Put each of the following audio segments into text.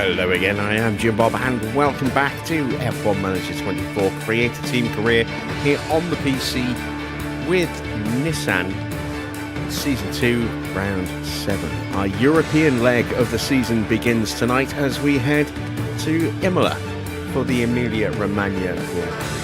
Hello again, I am Jim Bob and welcome back to F1 Manager 24 Creator Team Career here on the PC with Nissan Season 2 Round 7. Our European leg of the season begins tonight as we head to Imola for the Emilia Romagna GP.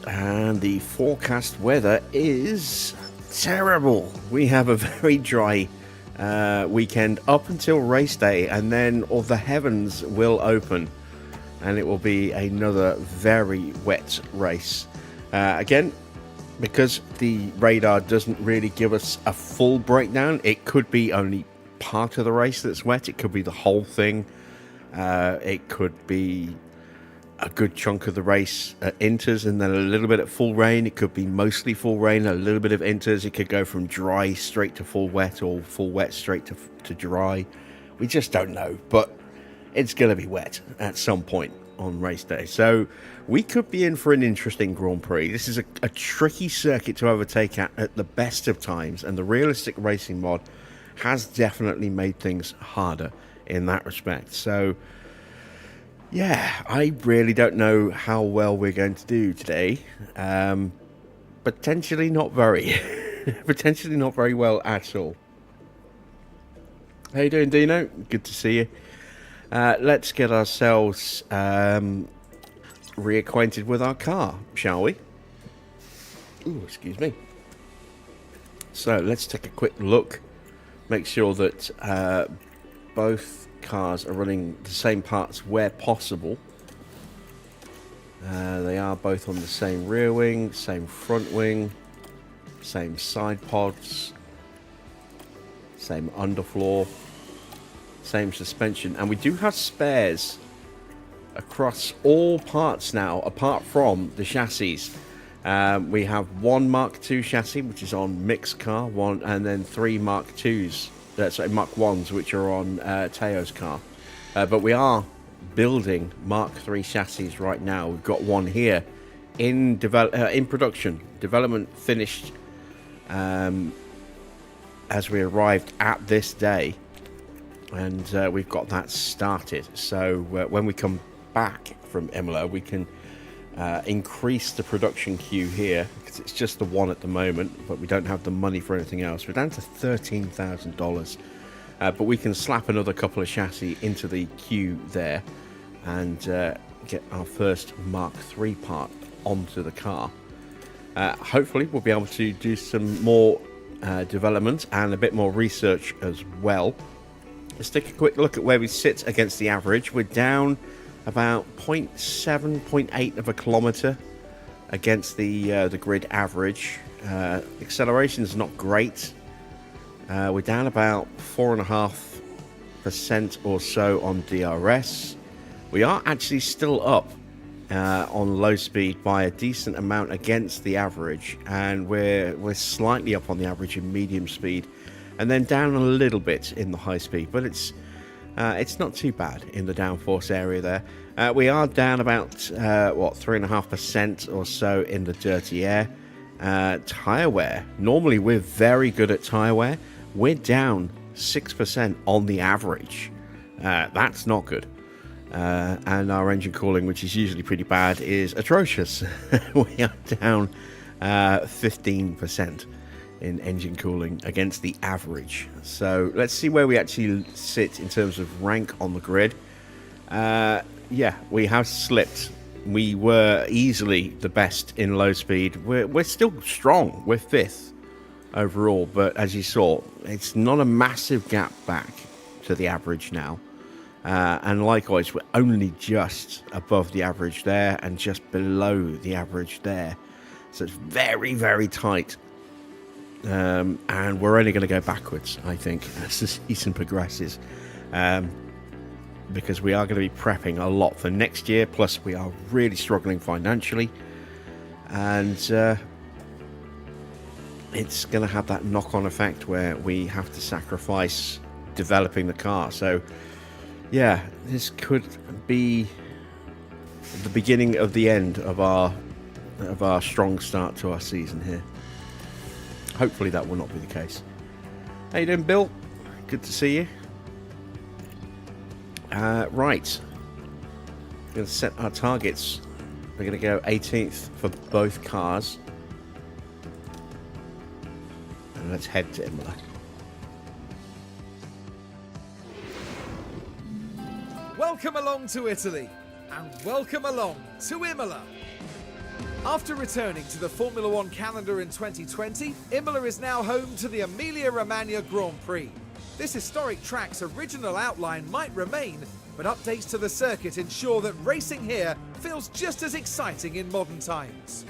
And the forecast weather is terrible. We have a very dry weekend up until race day, and then all the heavens will open and it will be another very wet race. Again, because the radar doesn't really give us a full breakdown, it could be only part of the race that's wet, it could be the whole thing, it could be a good chunk of the race at inters and then a little bit at full rain. It could be mostly full rain, a little bit of inters. It could go from dry straight to full wet or full wet straight to dry. We just don't know, but it's going to be wet at some point on race day. So we could be in for an interesting Grand Prix. This is a tricky circuit to overtake at the best of times, and the realistic racing mod has definitely made things harder in that respect. So yeah, I really don't know how well we're going to do today. Potentially not very. Potentially not very well at all. How you doing, Dino? Good to see you. Let's get ourselves reacquainted with our car, shall we? Ooh, excuse me. So let's take a quick look. Make sure that both cars are running the same parts where possible. They are both on the same rear wing, same front wing, same side pods, same underfloor, same suspension, and we do have spares across all parts now apart from the chassis. We have one Mark II chassis which is on Mick's car, one, and then three Mark IIs, Mark 1s, which are on Teo's car. But we are building Mark III chassis right now. We've got one here in production. Development finished as we arrived at this day. And we've got that started. So when we come back from Imola, we can increase the production queue here, because it's just the one at the moment, but we don't have the money for anything else. We're down to $13,000, but we can slap another couple of chassis into the queue there and get our first Mark III part onto the car. Hopefully we'll be able to do some more development and a bit more research as well. Let's take a quick look at where we sit against the average. We're down about 0.7, 0.8 of a kilometre against the grid average. Acceleration is not great. We're down about 4.5% or so on DRS. We are actually still up on low speed by a decent amount against the average, and we're slightly up on the average in medium speed, and then down a little bit in the high speed, but it's not too bad in the downforce area there. We are down about 3.5% or so in the dirty air. Tyre wear, normally we're very good at tyre wear. We're down 6% on the average. That's not good. And our engine cooling, which is usually pretty bad, is atrocious. We are down 15% in engine cooling against the average. So let's see where we actually sit in terms of rank on the grid. Yeah, we have slipped. We were easily the best in low speed. We're still strong. We're 5th overall, but as you saw, it's not a massive gap back to the average now. And likewise, we're only just above the average there and just below the average there. So it's very, very tight. And we're only going to go backwards, I think, as the season progresses, because we are going to be prepping a lot for next year, plus we are really struggling financially, and it's going to have that knock-on effect where we have to sacrifice developing the car. So yeah, this could be the beginning of the end of our of our strong start to our season here. Hopefully that will not be the case. How you doing, Bill? Good to see you. Right. We're going to set our targets. We're going to go 18th for both cars. And let's head to Imola. Welcome along to Italy, and welcome along to Imola. After returning to the Formula One calendar in 2020, Imola is now home to the Emilia Romagna Grand Prix. This historic track's original outline might remain, but updates to the circuit ensure that racing here feels just as exciting in modern times.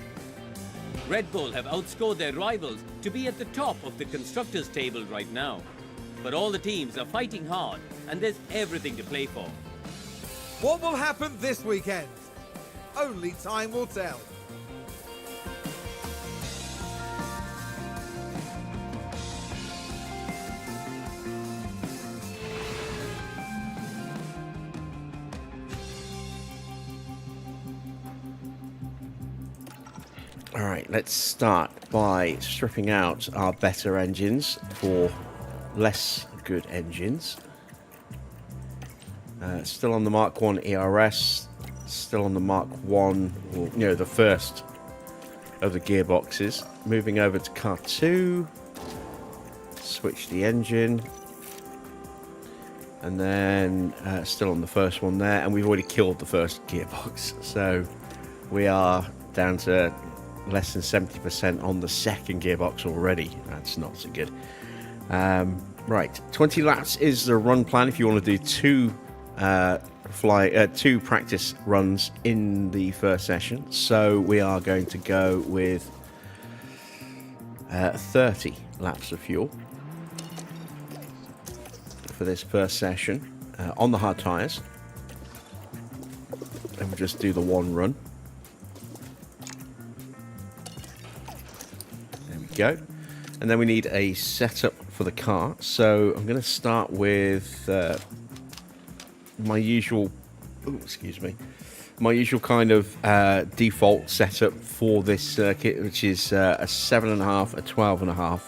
Red Bull have outscored their rivals to be at the top of the constructors' table right now. But all the teams are fighting hard, and there's everything to play for. What will happen this weekend? Only time will tell. Alright, let's start by stripping out our better engines for less good engines. Still on the Mark 1 ERS, still on the Mark 1, or, you know, the first of the gearboxes. Moving over to car 2, switch the engine, and then still on the first one there, and we've already killed the first gearbox, so we are down to less than 70% on the second gearbox already. That's not so good. Right, 20 laps is the run plan if you want to do two practice runs in the first session. So we are going to go with 30 laps of fuel for this first session on the hard tyres, and we'll just do the one run. There we go. And then we need a setup for the car, so I'm going to start with my usual kind of default setup for this circuit, which is a 7.5, a 12.5,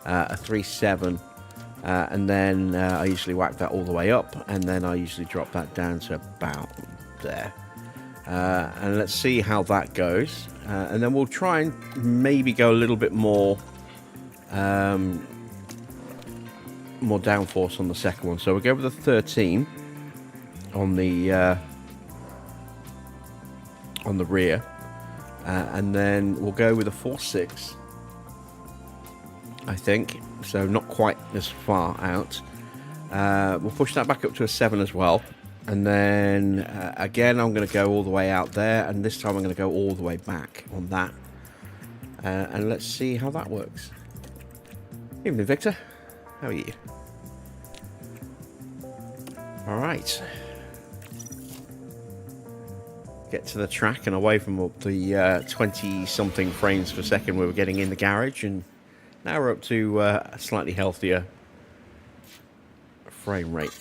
a 3.7, and then I usually whack that all the way up, and then I usually drop that down to about there. And let's see how that goes, and then we'll try and maybe go a little bit more downforce on the second one. So we'll go with a 13 on the rear, and then we'll go with a 4.6, I think, so not quite as far out. We'll push that back up to a 7 as well, and then again I'm going to go all the way out there, and this time I'm going to go all the way back on that, and let's see how that works. Evening, Victor. How are you? Alright. Get to the track and away from the 20-something frames per second we were getting in the garage, and now we're up to a slightly healthier frame rate.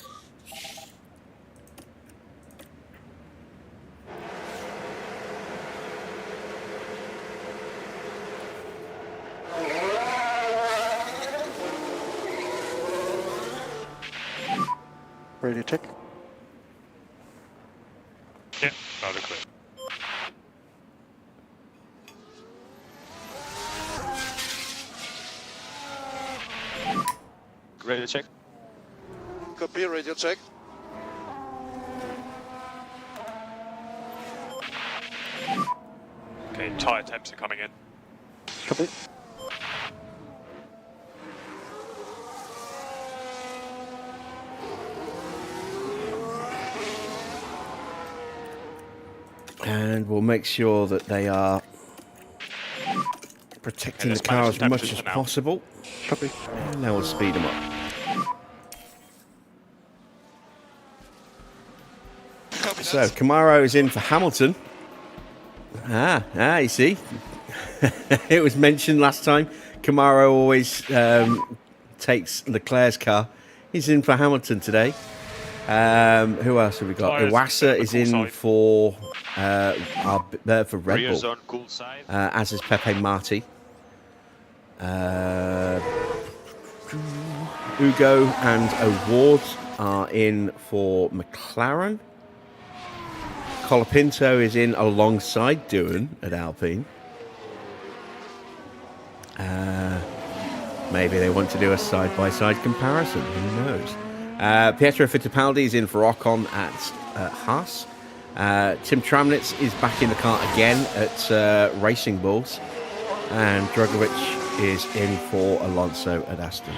Radio check. Yeah, loud and clear. Radio check. Copy, radio check. Okay, tyre temps are coming in. Copy. And we'll make sure that they are protecting the car as much as possible. Copy. And now we'll speed them up. Copy So, that. Camaro is in for Hamilton. You see. It was mentioned last time. Camaro always takes Leclerc's car. He's in for Hamilton today. Who else have we got? Tyres Iwasa on the is cool in side. for for Red Rear Bull, zone, cool side. as is Pepe Marti. Ugo and Award are in for McLaren. Colapinto is in alongside Doohan at Alpine. Maybe they want to do a side-by-side comparison. Who knows? Pietro Fittipaldi is in for Ocon at Haas. Tim Tramnitz is back in the car again at Racing Bulls. And Drugovic is in for Alonso at Aston.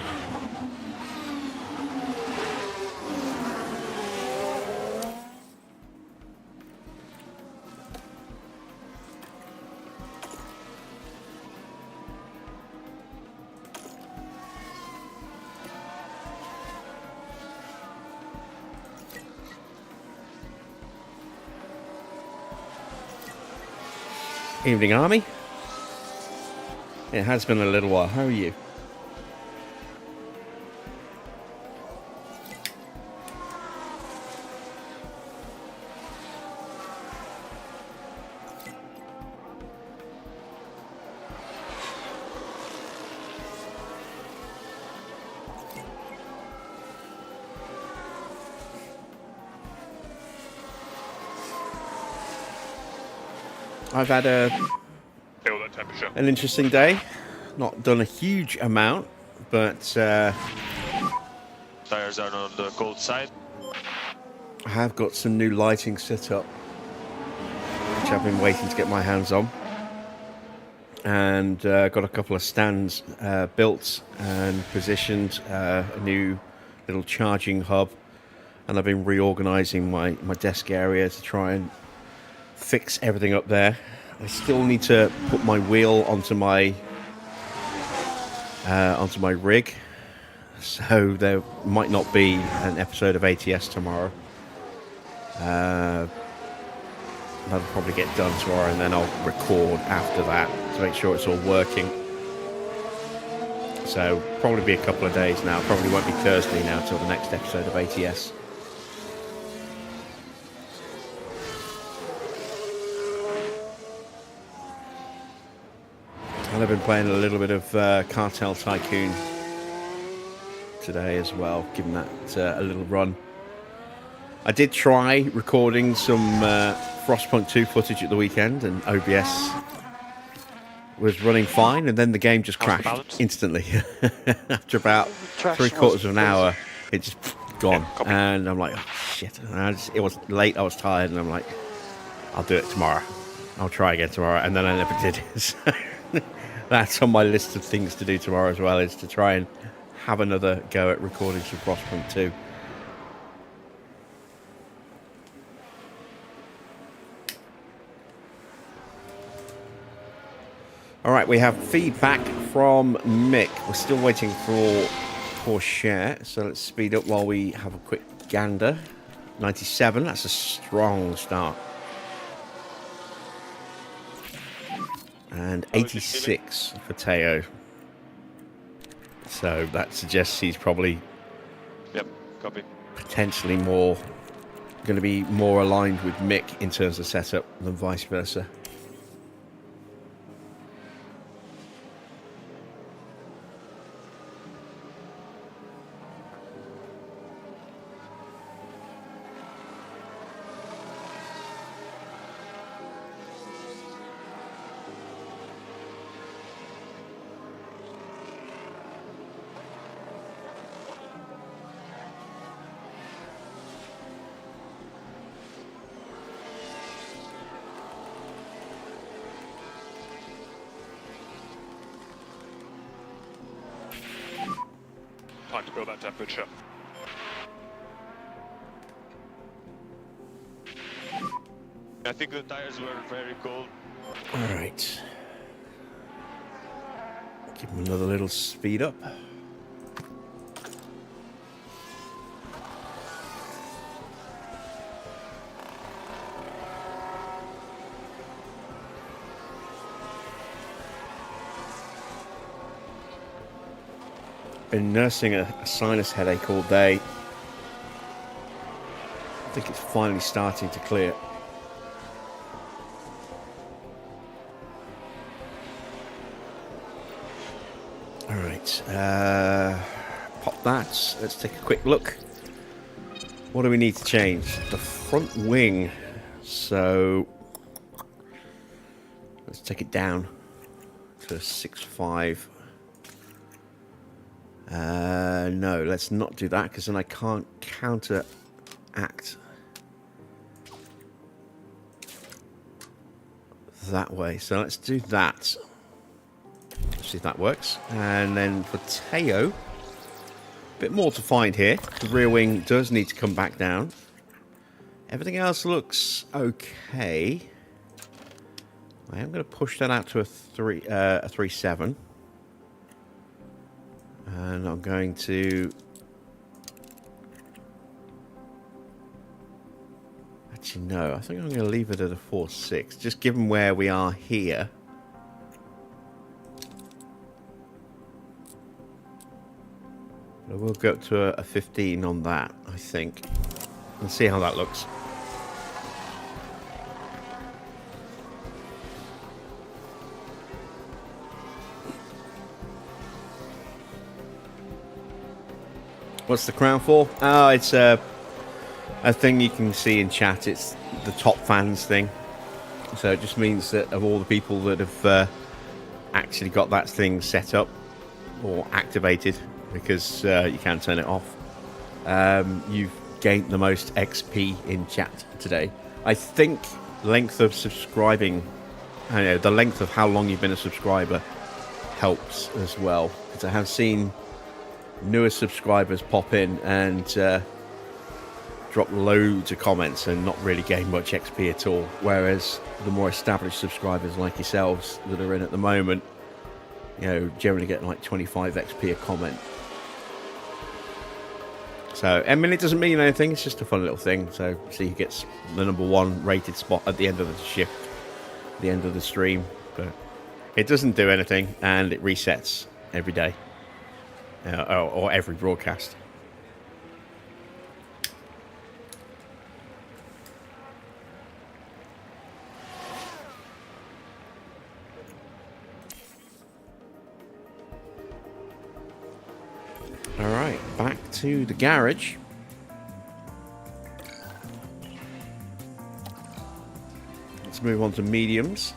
Evening, Army. It has been a little while. How are you? I've had Feel that temperature. an interesting day. Not done a huge amount, but Tires are on the cold side. I have got some new lighting set up, which I've been waiting to get my hands on. And got a couple of stands built and positioned, a new little charging hub. And I've been reorganizing my desk area to try and fix everything up there. I still need to put my wheel onto my rig, so there might not be an episode of ATS tomorrow. That'll probably get done tomorrow, and then I'll record after that to make sure it's all working. So probably be a couple of days now. Probably won't be Thursday now till the next episode of ATS. And I've been playing a little bit of Cartel Tycoon today as well, giving that a little run. I did try recording some Frostpunk 2 footage at the weekend, and OBS was running fine, and then the game just How's the crashed balance? instantly. After about Trash 3/4 of an was hour, it just gone. Yeah, copy. And I'm like, oh, shit. And it was late, I was tired, and I'm like, I'll do it tomorrow. I'll try again tomorrow, and then I never did. So that's on my list of things to do tomorrow as well, is to try and have another go at recording some Frostpunk 2. All right, we have feedback from Mick. We're still waiting for Porsche, so let's speed up while we have a quick gander. 97, that's a strong start. And 86 for Teo. So that suggests he's probably Yep, copy. potentially going to be more aligned with Mick in terms of setup than vice versa. Time to feel that temperature. I think the tires were very cold. All right. Give him another little speed up. Been nursing a sinus headache all day. I think it's finally starting to clear. All right, pop that. Let's take a quick look. What do we need to change? The front wing. So let's take it down to 6.5. No, let's not do that because then I can't counteract that way. So let's do that. Let's see if that works. And then for Teo, a bit more to find here. The rear wing does need to come back down. Everything else looks okay. I am going to push that out to a 3.7. And I'm going to... Actually, no. I think I'm going to leave it at a 4.6. Just given where we are here. But we'll go up to a 15 on that, I think. And see how that looks. What's the crown for? Oh, it's a thing you can see in chat. It's the top fans thing. So it just means that of all the people that have actually got that thing set up or activated, because you can turn it off, you've gained the most XP in chat today. I think length of subscribing, I know, the length of how long you've been a subscriber helps as well. Because I have seen newer subscribers pop in and drop loads of comments and not really gain much XP at all, whereas the more established subscribers like yourselves that are in at the moment, you know, generally get like 25 XP a comment. So, I mean, it doesn't mean anything, it's just a fun little thing. So he gets the #1 rated spot at the end of the shift, the end of the stream, but it doesn't do anything, and it resets every day. Or every broadcast. All right, back to the garage. Let's move on to mediums.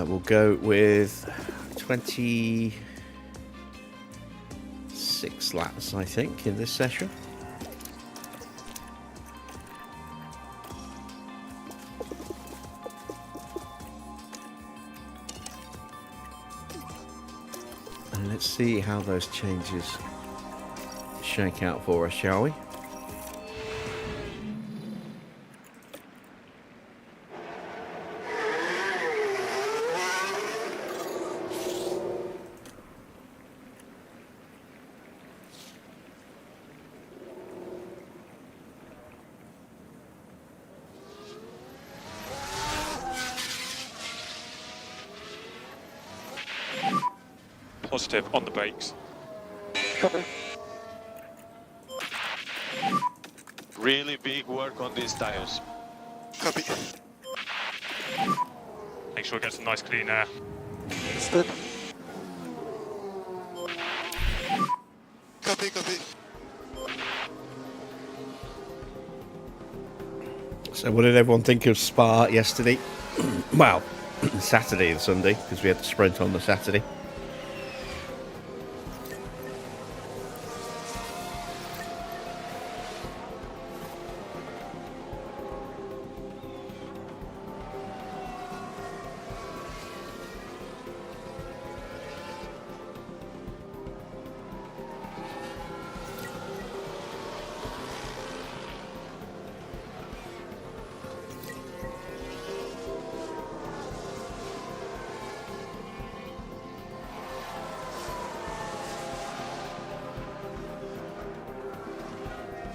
We'll go with 26 laps, I think, in this session. And let's see how those changes shake out for us, shall we? Positive on the brakes. Copy. Really big work on these tires. Copy. Make sure it gets some nice clean air. Step. Copy, copy. So what did everyone think of Spa yesterday? Well, Saturday and Sunday, because we had the sprint on the Saturday.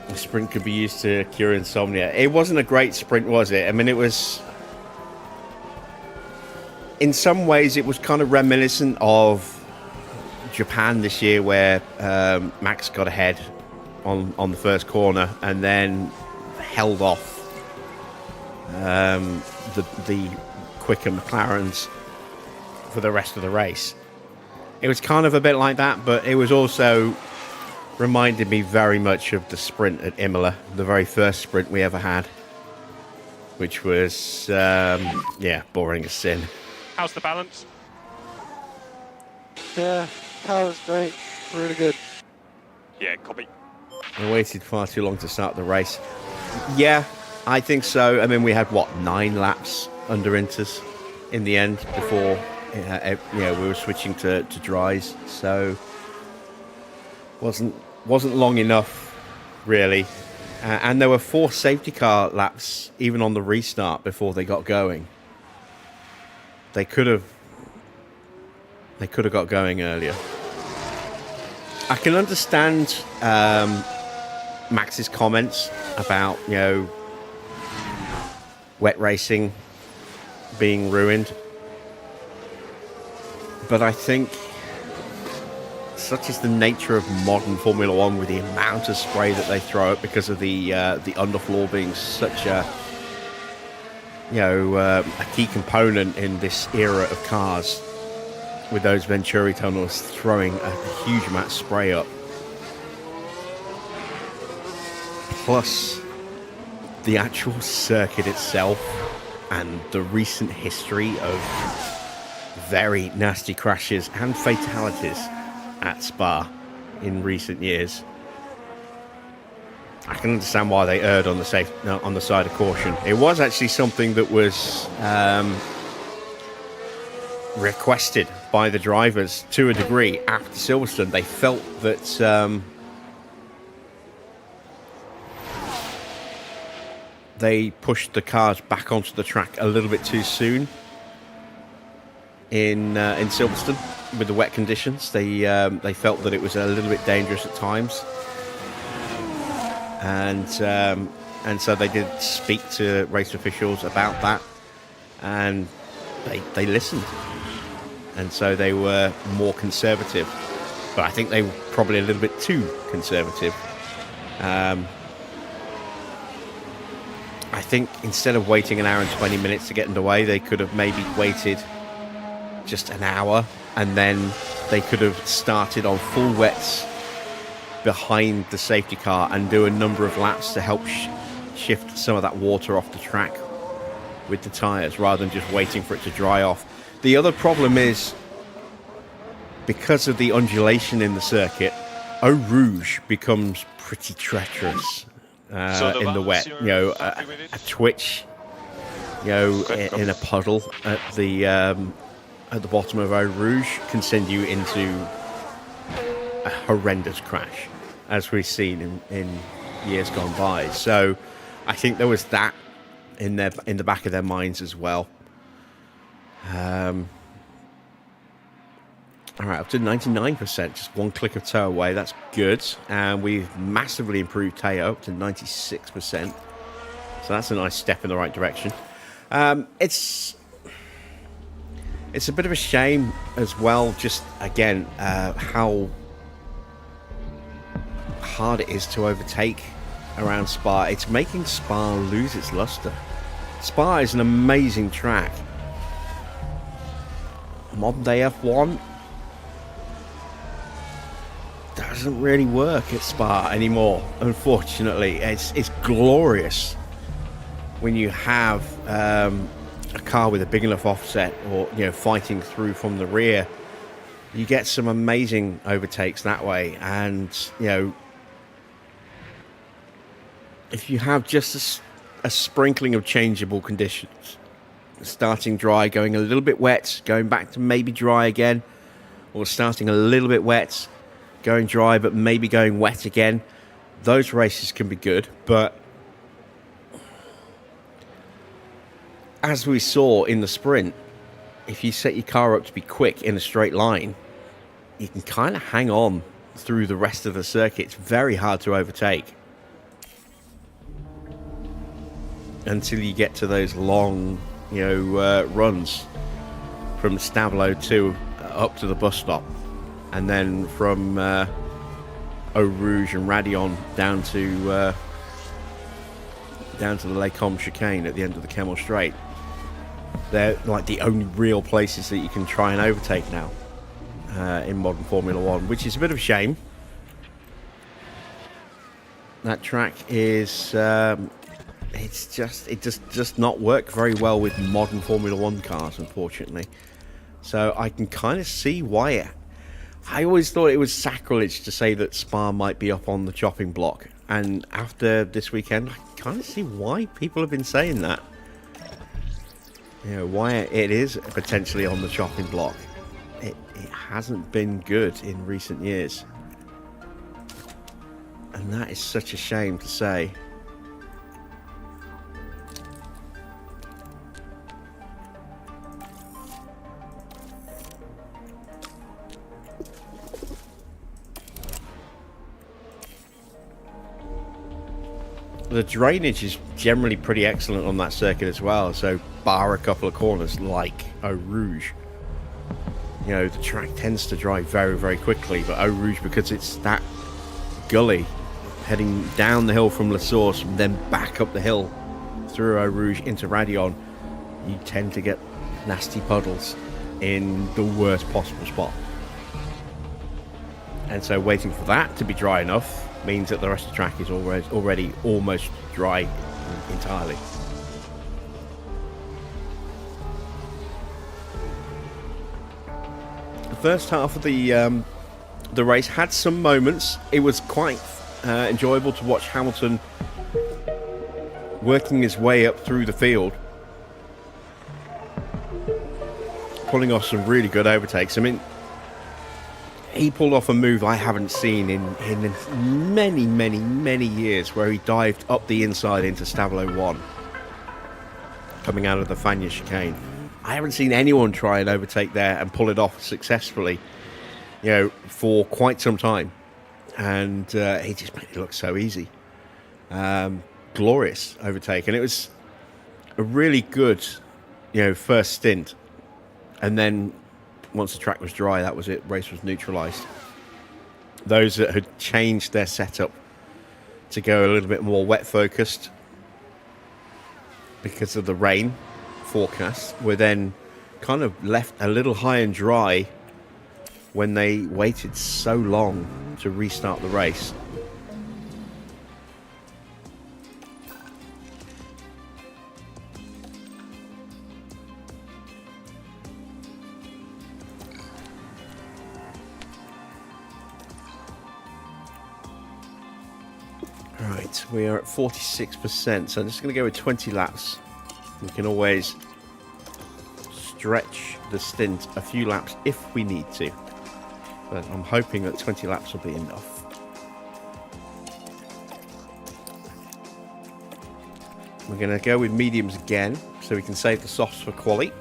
The sprint could be used to cure insomnia. It wasn't a great sprint, was it? I mean, it was... In some ways, it was kind of reminiscent of Japan this year, where Max got ahead on the first corner, and then held off the quicker McLarens for the rest of the race. It was kind of a bit like that, but it was also reminded me very much of the sprint at Imola, the very first sprint we ever had, which was boring as sin. How's the balance? Yeah, that was great. Really good. Yeah, copy. I waited far too long to start the race. Yeah, I think so. I mean, we had, 9 laps under inters in the end before we were switching to dries. So wasn't long enough, really. And there were 4 safety car laps even on the restart before they got going. They could have got going earlier. I can understand Max's comments about, wet racing being ruined. But I think such is the nature of modern Formula One, with the amount of spray that they throw up because of the underfloor being such a key component in this era of cars, with those Venturi tunnels throwing a huge amount of spray up. Plus the actual circuit itself and the recent history of very nasty crashes and fatalities at Spa in recent years. I can understand why they erred on the side of caution. It was actually something that was requested by the drivers to a degree after Silverstone. They felt that they pushed the cars back onto the track a little bit too soon in Silverstone with the wet conditions. They felt that it was a little bit dangerous at times, and so they did speak to race officials about that, and they listened, and so they were more conservative. But I think they were probably a little bit too conservative. I think instead of waiting an hour and 20 minutes to get underway, they could have maybe waited just an hour, and then they could have started on full wets behind the safety car and do a number of laps to help shift some of that water off the track with the tyres, rather than just waiting for it to dry off. The other problem is, because of the undulation in the circuit, Eau Rouge becomes pretty treacherous in the wet. A twitch, in a puddle at the bottom of Eau Rouge can send you into a horrendous crash, as we've seen in years gone by. So I think there was that in the back of their minds as well. All right, up to 99%, just one click of toe away. That's good. And we've massively improved Teo up to 96%. So that's a nice step in the right direction. It's a bit of a shame as well, just again, how hard it is to overtake around Spa. It's making Spa lose its luster. Spa is an amazing track. Modern day F1 doesn't really work at Spa anymore, unfortunately. It's glorious when you have a car with a big enough offset, or fighting through from the rear. You get some amazing overtakes that way, and if you have just a sprinkling of changeable conditions, starting dry, going a little bit wet, going back to maybe dry again, or starting a little bit wet, going dry but maybe going wet again, those races can be good. But as we saw in the sprint, if you set your car up to be quick in a straight line, you can kind of hang on through the rest of the circuit. It's very hard to overtake until you get to those long runs from Stablo 2 up to the bus stop, and then from Eau Rouge and Radion down to the Les Combes chicane at the end of the Kemmel Straight. They're like the only real places that you can try and overtake now in modern Formula One, which is a bit of a shame. That track is it just not work very well with modern Formula One cars, unfortunately. So I can kind of see why. I always thought it was sacrilege to say that Spa might be up on the chopping block, and after this weekend, I kind of see why people have been saying that. You know, why it is potentially on the chopping block. It hasn't been good in recent years, and that is such a shame to say. The drainage is generally pretty excellent on that circuit as well, so bar a couple of corners like Eau Rouge. You know, the track tends to dry very, very quickly, but Eau Rouge, because it's that gully heading down the hill from La Source and then back up the hill through Eau Rouge into Radion, you tend to get nasty puddles in the worst possible spot. And so waiting for that to be dry enough means that the rest of the track is already almost dry entirely. The first half of the race had some moments. It was quite enjoyable to watch Hamilton working his way up through the field, pulling off some really good overtakes. I mean, he pulled off a move I haven't seen in many, many, many years, where he dived up the inside into Stabilo 1, coming out of the Fagnes chicane. I haven't seen anyone try and overtake there and pull it off successfully, you know, for quite some time. And he just made it look so easy. Glorious overtake. And it was a really good, you know, first stint. And then once the track was dry, that was it. Race was neutralised. Those that had changed their setup to go a little bit more wet focused because of the rain forecast were then kind of left a little high and dry when they waited so long to restart the race. Right, we are at 46%, so I'm just going to go with 20 laps. We can always stretch the stint a few laps if we need to, but I'm hoping that 20 laps will be enough. We're going to go with mediums again, so we can save the softs for quali.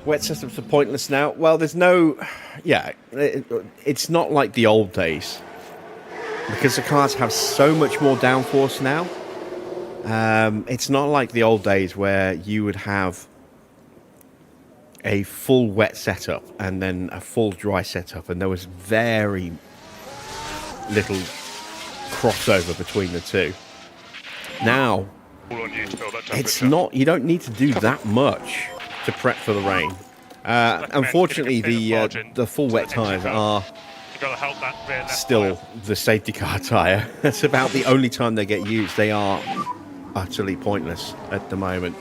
Wet setups are pointless now. Well, there's no... Yeah, it's not like the old days, because the cars have so much more downforce now. It's not like the old days where you would have a full wet setup and then a full dry setup, and there was very little crossover between the two. Now, it's not... You don't need to do that much to prep for the rain. Unfortunately, the full wet tyres are still the safety car tyre. That's about the only time they get used. They are utterly pointless at the moment.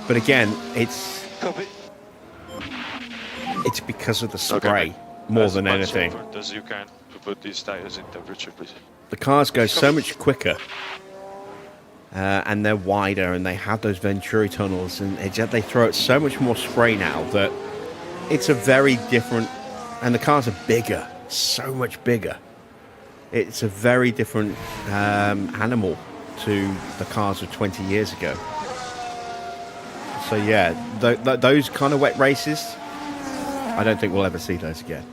But again, it's because of the spray more than anything. As you can to put these tires in temperature, please. The cars go so much quicker. And they're wider, and they have those Venturi tunnels, and they throw out so much more spray now that it's a very different, and the cars are bigger, so much bigger. It's a very different animal to the cars of 20 years ago. So yeah, those kind of wet races, I don't think we'll ever see those again.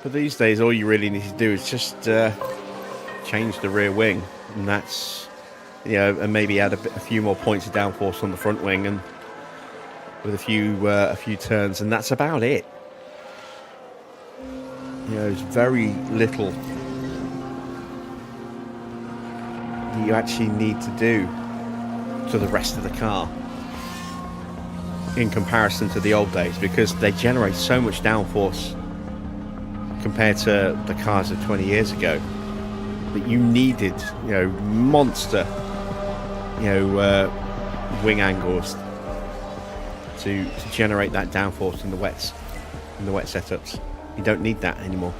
But these days, all you really need to do is just change the rear wing, and that's, you know, and maybe add a few more points of downforce on the front wing, and with a few turns, and that's about it. You know, there's very little that you actually need to do to the rest of the car in comparison to the old days, because they generate so much downforce compared to the cars of 20 years ago that you needed, you know, monster, you know, wing angles to generate that downforce in the wet setups. You don't need that anymore.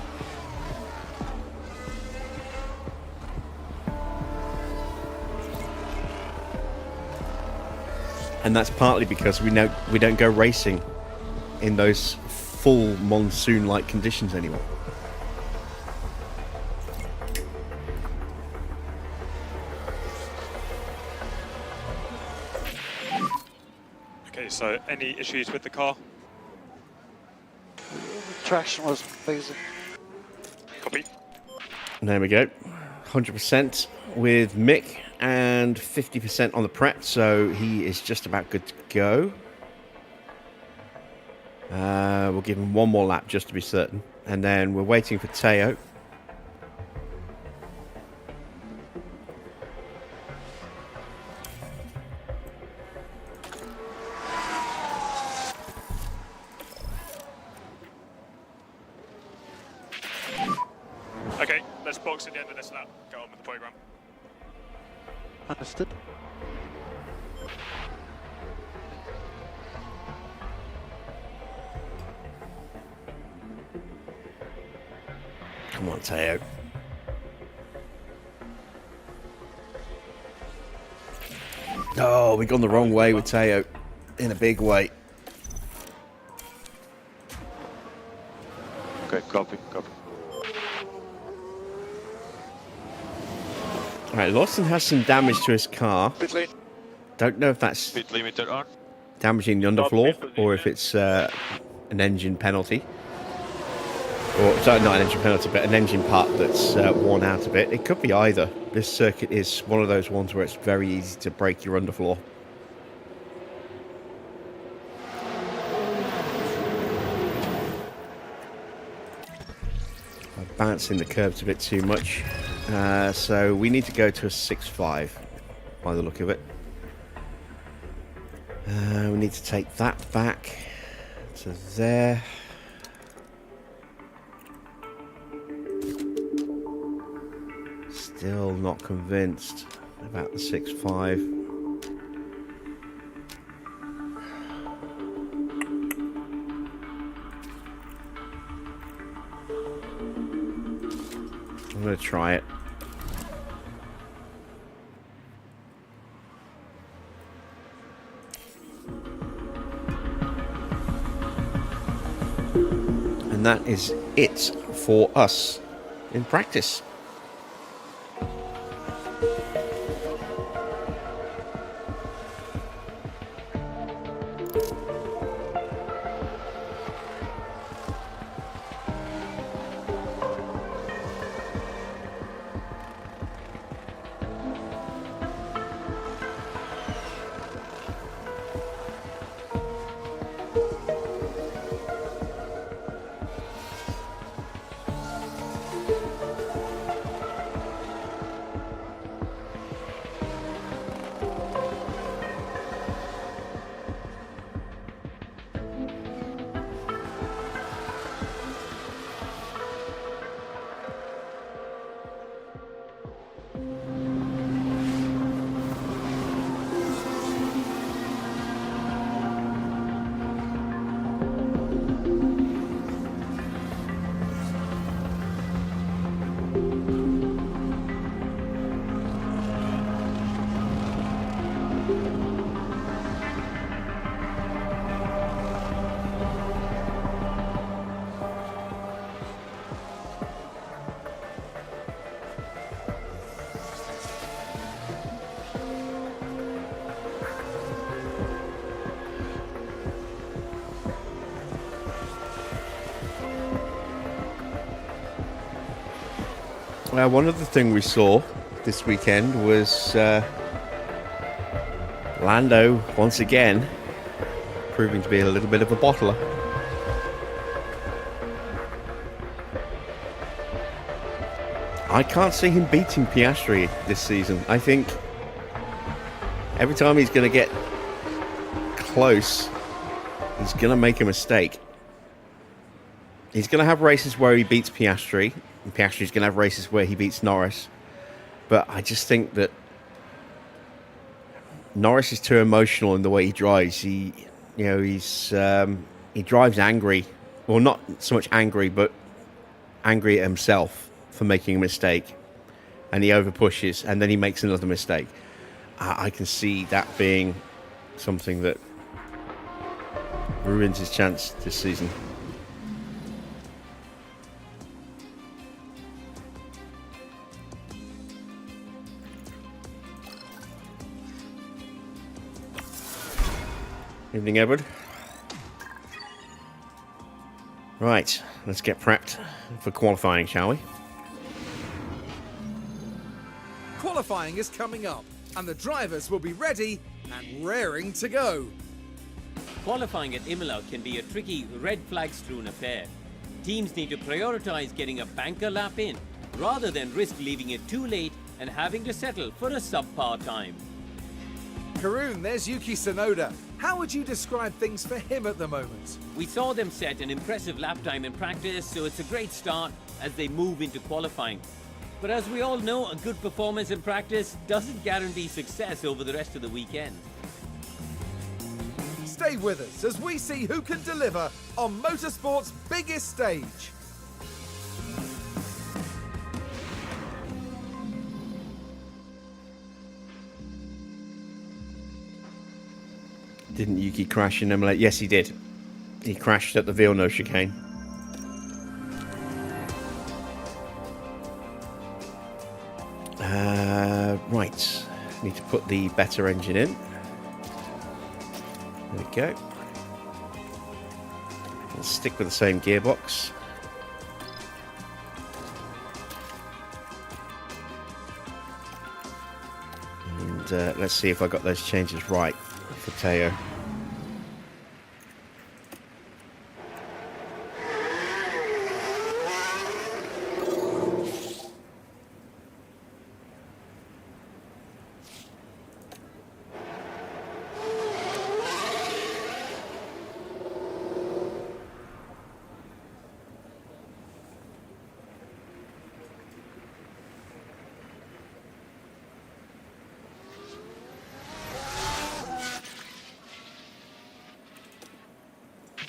And that's partly because we don't go racing in those full monsoon-like conditions anymore. Okay, so any issues with the car? The traction was amazing. Copy. And there we go. 100% with Mick and 50% on the prep, so he is just about good to go. We'll give him one more lap just to be certain, and then we're waiting for Teo. Okay, let's box at the end of this lap. Go on with the program. Understood. Come on, Teo. Oh, we've gone the wrong way with Teo in a big way. Okay, copy, copy. All right, Lawson has some damage to his car. Pit lane. Don't know if that's Pit limiter on. damaging the underfloor or if it's an engine penalty. Or, sorry, not an engine penalty, but an engine part that's worn out a bit. It could be either. This circuit is one of those ones where it's very easy to break your underfloor. I'm bouncing the curbs a bit too much. So we need to go to a 6.5 by the look of it. We need to take that back to there. Still not convinced about the 6.5. I'm going to try it. And that is it for us in practice. Well, one other thing we saw this weekend was Lando, once again, proving to be a little bit of a bottler. I can't see him beating Piastri this season. I think every time he's going to get close, he's going to make a mistake. He's going to have races where he beats Piastri, and Piastri's going to have races where he beats Norris. But I just think that Norris is too emotional in the way he drives. He drives angry. Well, not so much angry, but angry at himself for making a mistake, and he over pushes, and then he makes another mistake. I can see that being something that ruins his chance this season. Evening, Edward. Right, let's get prepped for qualifying, shall we? Qualifying is coming up, and the drivers will be ready and raring to go. Qualifying at Imola can be a tricky red flag strewn affair. Teams need to prioritize getting a banker lap in, rather than risk leaving it too late and having to settle for a subpar time. Karun, there's Yuki Tsunoda. How would you describe things for him at the moment? We saw them set an impressive lap time in practice, so it's a great start as they move into qualifying. But as we all know, a good performance in practice doesn't guarantee success over the rest of the weekend. Stay with us as we see who can deliver on motorsport's biggest stage. Didn't Yuki crash in Imola? Yes, he did. He crashed at the Villeneuve chicane. Right, need to put the better engine in. There we go. Let's stick with the same gearbox. And let's see if I got those changes right for Teo.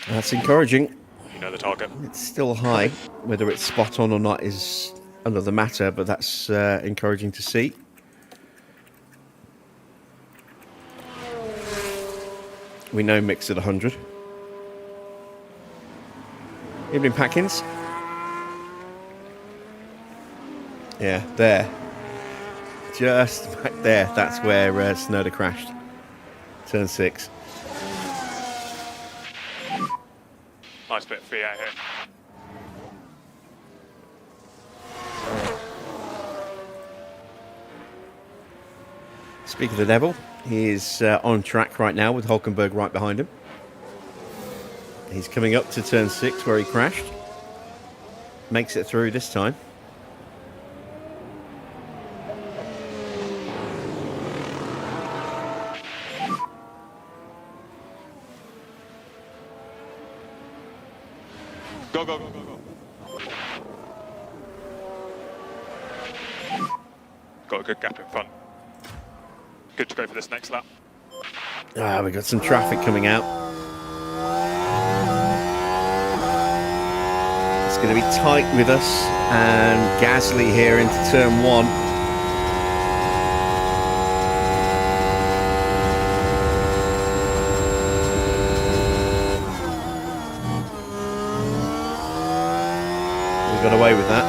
That's encouraging. You know the target. It's still high. Whether it's spot on or not is another matter, but that's encouraging to see. We know Mick's at 100. Evening, Packins. Yeah, there. Just back there. That's where Tsunoda crashed. Turn 6. Nice bit of free out here. Speak of the devil, he's on track right now with Hulkenberg right behind him. He's coming up to turn 6 where he crashed. Makes it through this time. Go, go, go, go, go. Got a good gap in front. Good to go for this next lap. We've got some traffic coming out. It's going to be tight with us, and Gasly here into turn 1. We got away with that.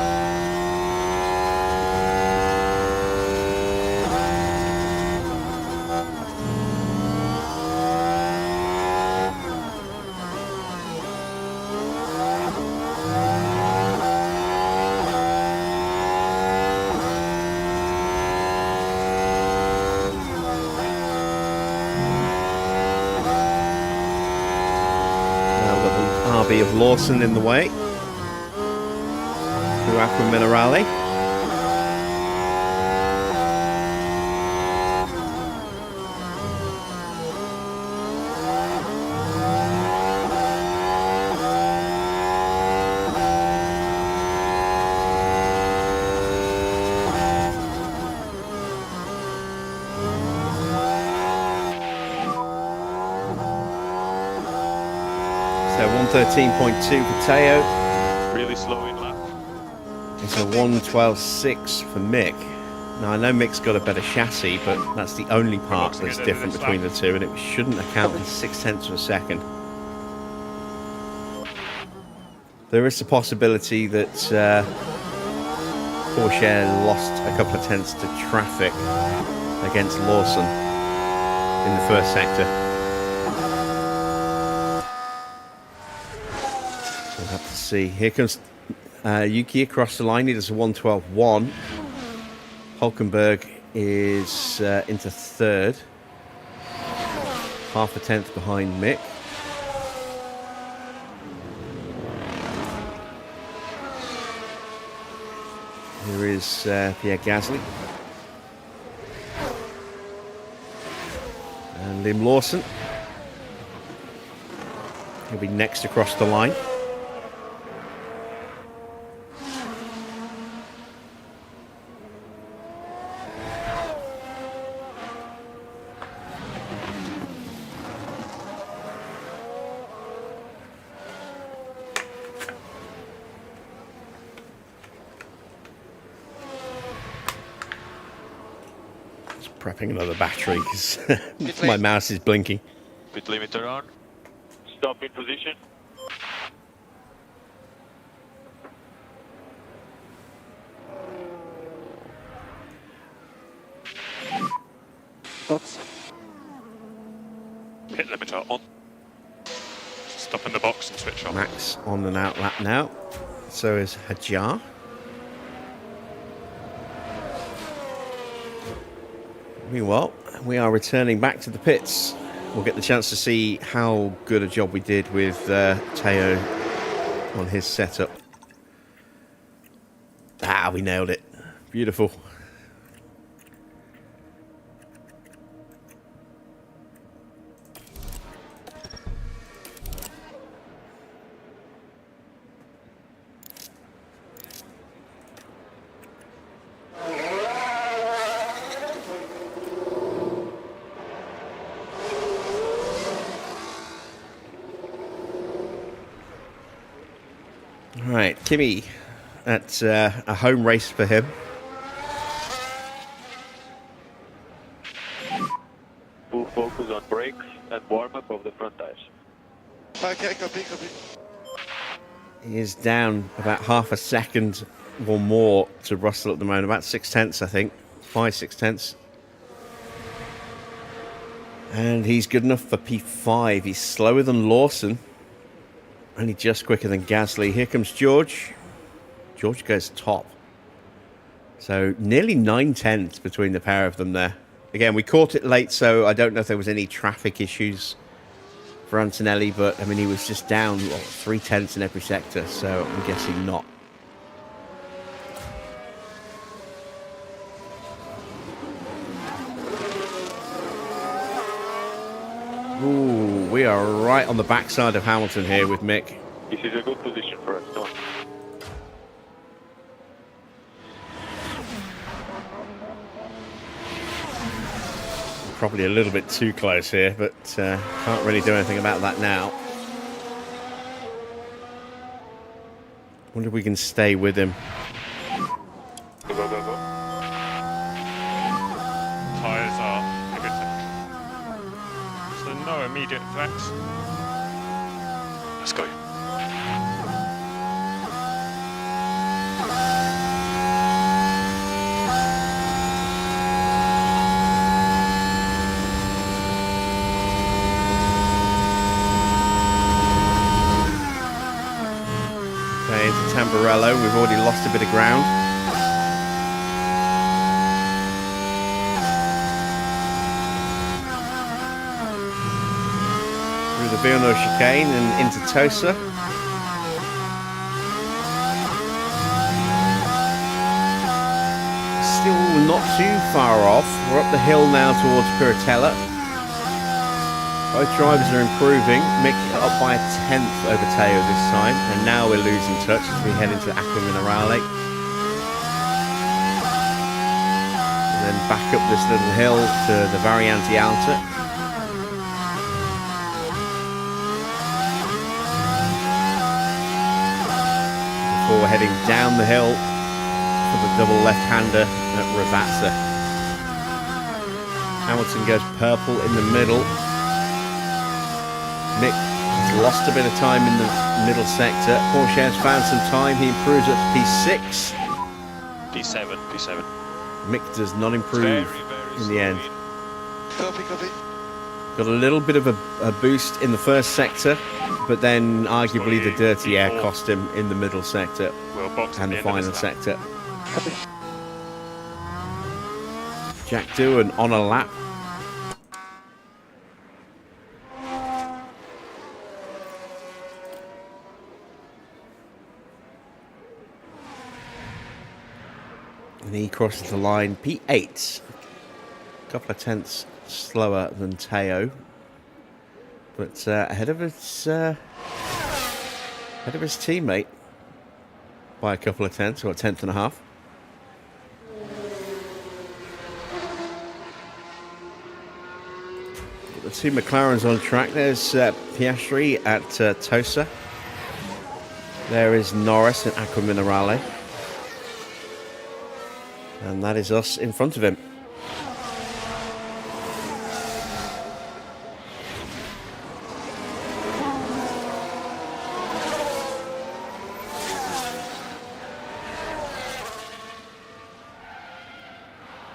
RB of Lawson in the way. Through Aqua Minerale. So 113.2 for Teo. Really slow in lap. It's a 112.6 for Mick. Now I know Mick's got a better chassis, but that's the only part that's different between the two, and it shouldn't account for 0.6 of a second. There is a possibility that Porsche lost a couple of tenths to traffic against Lawson in the first sector. We'll have to see. Here comes Yuki across the line. He does a 112.1. Hulkenberg is into third. Half a tenth behind Mick. Here is Pierre Gasly. And Liam Lawson. He'll be next across the line. Prepping another battery because my mouse is blinking. Pit limiter on. Stop in position. Oops. Pit limiter on. Stop in the box and switch off. Max on an out lap now. So is Hajar. Meanwhile, we are returning back to the pits. We'll get the chance to see how good a job we did with Teo on his setup. Ah, we nailed it. Beautiful. Right, Kimi, that's a home race for him. Full focus on brakes and warm-up of the front tires. Okay, copy. He is down about half a second or more to Russell at the moment, about 0.6, I think, 5-6 tenths. And he's good enough for P5. He's slower than Lawson. Only just quicker than Gasly. Here comes George. George goes top. So nearly 9 tenths between the pair of them there. Again, we caught it late, so I don't know if there was any traffic issues for Antonelli, but I mean, he was just down 3 tenths in every sector, so I'm guessing not. Ooh, we are right on the backside of Hamilton here with Mick. This is a good position for us, Tom. Probably a little bit too close here, but can't really do anything about that now. Wonder if we can stay with him. Go, go, go, go. Tyres are a good thing. So no immediate threats. Let's go. Okay, into Tamburello. We've already lost a bit of ground. through the Villeneuve chicane and into Tosa. Still not too far off. We're up the hill now towards Piratella. Both drivers are improving. Mick up by a tenth over Teo this time, and now we're losing touch as we head into Acqua Minerale. And then back up this little hill to the Variante Alta. Before we're heading down the hill for the double left-hander at Ravazza. Hamilton goes purple in the middle. Mick has lost a bit of time in the middle sector. Porsche has found some time. He improves up to P6. P7. Mick does not improve in the end. Copy. Got a little bit of a boost in the first sector, but then arguably the dirty air cost him in the middle sector and the final sector. Jack Doohan on a lap. And he crosses the line P8. A couple of tenths slower than Teo, but ahead of his teammate by a couple of tenths, or a tenth and a half. The two McLarens on track. There's Piastri at Tosa. There is Norris at Acqua Minerale. And that is us in front of him.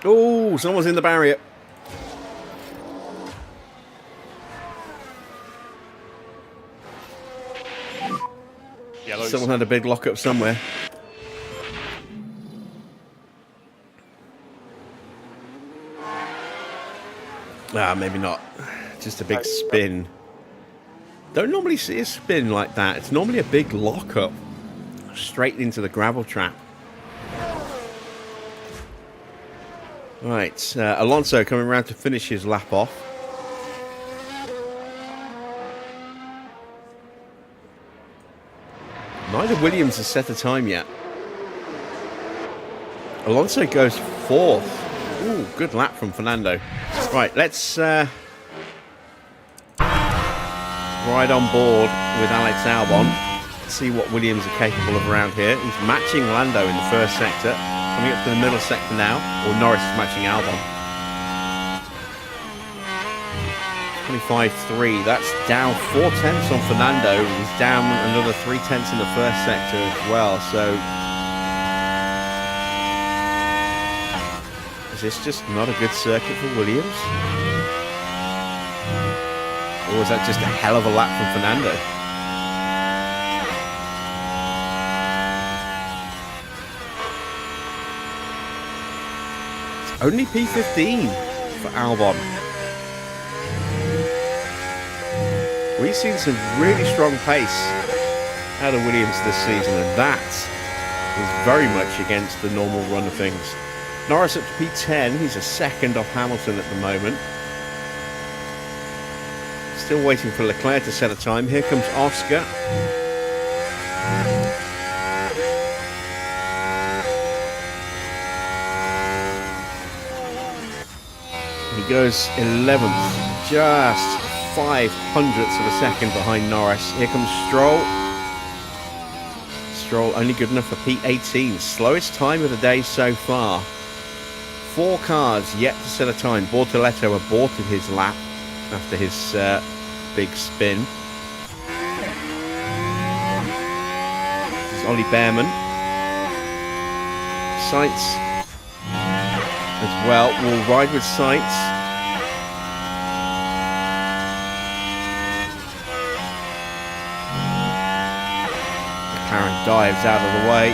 Oh, someone's in the barrier. Yellows. Someone had a big lockup somewhere. Maybe not. Just a big spin. Don't normally see a spin like that. It's normally a big lockup straight into the gravel trap. Right, Alonso coming around to finish his lap off. Neither Williams has set a time yet. Alonso goes fourth. Ooh, good lap from Fernando. Right, let's ride on board with Alex Albon. See what Williams are capable of around here. He's matching Lando in the first sector. Coming up to the middle sector now. Or Norris is matching Albon. 25.3. That's down 4 tenths on Fernando. He's down another 3 tenths in the first sector as well. So is this just not a good circuit for Williams? Or was that just a hell of a lap from Fernando? It's only P15 for Albon. We've seen some really strong pace out of Williams this season, and that is very much against the normal run of things. Norris up to P10, he's a second off Hamilton at the moment. Still waiting for Leclerc to set a time. Here comes Oscar. He goes 11th, just 0.05 of a second behind Norris. Here comes Stroll. Stroll only good enough for P18, slowest time of the day so far. 4 cars yet to set a time. Bortoletto aborted his lap after his big spin. This is Ollie Behrman. Sainz as well. We'll ride with Sainz. McLaren dives out of the way.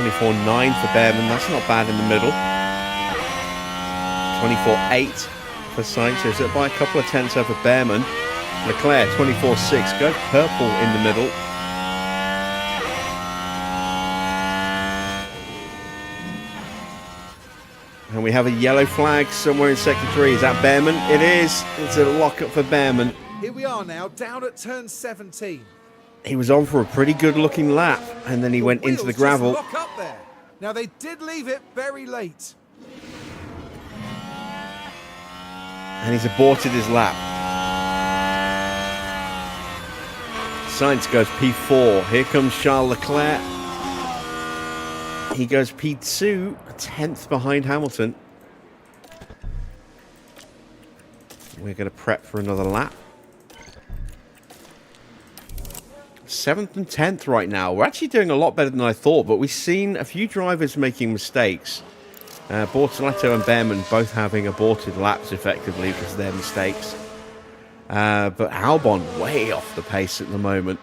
24.9 for Behrman, that's not bad in the middle. 24.8 for Sainz. It's up by a couple of tenths over Behrman. Leclerc 24.6, go purple in the middle. And we have a yellow flag somewhere in sector 3. Is that Behrman? It is. It's a lockup for Behrman. Here we are now, down at turn 17. He was on for a pretty good looking lap, and then he went into the wheels gravel. just lock up there. Now they did leave it very late. And he's aborted his lap. Sainz goes P4. Here comes Charles Leclerc. He goes P2, a tenth behind Hamilton. We're going to prep for another lap. 7th and 10th right now. We're actually doing a lot better than I thought, but we've seen a few drivers making mistakes. Bortoletto and Behrman both having aborted laps effectively because of their mistakes. But Albon way off the pace at the moment.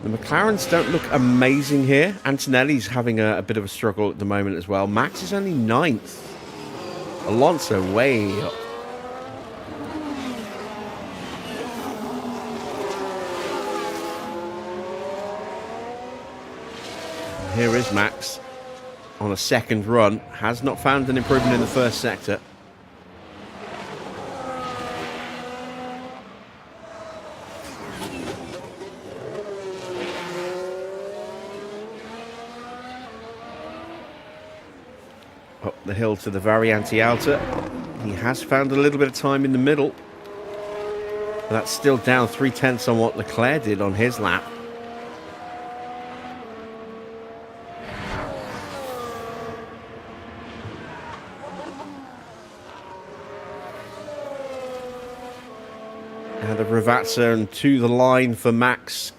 The McLarens don't look amazing here. Antonelli's having a bit of a struggle at the moment as well. Max is only 9th. Alonso way up. Here is Max on a second run. Has not found an improvement in the first sector. Up the hill to the Variante Outer. He has found a little bit of time in the middle. But that's still down 3/10 on what Leclerc did on his lap. The Ravazza and to the line for Max.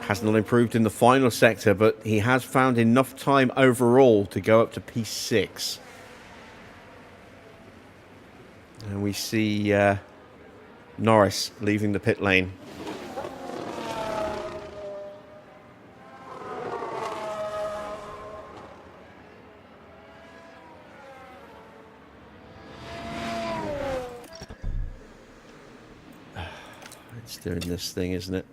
Has not improved in the final sector, but he has found enough time overall to go up to P6. And we see Norris leaving the pit lane. It's doing this thing, isn't it?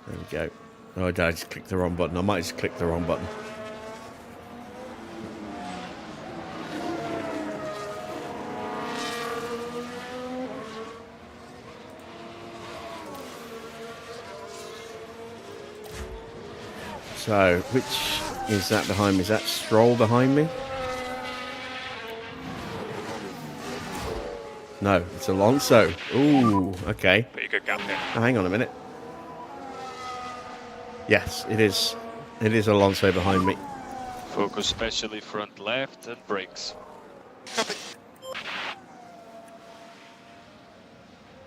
There we go. Oh, I just clicked the wrong button. I might just click the wrong button. So, which is that behind me? Is that Stroll behind me? No, it's Alonso. Ooh, okay. Pretty good gap here. Oh, hang on a minute. Yes, it is. It is Alonso behind me. Focus especially front left and brakes.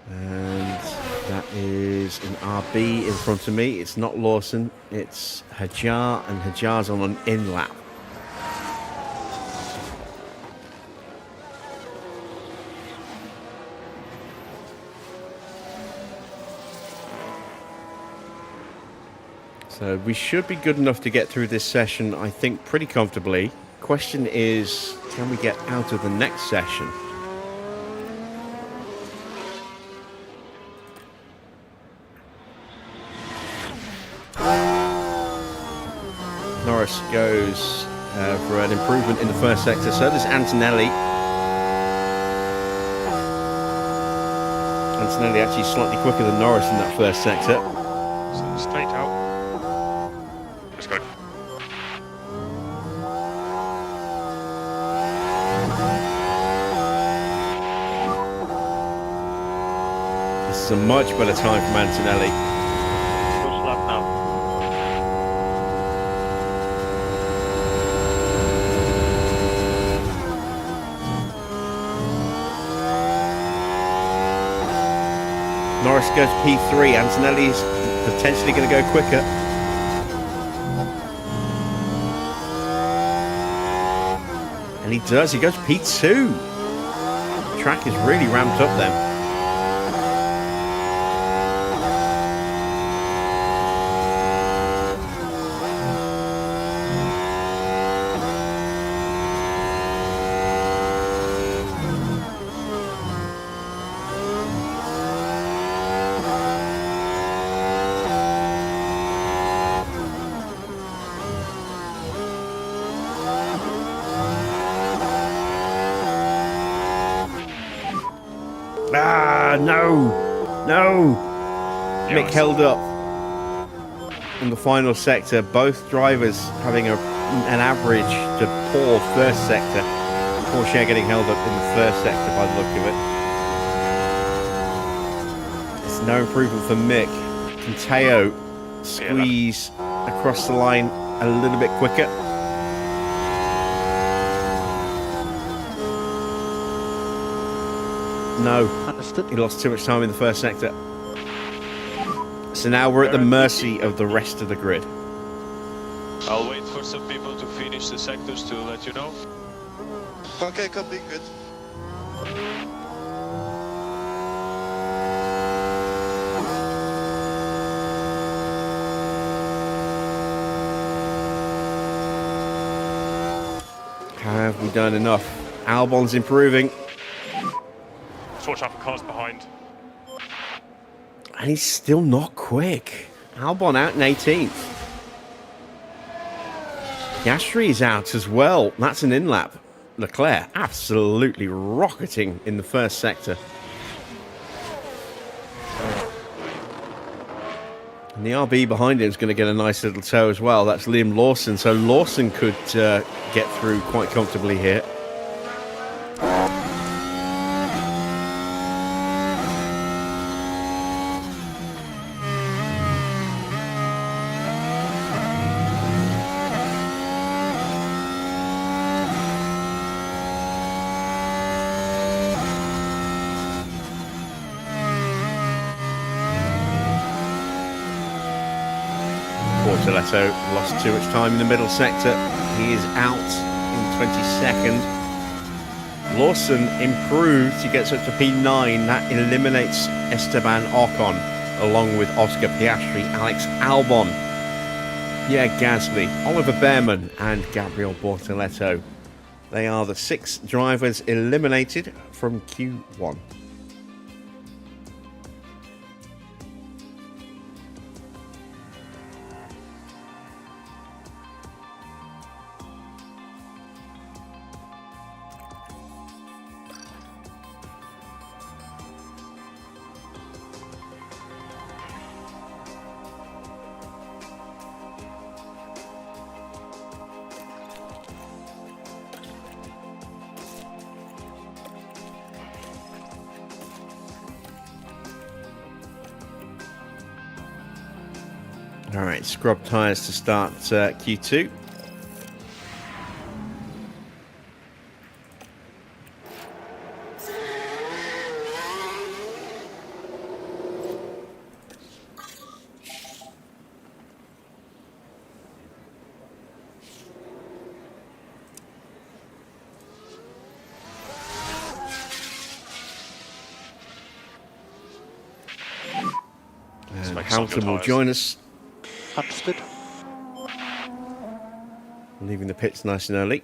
And that is an RB in front of me. It's not Lawson. It's Hajar, and Hajar's on an in lap. So we should be good enough to get through this session, I think, pretty comfortably. Question is, can we get out of the next session? Norris goes for an improvement in the first sector. So does Antonelli. Antonelli actually slightly quicker than Norris in that first sector. So straight out. Let's go. This is a much better time from Antonelli. Push lap now. Norris goes P3. Antonelli's potentially going to go quicker. And he does. He goes P2. The track is really ramped up then. No. Yeah, Mick held up in the final sector. Both drivers having an average to poor first sector. Porsche getting held up in the first sector by the look of it. It's no improvement for Mick. Can Teo squeeze across the line a little bit quicker? No. Understood. He lost too much time in the first sector. So now we're at the mercy of the rest of the grid. I'll wait for some people to finish the sectors to let you know. Okay, copy, good. Have we done enough? Albon's improving. Just watch out for cars behind. And he's still not quick. Albon out in 18th. Piastri is out as well. That's an in-lap. Leclerc absolutely rocketing in the first sector. And the RB behind him is going to get a nice little tow as well. That's Liam Lawson. So Lawson could get through quite comfortably here. Bortoletto lost too much time in the middle sector. He is out in 22nd. Lawson improved. He gets up to P9. That eliminates Esteban Ocon, along with Oscar Piastri, Alex Albon, Pierre Gasly, Oliver Behrman, and Gabriel Bortoletto. They are the 6 drivers eliminated from Q1. All right, scrub tyres to start Q2. And Hamilton will join us, Understood. leaving the pits nice and early.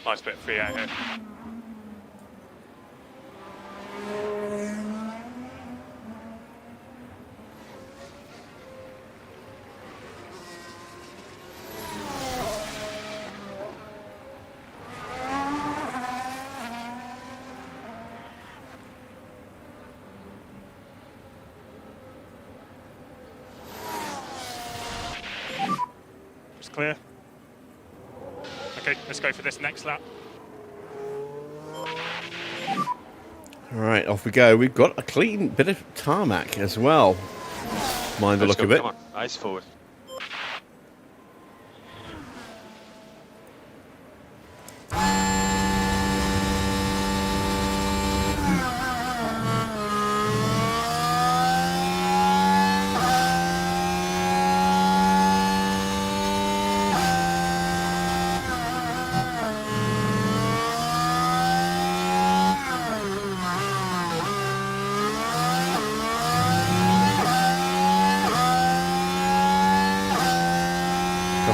Nice bit of free out here. It's clear. Okay, let's go for this next lap. All right, off we go. We've got a clean bit of tarmac as well. Mind the Let's look go, of it. come on, eyes forward.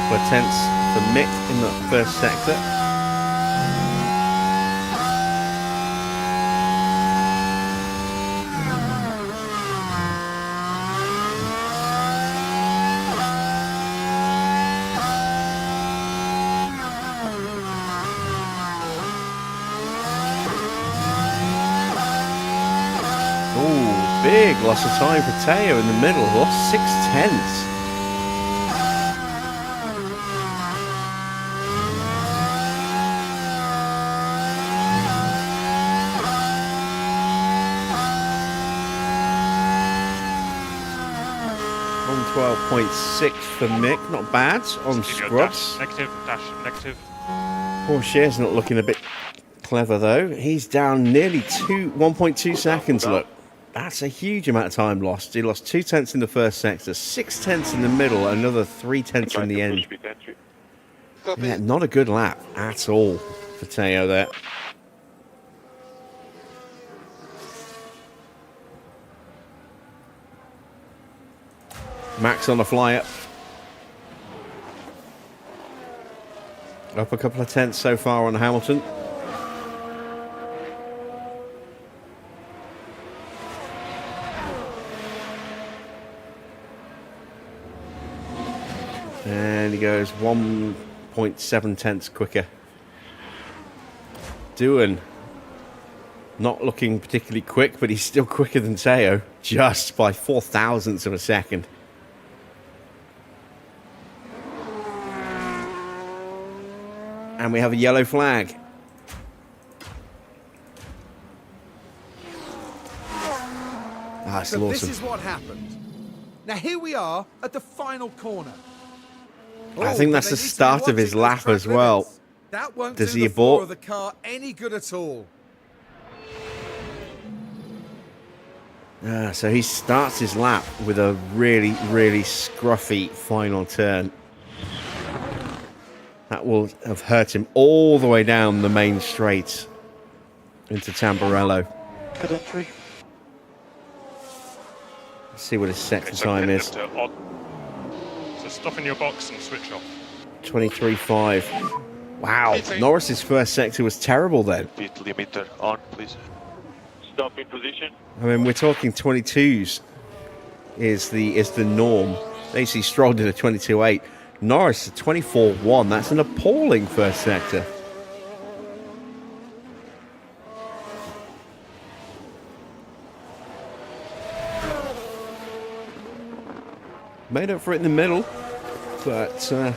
Couple of tenths for Mick in the first sector. Oh, big loss of time for Teo in the middle. Lost 6 tenths. On 12.6 for Mick, not bad on Keep your scrubs. dash, negative. Porsche's not looking a bit clever though. He's down nearly 1.2 seconds. Look, that's a huge amount of time lost. He lost 2 tenths in the first sector, 6 tenths in the middle, another 3 tenths in the end. Copy. Yeah, not a good lap at all for Teo there. Max on the flyer. Up a couple of tenths so far on Hamilton. And he goes 1.7 tenths quicker. Doohan not looking particularly quick, but he's still quicker than Teo, just by 4 thousandths of a second. And we have a yellow flag. Ah, it's So Lawson. this is what happened. Now here we are at the final corner. I think but that's they the need to be start of watching his those lap track as well. limits. That won't Does do he the floor abort? of the car any good at all. So he starts his lap with a really, really scruffy final turn. That will have hurt him all the way down the main straight into Tamburello. Good entry. Let's see what his sector So time hit is. them to odd. So stop in your box and switch off. 23.5. Wow, Norris's first sector was terrible then. Pit limiter on, please. Stop in position. I mean, we're talking 22s is the norm. AC Stroll did a 22.8. Norris a 24.1. That's an appalling first sector. Made up for it in the middle, but yeah,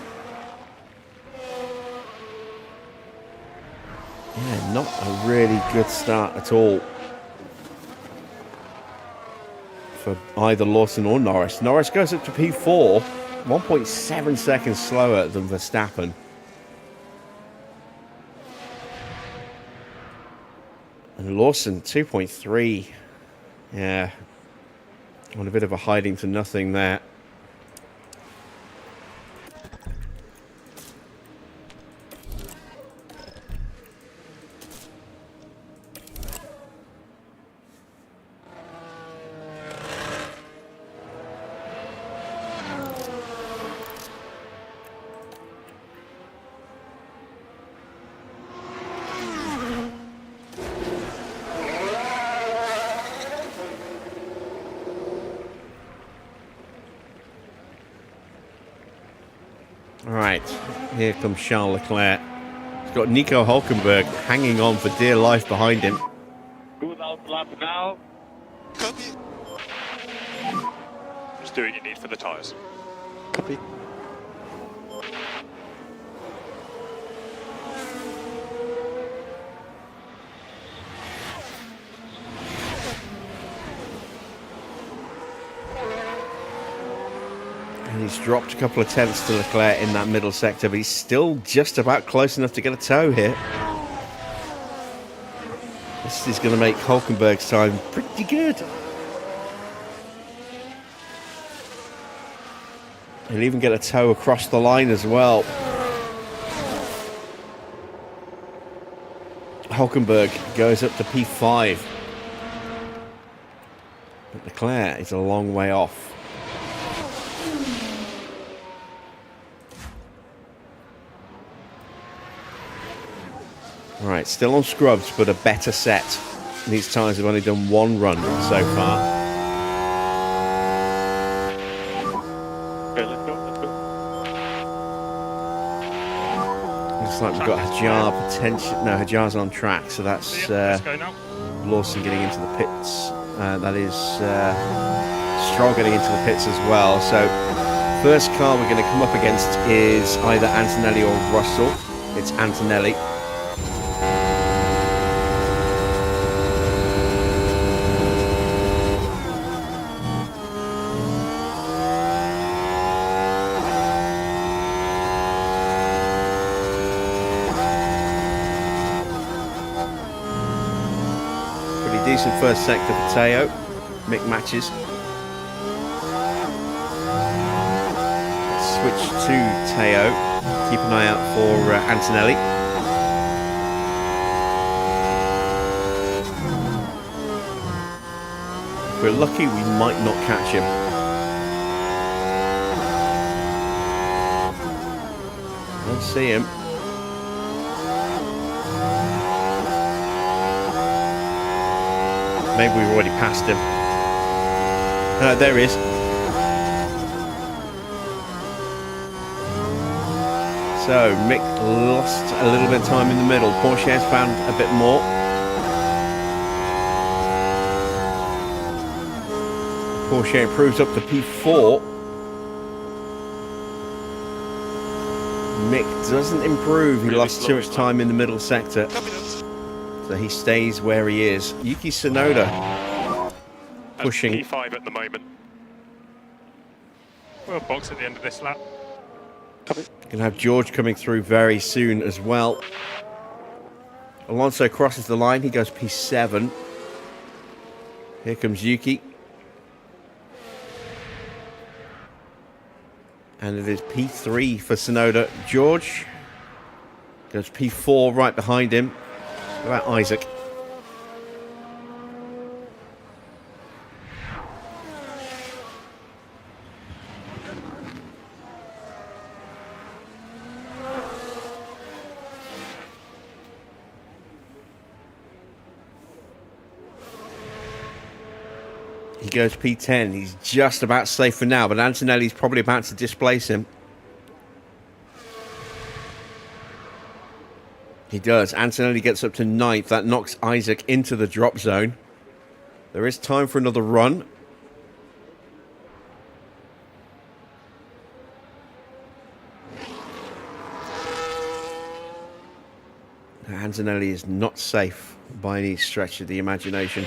not a really good start at all for either Lawson or Norris. Norris goes up to P4, 1.7 seconds slower than Verstappen. And Lawson, 2.3. Yeah, on a bit of a hiding to nothing there. Right, here comes Charles Leclerc. He's got Nico Hulkenberg hanging on for dear life behind him. Good out lap now. Copy. Just do what you need for the tyres. Copy. And he's dropped a couple of tenths to Leclerc in that middle sector, but he's still just about close enough to get a toe here. This is going to make Hulkenberg's time pretty good. He'll even get a toe across the line as well. Hulkenberg goes up to P5. But Leclerc is a long way off. Right, still on scrubs, but a better set. These tyres have only done one run so far. Okay, let's go. Looks like we've got Hajar potential. No, Hajar's on track, so that's Let's go now. Lawson getting into the pits. That is Stroll getting into the pits as well. So first car we're going to come up against is either Antonelli or Russell. It's Antonelli. Pretty decent first sector for Teo. Mick matches. Switch to Teo. Keep an eye out for Antonelli. If we're lucky, we might not catch him. I don't see him. Maybe we've already passed him. There he is. So Mick lost a little bit of time in the middle. Porsche has found a bit more. Porsche improves up to P4. Mick doesn't improve. He lost too much time in the middle sector. So he stays where he is. Yuki Tsunoda pushing. P5 at the moment. We'll box at the end of this lap. Gonna have George coming through very soon as well. Alonso crosses the line. He goes P7. Here comes Yuki. And it is P3 for Tsunoda. George goes P4 right behind him. What about Isaac? He goes P10. He's just about safe for now, but Antonelli's probably about to displace him. He does. Antonelli gets up to 9th. That knocks Isaac into the drop zone. There is time for another run. Antonelli is not safe by any stretch of the imagination.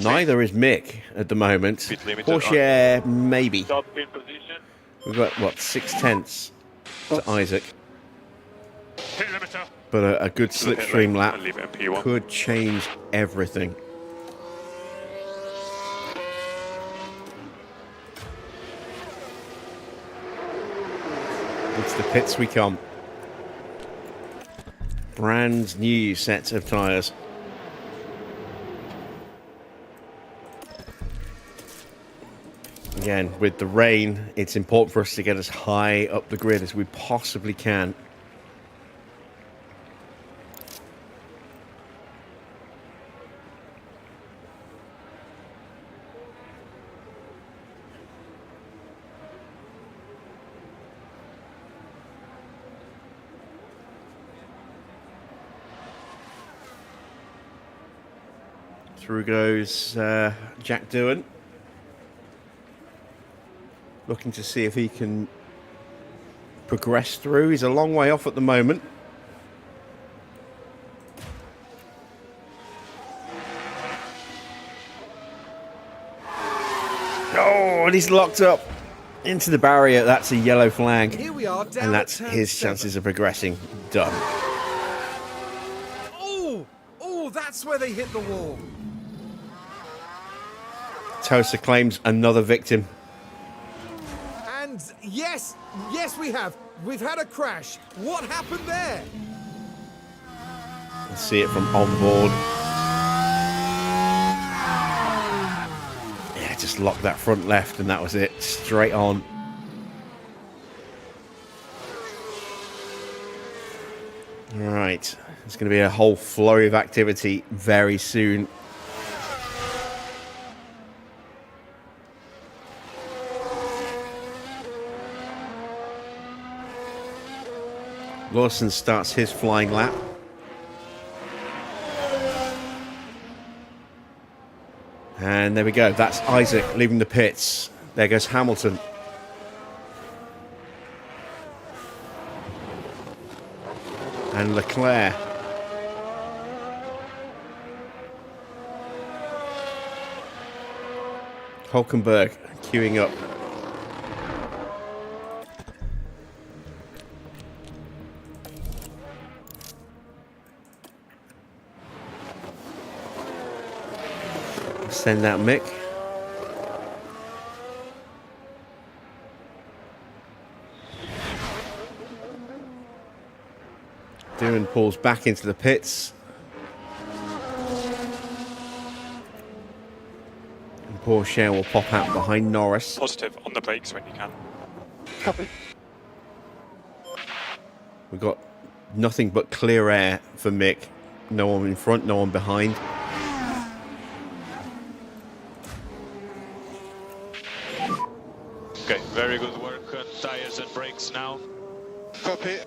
Neither is Mick at the moment. Porsche, maybe. Stop in position. We've got, what, 6/10 to Isaac. Pit limiter. But a good slipstream lap I'll leave it at P1. could change everything. It's the pits we come. Brand new sets of tyres. Again, with the rain, it's important for us to get as high up the grid as we possibly can. Through goes Jack Doohan. Looking to see if he can progress through. He's a long way off at the moment. Oh, and he's locked up into the barrier. That's a yellow flag. Here we are, down And that's at turn his 7. chances of progressing done. Oh, that's where they hit the wall. Tosa claims another victim. And yes, we have. We've had a crash. What happened there? Let's see it from on board. Yeah, just locked that front left and that was it. Straight on. Right, there's going to be a whole flurry of activity very soon. Lawson starts his flying lap. And there we go. That's Isaac leaving the pits. There goes Hamilton. And Leclerc. Hulkenberg queuing up. Send out Mick. Doohan pulls back into the pits. And Porsche will pop out behind Norris. Positive on the brakes when you can. Copy. We've got nothing but clear air for Mick. No one in front, no one behind. Okay, very good work on tires and brakes now. Copy.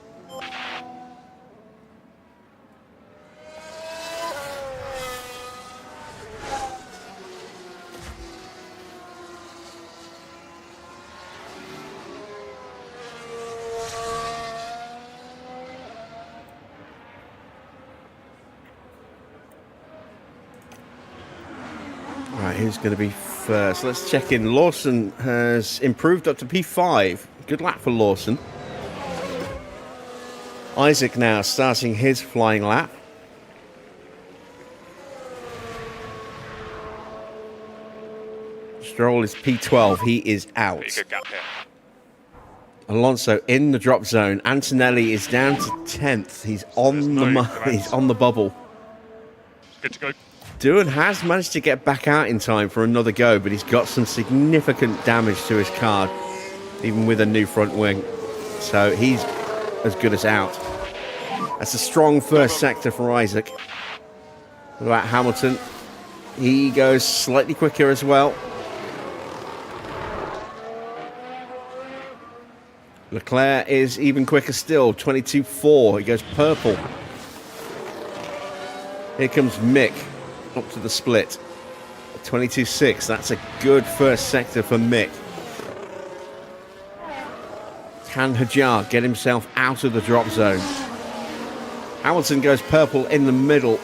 Right, who's going to be first? Let's check in. Lawson has improved up to P5. Good lap for Lawson. Isaac now starting his flying lap. Stroll is P12. He is out. Pretty good gap here. Alonso in the drop zone. Antonelli is down to 10th. He's on he's on the bubble. Good to go. Doohan has managed to get back out in time for another go, but he's got some significant damage to his car, even with a new front wing. So he's as good as out. That's a strong first sector for Isaac. What about Hamilton? He goes slightly quicker as well. Leclerc is even quicker still, 22.4. He goes purple. Here comes Mick. Up to the split. 22.6. That's a good first sector for Mick. Can Hajar get himself out of the drop zone? Hamilton goes purple in the middle.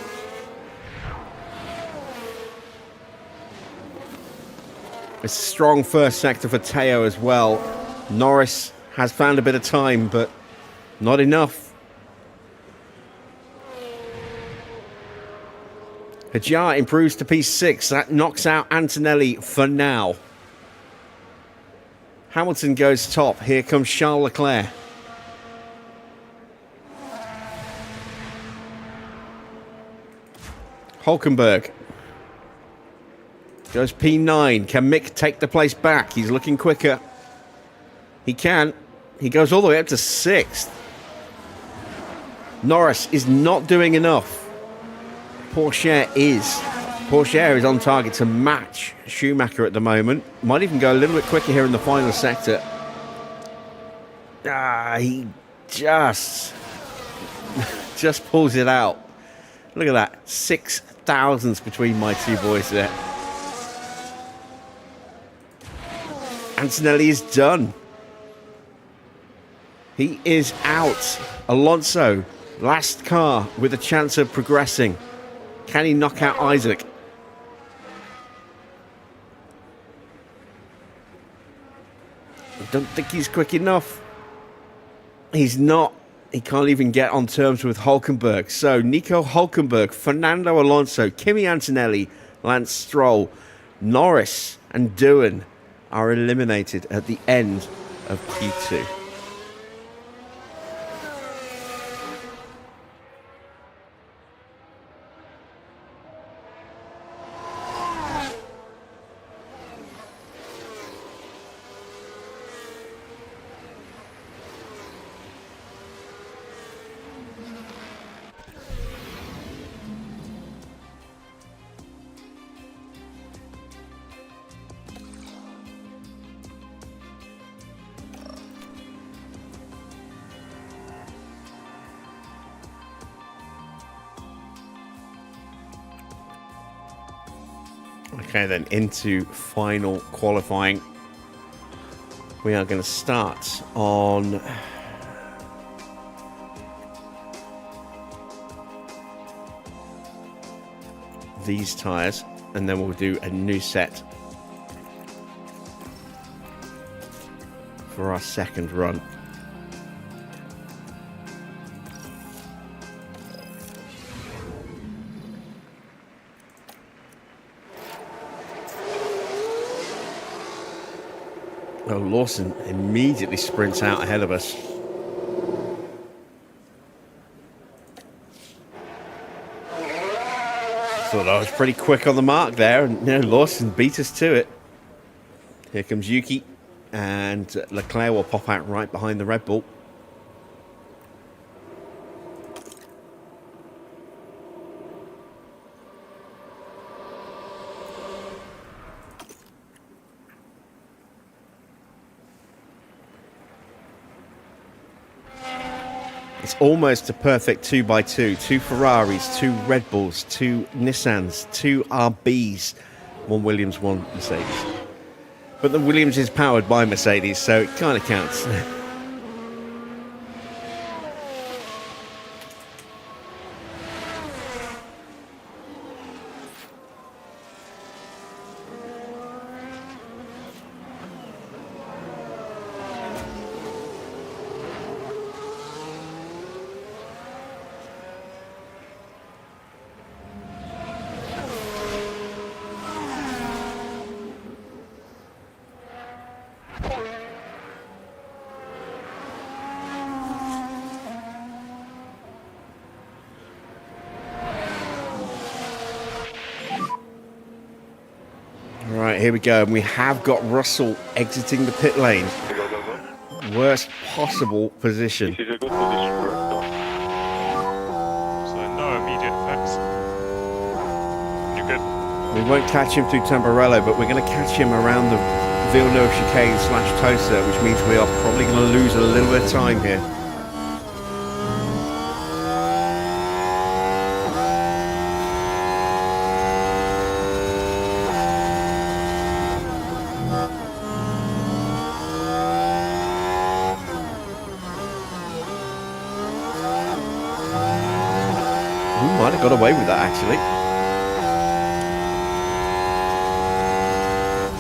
A strong first sector for Teo as well. Norris has found a bit of time, but not enough. Hajar improves to P6. That knocks out Antonelli for now. Hamilton goes top. Here comes Charles Leclerc. Hulkenberg goes P9. Can Mick take the place back? He's looking quicker. He can. He goes all the way up to 6th. Norris is not doing enough. Porsche is on target to match Schumacher at the moment. Might even go a little bit quicker here in the final sector. He just pulls it out. Look at that, 6 thousandths between my two boys there. Antonelli is done. He is out. Alonso, last car with a chance of progressing. Can he knock out Isaac? I don't think he's quick enough. He's not. He can't even get on terms with Hulkenberg. So Nico Hulkenberg, Fernando Alonso, Kimi Antonelli, Lance Stroll, Norris and Doohan are eliminated at the end of Q2. Okay, then into final qualifying. We are going to start on these tyres, and then we'll do a new set for our second run. Oh, Lawson immediately sprints out ahead of us. Thought I was pretty quick on the mark there, and Lawson beat us to it. Here comes Yuki, and Leclerc will pop out right behind the Red Bull. It's almost a perfect 2x2. 2 Ferraris, 2 Red Bulls, 2 Nissans, 2 RBs, 1 Williams, 1 Mercedes. But the Williams is powered by Mercedes, so it kind of counts. Right, here we go. And we have got Russell exiting the pit lane. Worst possible position. This is a good position for us. So no immediate effects. You're good. We won't catch him through Tamburello, but we're going to catch him around the Villeneuve chicane / Tosa, which means we are probably going to lose a little bit of time here. Might have got away with that, actually.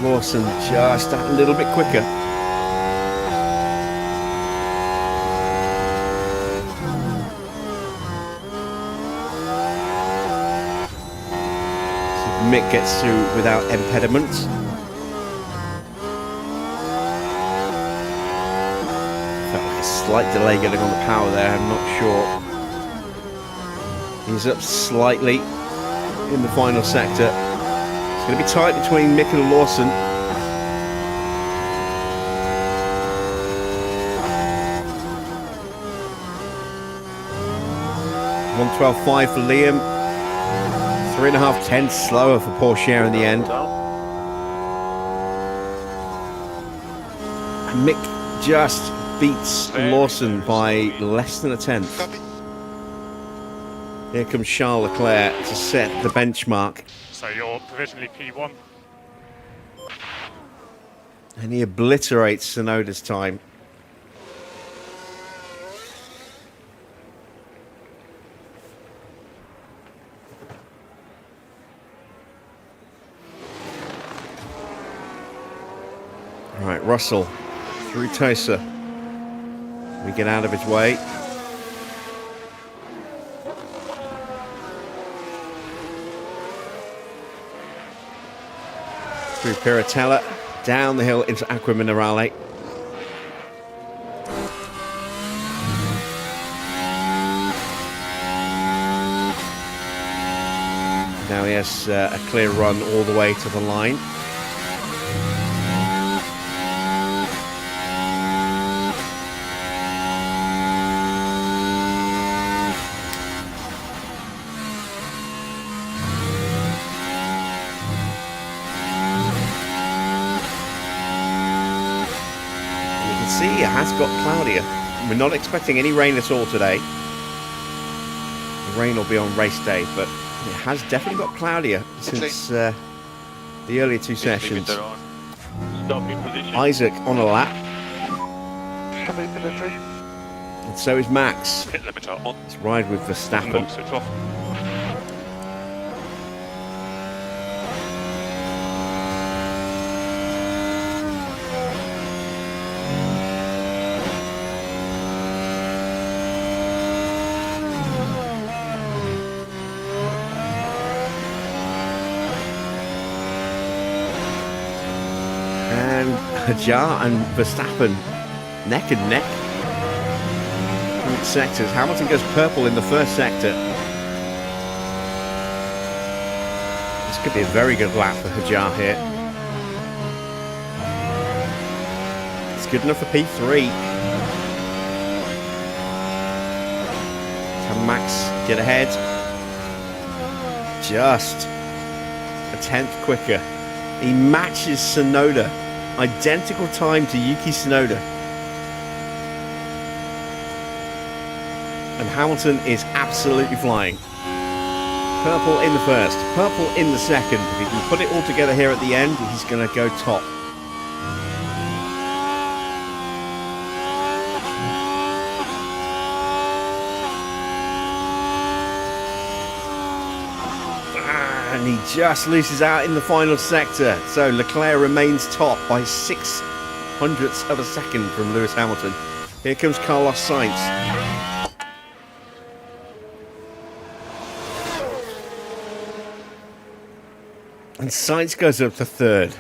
Lawson just a little bit quicker. So Mick gets through without impediment. Felt like a slight delay getting on the power there, I'm not sure. He's up slightly in the final sector. It's going to be tight between Mick and Lawson. 1:12.5 for Liam. 3.5 tenths slower for Porsche in the end. And Mick just beats Lawson by less than a tenth. Copy. Here comes Charles Leclerc to set the benchmark. So you're provisionally P1. And he obliterates Tsunoda's time. All right, Russell through Tosa. We get out of his way. Through Piratella, down the hill into Aqua Minerale. Now he has a clear run all the way to the line. See, it has got cloudier. We're not expecting any rain at all today. The rain will be on race day, but it has definitely got cloudier since the earlier two Speed sessions. limiter on. Stop in position. Isaac on a lap, Copy, delivery. and so is Max. Pit limiter on. Let's ride with Verstappen. Lock switch off. And Hajar and Verstappen neck and neck. Sectors. Hamilton goes purple in the first sector. This could be a very good lap for Hajar here. It's good enough for P3. Can Max get ahead? Just a tenth quicker. He matches Tsunoda. Identical time to Yuki Tsunoda. And Hamilton is absolutely flying. Purple in the first, purple in the second. If he can put it all together here at the end, he's going to go top. And he just loses out in the final sector. So Leclerc remains top by 0.06 of a second from Lewis Hamilton. Here comes Carlos Sainz. And Sainz goes up to third.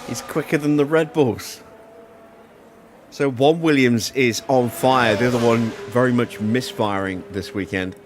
He's quicker than the Red Bulls. So one Williams is on fire, the other one very much misfiring this weekend.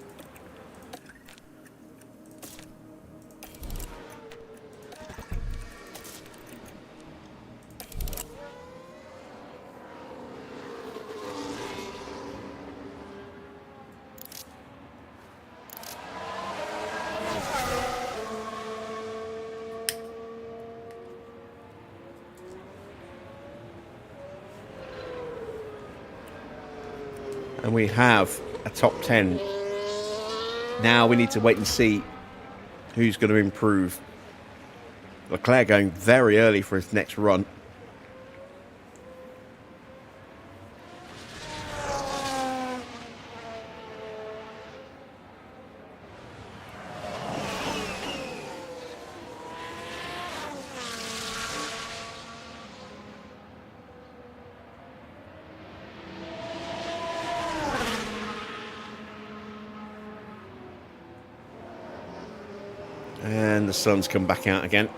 And we have a top 10. Now we need to wait and see who's going to improve. Leclerc going very early for his next run. And the sun's come back out again.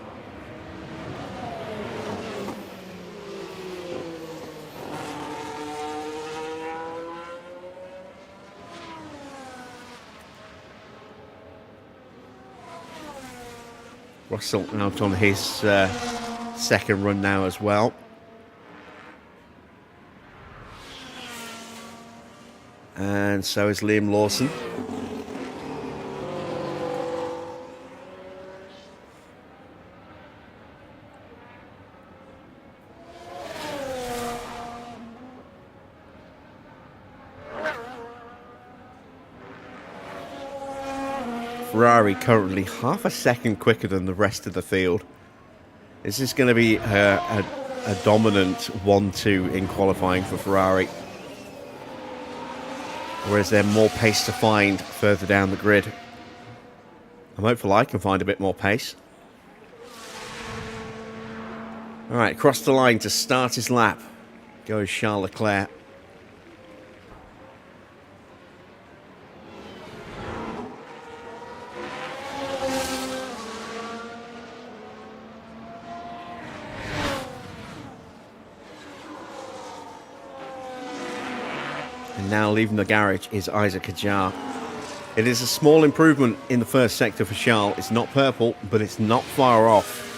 Russell out on his second run now as well. And so is Liam Lawson. Ferrari currently half a second quicker than the rest of the field. This is going to be a dominant 1-2 in qualifying for Ferrari. Whereas there's more pace to find further down the grid. I'm hopeful I can find a bit more pace. Alright, across the line to start his lap goes Charles Leclerc. And now leaving the garage is Isaac Hajar. It is a small improvement in the first sector for Charles. It's not purple, but it's not far off.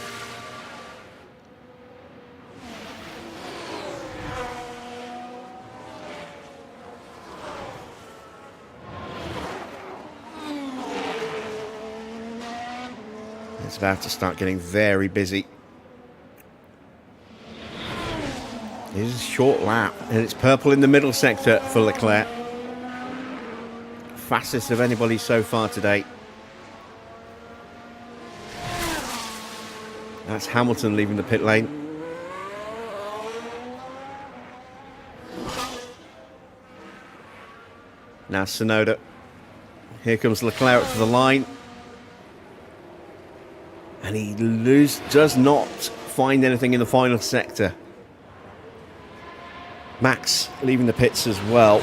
It's about to start getting very busy. It is a short lap, and it's purple in the middle sector for Leclerc. Fastest of anybody so far today. That's Hamilton leaving the pit lane. Now Tsunoda. Here comes Leclerc to the line. And he does not find anything in the final sector. Max leaving the pits as well.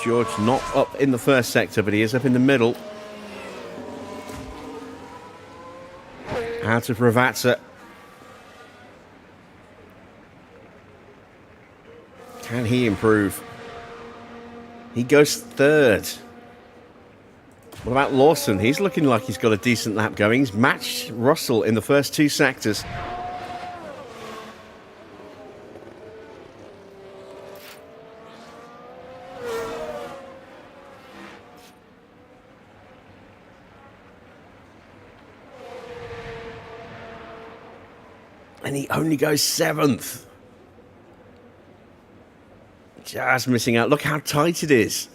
George not up in the first sector, but he is up in the middle. Out of Ravazza. Can he improve? He goes third. What about Lawson? He's looking like he's got a decent lap going. He's matched Russell in the first two sectors. And he only goes 7th. Just missing out. Look how tight it is.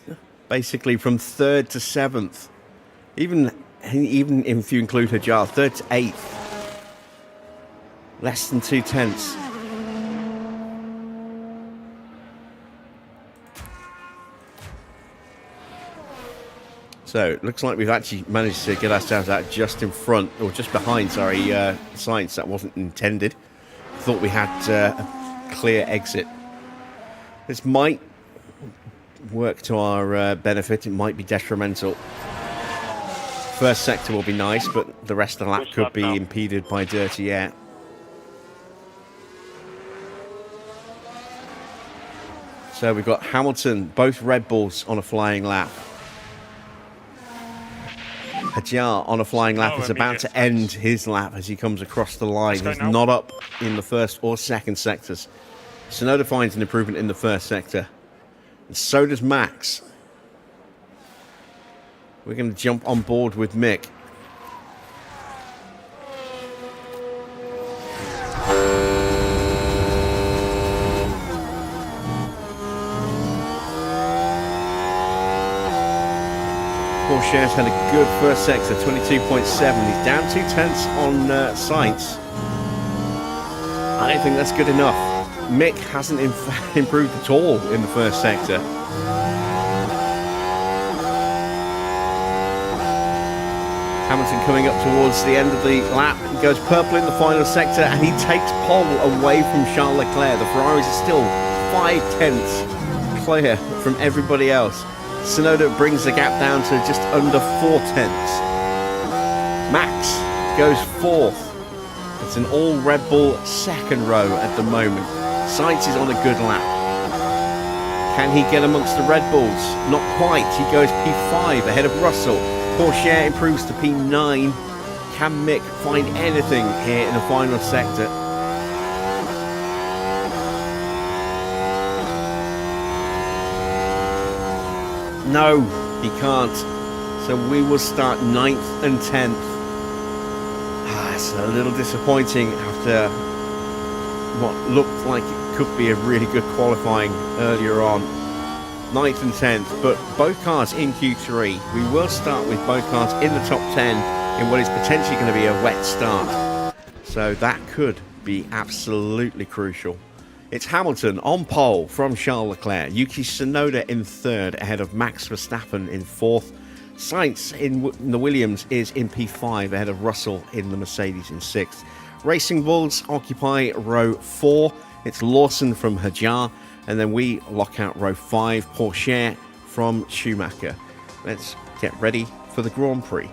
Basically from 3rd to 7th. Even if you include Hajar, 3rd to 8th. Less than 2 tenths. So it looks like we've actually managed to get ourselves out just in front, or just behind, sorry, Sainz. That wasn't intended. Thought we had a clear exit. This might work to our benefit. It might be detrimental. First sector will be nice, but the rest of the lap could be impeded by dirty air. So we've got Hamilton, both Red Bulls on a flying lap. Hajar on a flying lap is about to end his lap as he comes across the line. He's not up in the first or second sectors. Tsunoda finds an improvement in the first sector. And so does Max. We're going to jump on board with Mick. Porsche's had a good first sector, 22.7. He's down 2 tenths on Sainz. I don't think that's good enough. Mick hasn't improved at all in the first sector. Hamilton coming up towards the end of the lap. He goes purple in the final sector and he takes pole away from Charles Leclerc. The Ferraris are still 5 tenths clear from everybody else. Tsunoda brings the gap down to just under 4 tenths. Max goes 4th. It's an all Red Bull second row at the moment. Sainz is on a good lap. Can he get amongst the Red Bulls? Not quite. He goes P5 ahead of Russell. Porsche improves to P9. Can Mick find anything here in the final sector? No, he can't. So we will start 9th and 10th. It's a little disappointing after what looked like it could be a really good qualifying earlier on. 9th and 10th, but both cars in Q3. We will start with both cars in the top 10 in what is potentially going to be a wet start. So that could be absolutely crucial. It's Hamilton on pole from Charles Leclerc. Yuki Tsunoda in 3rd ahead of Max Verstappen in 4th. Sainz in the Williams is in P5 ahead of Russell in the Mercedes in 6th. Racing Bulls occupy row 4. It's Lawson from Hajar. And then we lock out row 5, Porsche from Schumacher. Let's get ready for the Grand Prix.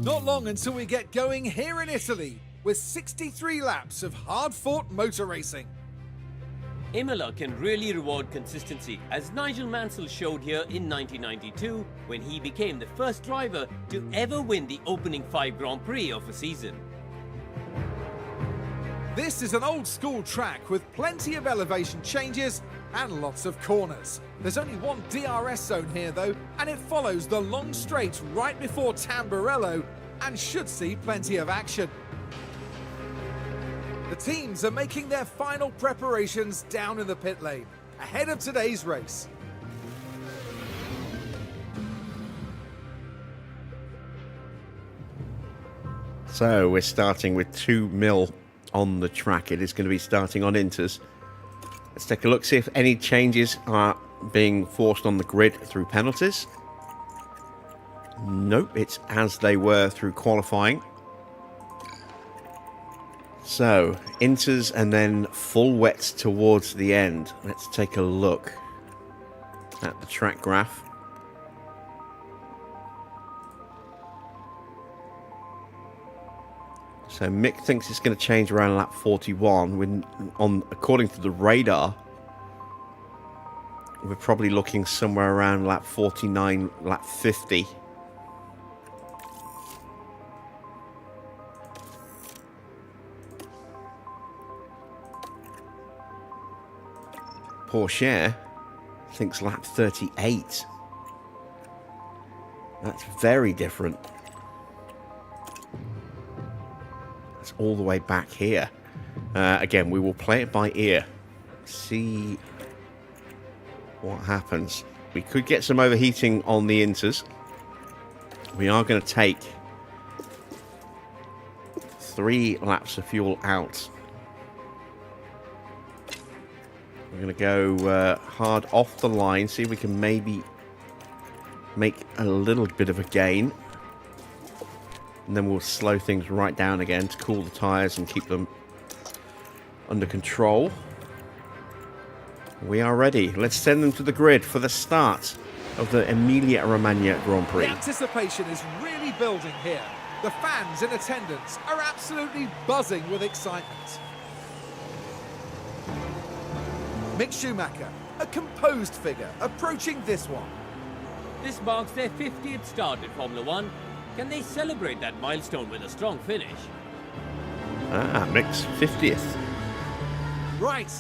Not long until we get going here in Italy, with 63 laps of hard-fought motor racing. Imola can really reward consistency, as Nigel Mansell showed here in 1992 when he became the first driver to ever win the opening 5 Grand Prix of a season. This is an old-school track with plenty of elevation changes and lots of corners. There's only one DRS zone here though, and it follows the long straight right before Tamburello and should see plenty of action. The teams are making their final preparations down in the pit lane, ahead of today's race. So we're starting with 2 mil on the track. It is going to be starting on inters. Let's take a look, see if any changes are being forced on the grid through penalties. Nope, it's as they were through qualifying. So, inters and then full wets towards the end. Let's take a look at the track graph. So Mick thinks it's going to change around lap 41. According to the radar, we're probably looking somewhere around lap 49, lap 50. Porsche thinks lap 38. That's very different. That's all the way back here. Again, we will play it by ear. See what happens. We could get some overheating on the inters. We are going to take 3 laps of fuel out. We're going to go hard off the line, see if we can maybe make a little bit of a gain. And then we'll slow things right down again to cool the tyres and keep them under control. We are ready. Let's send them to the grid for the start of the Emilia Romagna Grand Prix. The anticipation is really building here. The fans in attendance are absolutely buzzing with excitement. Mick Schumacher, a composed figure, approaching this one. This marks their 50th start in Formula 1. Can they celebrate that milestone with a strong finish? Ah, Mick's 50th. Right,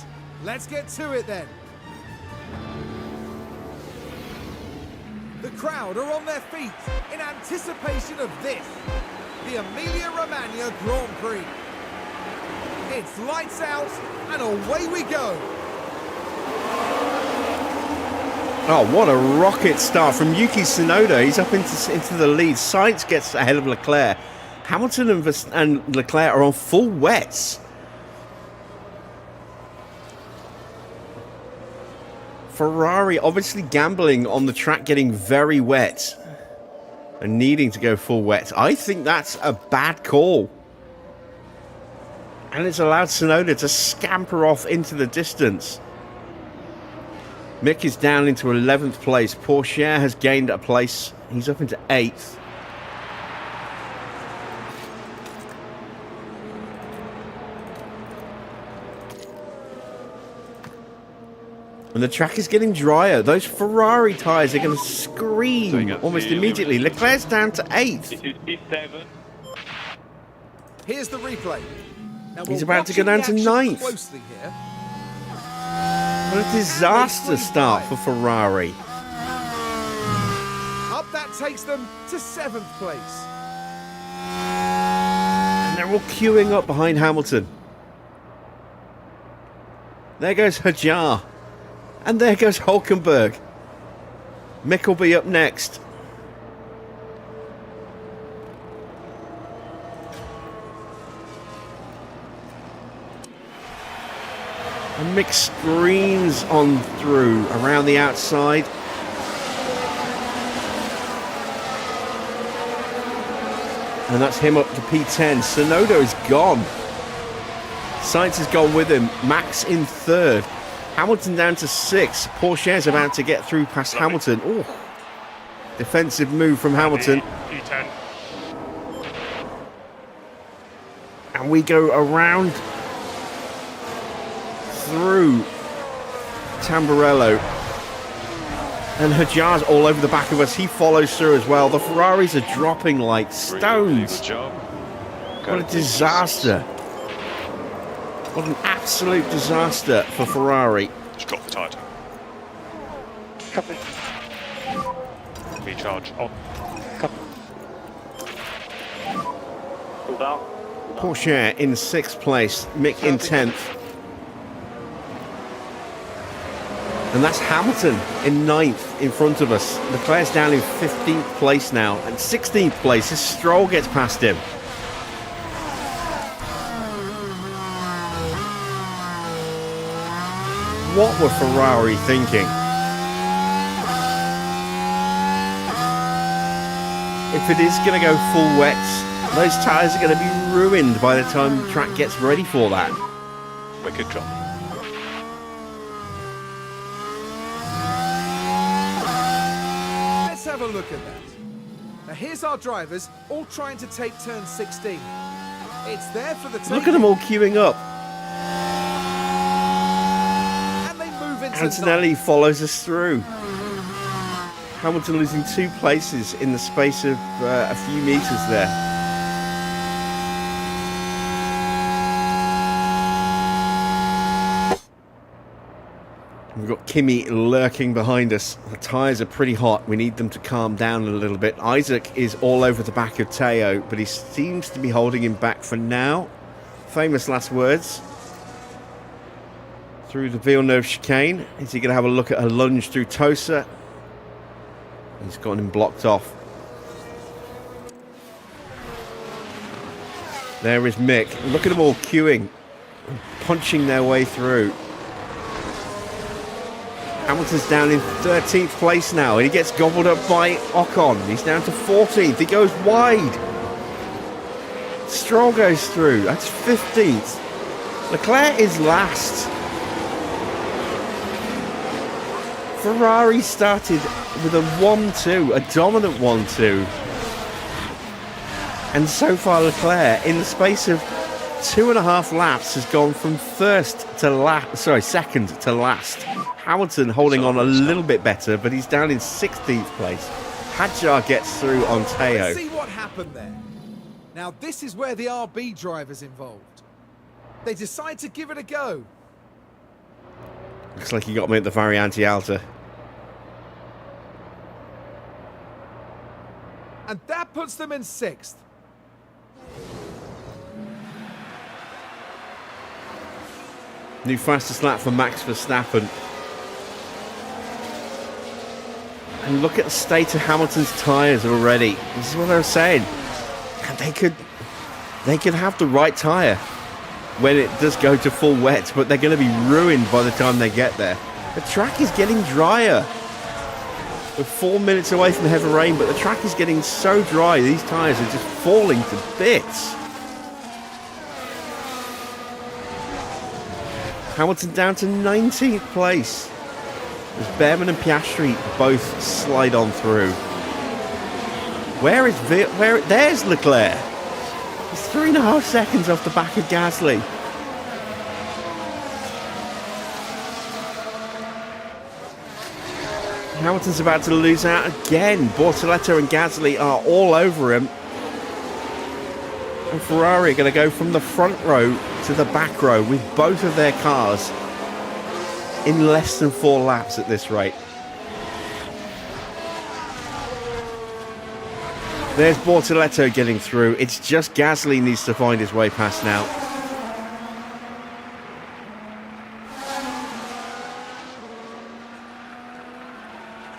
let's get to it then. The crowd are on their feet in anticipation of this, the Emilia Romagna Grand Prix. It's lights out and away we go. Oh, what a rocket start from Yuki Tsunoda. He's up into the lead. Sainz gets ahead of Leclerc. Hamilton and Leclerc are on full wets. Ferrari obviously gambling on the track getting very wet and needing to go full wet. I think that's a bad call. And it's allowed Tsunoda to scamper off into the distance. Mick is down into 11th place. Porsche has gained a place. He's up into 8th. And the track is getting drier. Those Ferrari tyres are going to scream almost immediately. Leclerc's down to 8th. This is P7. Here's the replay. Now He's about to go down to 9th. Closely here. What a disaster start for Ferrari. Up that takes them to 7th place. And they're all queuing up behind Hamilton. There goes Hajar. And there goes Hulkenberg. Mick will be up next. And Mick screams on through around the outside. And that's him up to P10. Tsunoda is gone. Sainz has gone with him. Max in 3rd. Hamilton down to 6th. Porsche's about to get through past Hamilton. Oh, defensive move from Hamilton. P10. And we go around through Tamburello. And Hajar's all over the back of us. He follows through as well. The Ferraris are dropping like stones. Good job. What a disaster. What an absolute disaster for Ferrari. Just drop the tyre. Copy. Recharge. Oh, Copy. Cool down. Porsche in 6th place, Mick in 10th. And that's Hamilton in 9th in front of us. Leclerc's down in 15th place now. And 16th place as Stroll gets past him. What were Ferrari thinking? If it is going to go full wet, those tyres are going to be ruined by the time the track gets ready for that. wicked job. Let's have a look at that. Now here's our drivers all trying to take turn 16. It's there for the Look at them all queuing up. and they move into Antonelli follows us through. Hamilton losing 2 places in the space of a few meters there. We've got Kimi lurking behind us. The tyres are pretty hot. We need them to calm down a little bit. Isaac is all over the back of Teo, but he seems to be holding him back for now. Famous last words. Through the Villeneuve chicane. Is he going to have a look at a lunge through Tosa? He's got him blocked off. There is Mick. Look at them all queuing, punching their way through. Hamilton's down in 13th place now, and he gets gobbled up by Ocon. He's down to 14th. He goes wide. Stroll goes through. That's 15th. Leclerc is last. Ferrari started with a 1-2, a dominant 1-2. And so far Leclerc, in the space of 2.5 laps, has gone from second to last. Hamilton holding on a little bit better, but he's down in 16th place. Hadjar gets through on Teo. Let's see what happened there. Now this is where the RB driver's involved. They decide to give it a go. Looks like he got me at the Variante Alta. And that puts them in 6th. New fastest lap for Max Verstappen. And look at the state of Hamilton's tyres already. This is what I was saying. And they could have the right tyre when it does go to full wet, but they're going to be ruined by the time they get there. The track is getting drier. We're 4 minutes away from heavy rain, but the track is getting so dry, these tyres are just falling to bits. Hamilton down to 19th place. As Behrman and Piastri both slide on through. There's Leclerc. He's 3.5 seconds off the back of Gasly. Hamilton's about to lose out again. Bortoleto and Gasly are all over him. And Ferrari are going to go from the front row to the back row with both of their cars in less than 4 laps at this rate. There's Bortoleto getting through. It's just Gasly needs to find his way past now.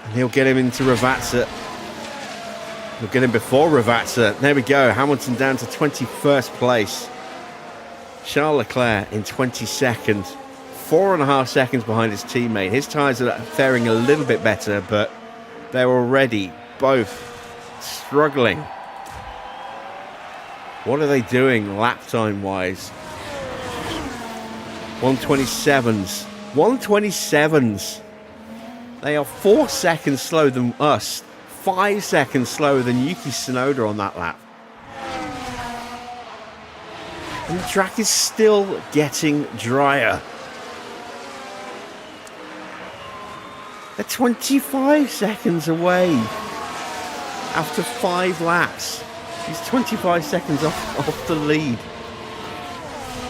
And he'll get him into Ravazza. He'll get him before Ravazza. There we go. Hamilton down to 21st place. Charles Leclerc in 22nd. 4.5 seconds behind his teammate. His tyres are faring a little bit better, but they're already both struggling. What are they doing lap time wise? 127s. 127s. They are 4 seconds slower than us. 5 seconds slower than Yuki Tsunoda on that lap. And the track is still getting drier. They're 25 seconds away after 5 laps. He's 25 seconds off the lead.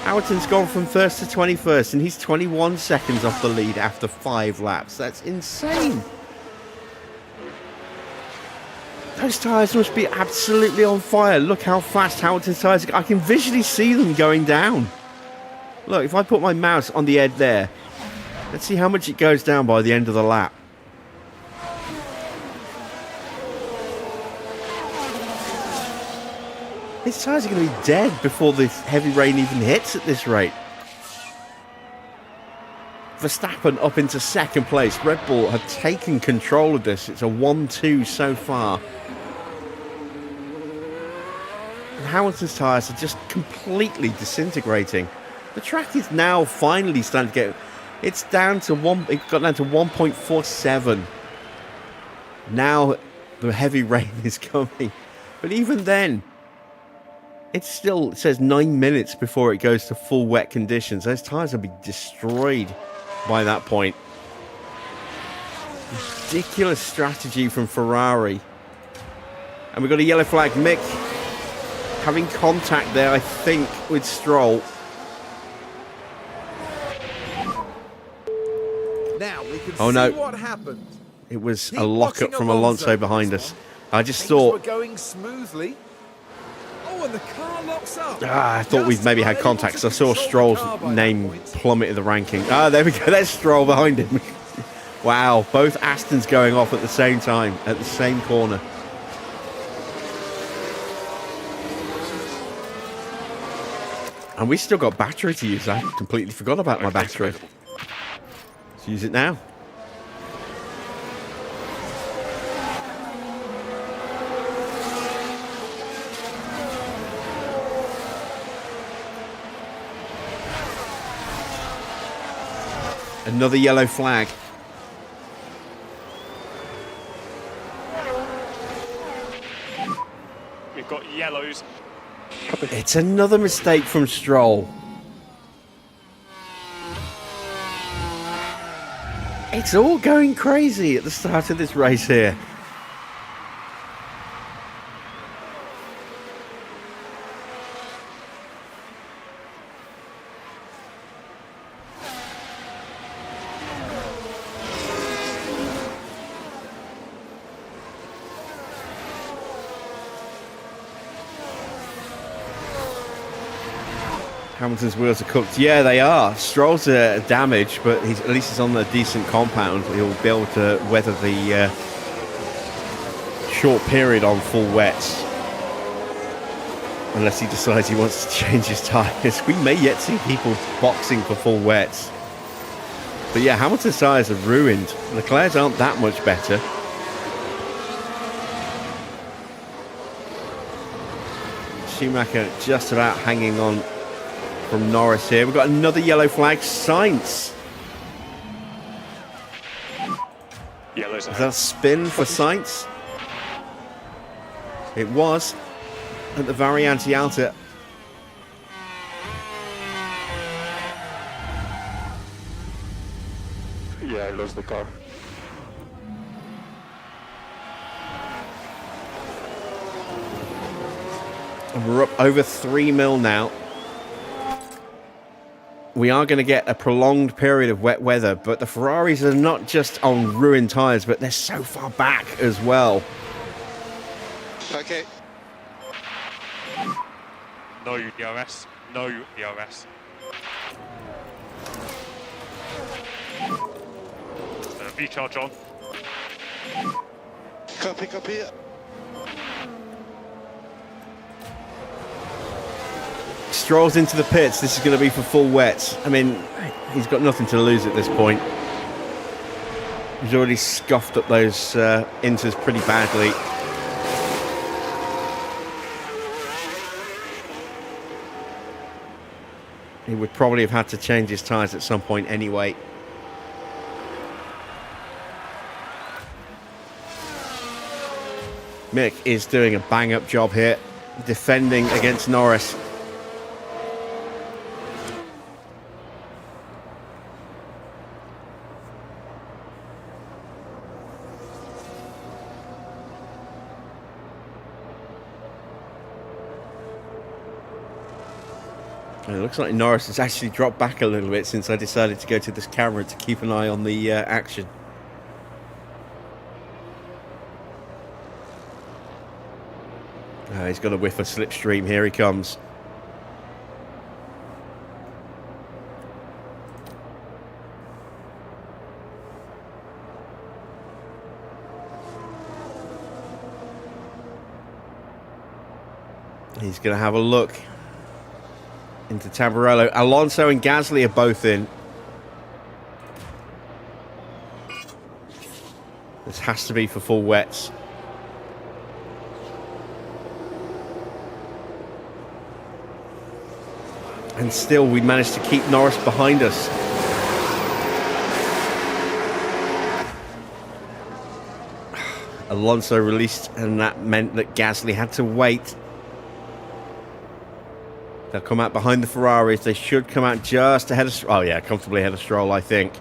Hamilton's gone from 1st to 21st, and he's 21 seconds off the lead after 5 laps. That's insane. Those tyres must be absolutely on fire. Look how fast Hamilton's tyres are. I can visually see them going down. Look, if I put my mouse on the edge there, let's see how much it goes down by the end of the lap. His tyres are going to be dead before the heavy rain even hits at this rate. Verstappen up into 2nd place. Red Bull have taken control of this. It's a 1-2 so far. And Hamilton's tyres are just completely disintegrating. The track is now finally starting to get... It's down to it got down to 1.47. Now the heavy rain is coming. But even then, it says 9 minutes before it goes to full wet conditions. Those tyres will be destroyed by that point. Ridiculous strategy from Ferrari. And we've got a yellow flag. Mick having contact there, I think, with Stroll. Now we can Oh, see no. what happened. It was Keep a lockup watching from Alonso behind us. I just Things thought... were going smoothly. Oh, and the car locks up. I thought we'd maybe had contact, because I saw Control the Stroll's car by that name point. plummet in the ranking. There we go. There's Stroll behind him. Wow, both Astons going off at the same time, at the same corner. And we still got battery to use. I completely forgot about my battery. Let's use it now. Another yellow flag. We've got yellows. It's another mistake from Stroll. It's all going crazy at the start of this race here. Hamilton's wheels are cooked. Yeah, they are. Stroll's damaged, but at least he's on a decent compound. He'll be able to weather the short period on full wets. Unless he decides he wants to change his tyres. We may yet see people boxing for full wets. But yeah, Hamilton's tyres are ruined. Leclerc's aren't that much better. Schumacher just about hanging on from Norris here. We've got another yellow flag. Sainz. Yellows. Is that a spin for Sainz? It was at the Variante Alta. Yeah, I lost the car. And we're up over 3 mil now. We are going to get a prolonged period of wet weather, but the Ferraris are not just on ruined tyres, but they're so far back as well. Okay. No DRS. No DRS. Recharge on. Copy. Stroll's into the pits. This is going to be for full wets. I mean, he's got nothing to lose at this point. He's already scuffed up those inters pretty badly. He would probably have had to change his tyres at some point anyway. Mick is doing a bang-up job here, defending against Norris. And it looks like Norris has actually dropped back a little bit since I decided to go to this camera to keep an eye on the action. He's got a whiff of slipstream. Here he comes. He's going to have a look into Tamburello. Alonso and Gasly are both in. This has to be for full wets. And still, we managed to keep Norris behind us. Alonso released, and that meant that Gasly had to wait. They'll come out behind the Ferraris. They should come out just ahead of... Oh, yeah, comfortably ahead of Stroll, I think.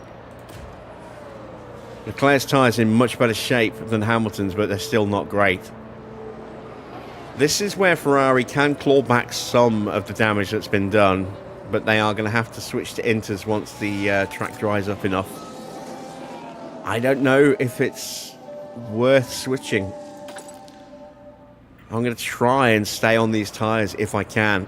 Leclerc's tyres in much better shape than Hamilton's, but they're still not great. This is where Ferrari can claw back some of the damage that's been done, but they are going to have to switch to inters once the track dries up enough. I don't know if it's worth switching. I'm going to try and stay on these tyres if I can.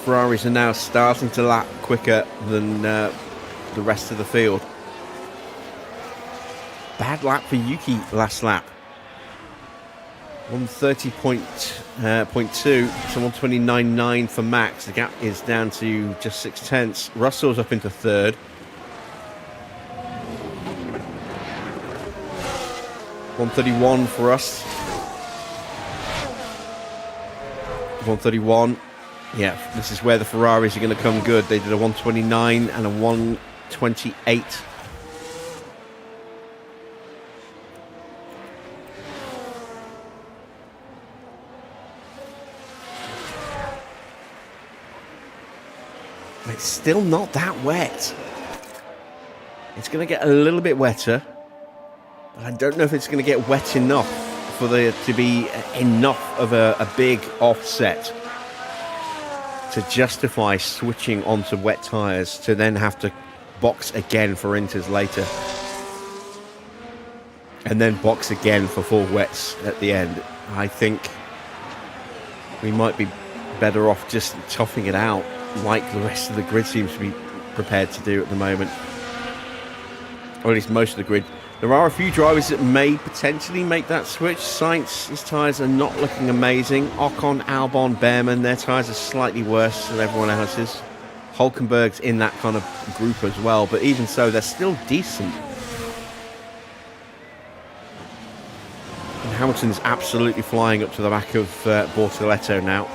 Ferraris are now starting to lap quicker than the rest of the field. Bad lap for Yuki last lap. 130.2 to 129.9 for Max. The gap is down to just 0.6. Russell's up into third. .131 for us. 131. Yeah, this is where the Ferraris are going to come good. They did a 129 and a 128. It's still not that wet. It's going to get a little bit wetter, but I don't know if it's going to get wet enough for there to be enough of a big offset to justify switching onto wet tyres to then have to box again for inters later. And then box again for full wets at the end. I think we might be better off just toughing it out like the rest of the grid seems to be prepared to do at the moment. Or at least most of the grid. There are a few drivers that may potentially make that switch. Sainz's tyres are not looking amazing. Ocon, Albon, Behrman, their tyres are slightly worse than everyone else's. Hulkenberg's in that kind of group as well, but even so, they're still decent. And Hamilton's absolutely flying up to the back of Bortoleto now.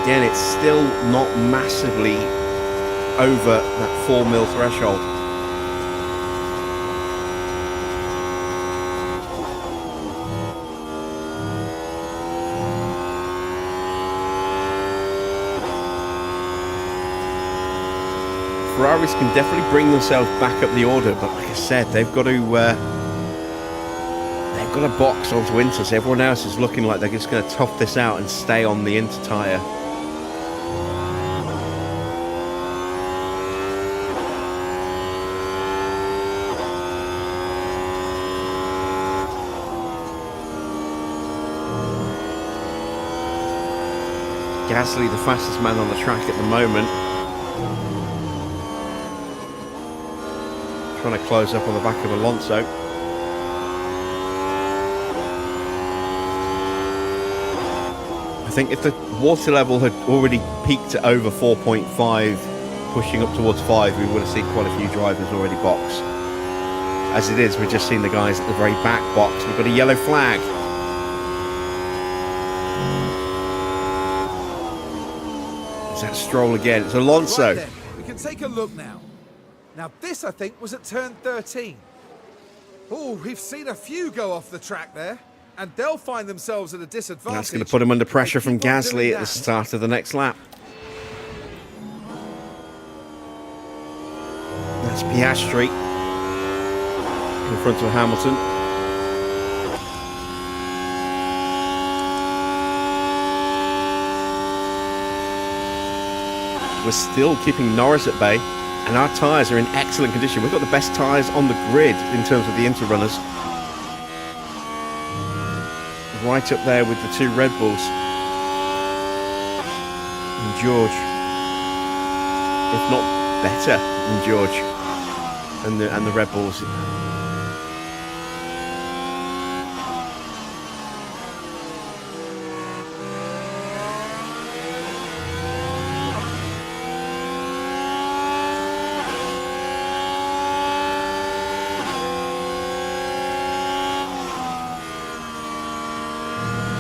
Again, it's still not massively over that 4 mil threshold. Ferraris can definitely bring themselves back up the order, but like I said, they've got to box onto inters. Everyone else is looking like they're just going to tough this out and stay on the inter tyre. Gasly, the fastest man on the track at the moment. Trying to close up on the back of Alonso. I think if the water level had already peaked at over 4.5, pushing up towards 5, we would have seen quite a few drivers already box. As it is, we're just seeing the guys at the very back box. We've got a yellow flag. Is that Stroll again? It's Alonso. Right then, we can take a look now. Now this, I think, was at turn 13. Oh, we've seen a few go off the track there, and they'll find themselves at a disadvantage. That's going to put him under pressure from Keep on Gasly doing at the that. start of the next lap. That's Piastri in front of Hamilton. We're still keeping Norris at bay, and our tyres are in excellent condition. We've got the best tyres on the grid in terms of the interrunners. Right up there with the two Red Bulls. And George, if not better than George and the Red Bulls.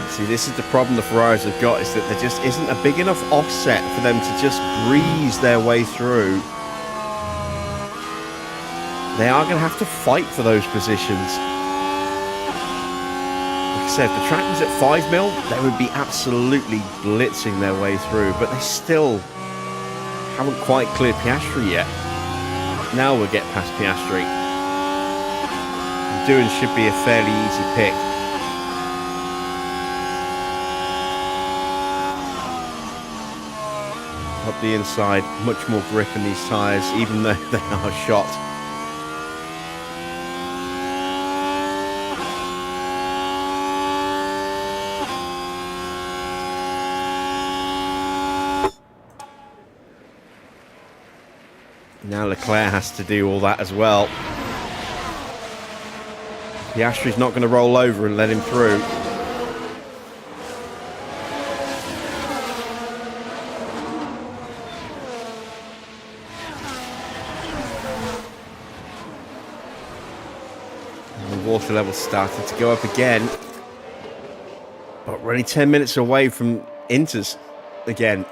See, this is the problem the Ferraris have got, is that there just isn't a big enough offset for them to just breeze their way through. They are going to have to fight for those positions. Like I said, if the track was at 5 mil, they would be absolutely blitzing their way through, but they still haven't quite cleared Piastri yet. Now we'll get past Piastri. Doing should be a fairly easy pick. Up the inside, much more grip in these tyres, even though they are shot. Now Leclerc has to do all that as well. Piastri's not going to roll over and let him through. Water levels started to go up again, but we're only 10 minutes away from Inters again.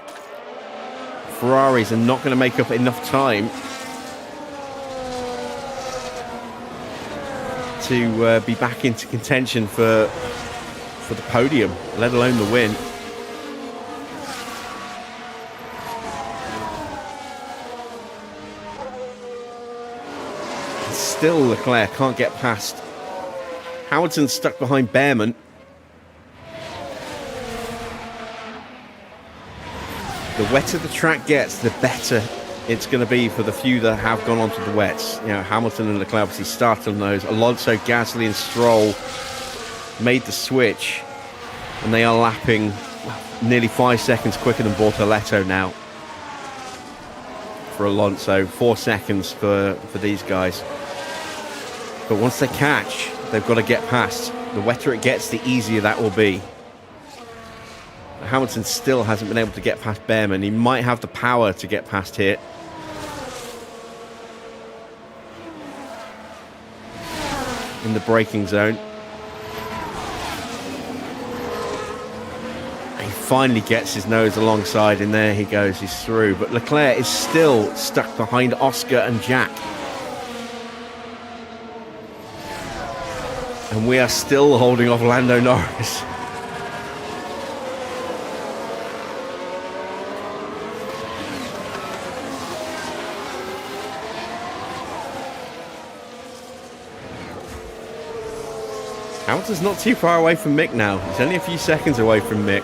Ferraris are not going to make up enough time to be back into contention for the podium, let alone the win. Still Leclerc can't get past. Hamilton's stuck behind Behrman. The wetter the track gets, the better it's going to be for the few that have gone onto the wets. You know, Hamilton and Leclerc obviously started on those. Alonso, Gasly and Stroll made the switch, and they are lapping nearly 5 seconds quicker than Bortoletto now. For Alonso, 4 seconds for these guys. But once they catch, they've got to get past. The wetter it gets, the easier that will be. Hamilton still hasn't been able to get past Behrman. He might have the power to get past here. In the braking zone. He finally gets his nose alongside, and there he goes, he's through. But Leclerc is still stuck behind Oscar and Jack. And we are still holding off Lando Norris. Hamilton's not too far away from Mick now. He's only a few seconds away from Mick.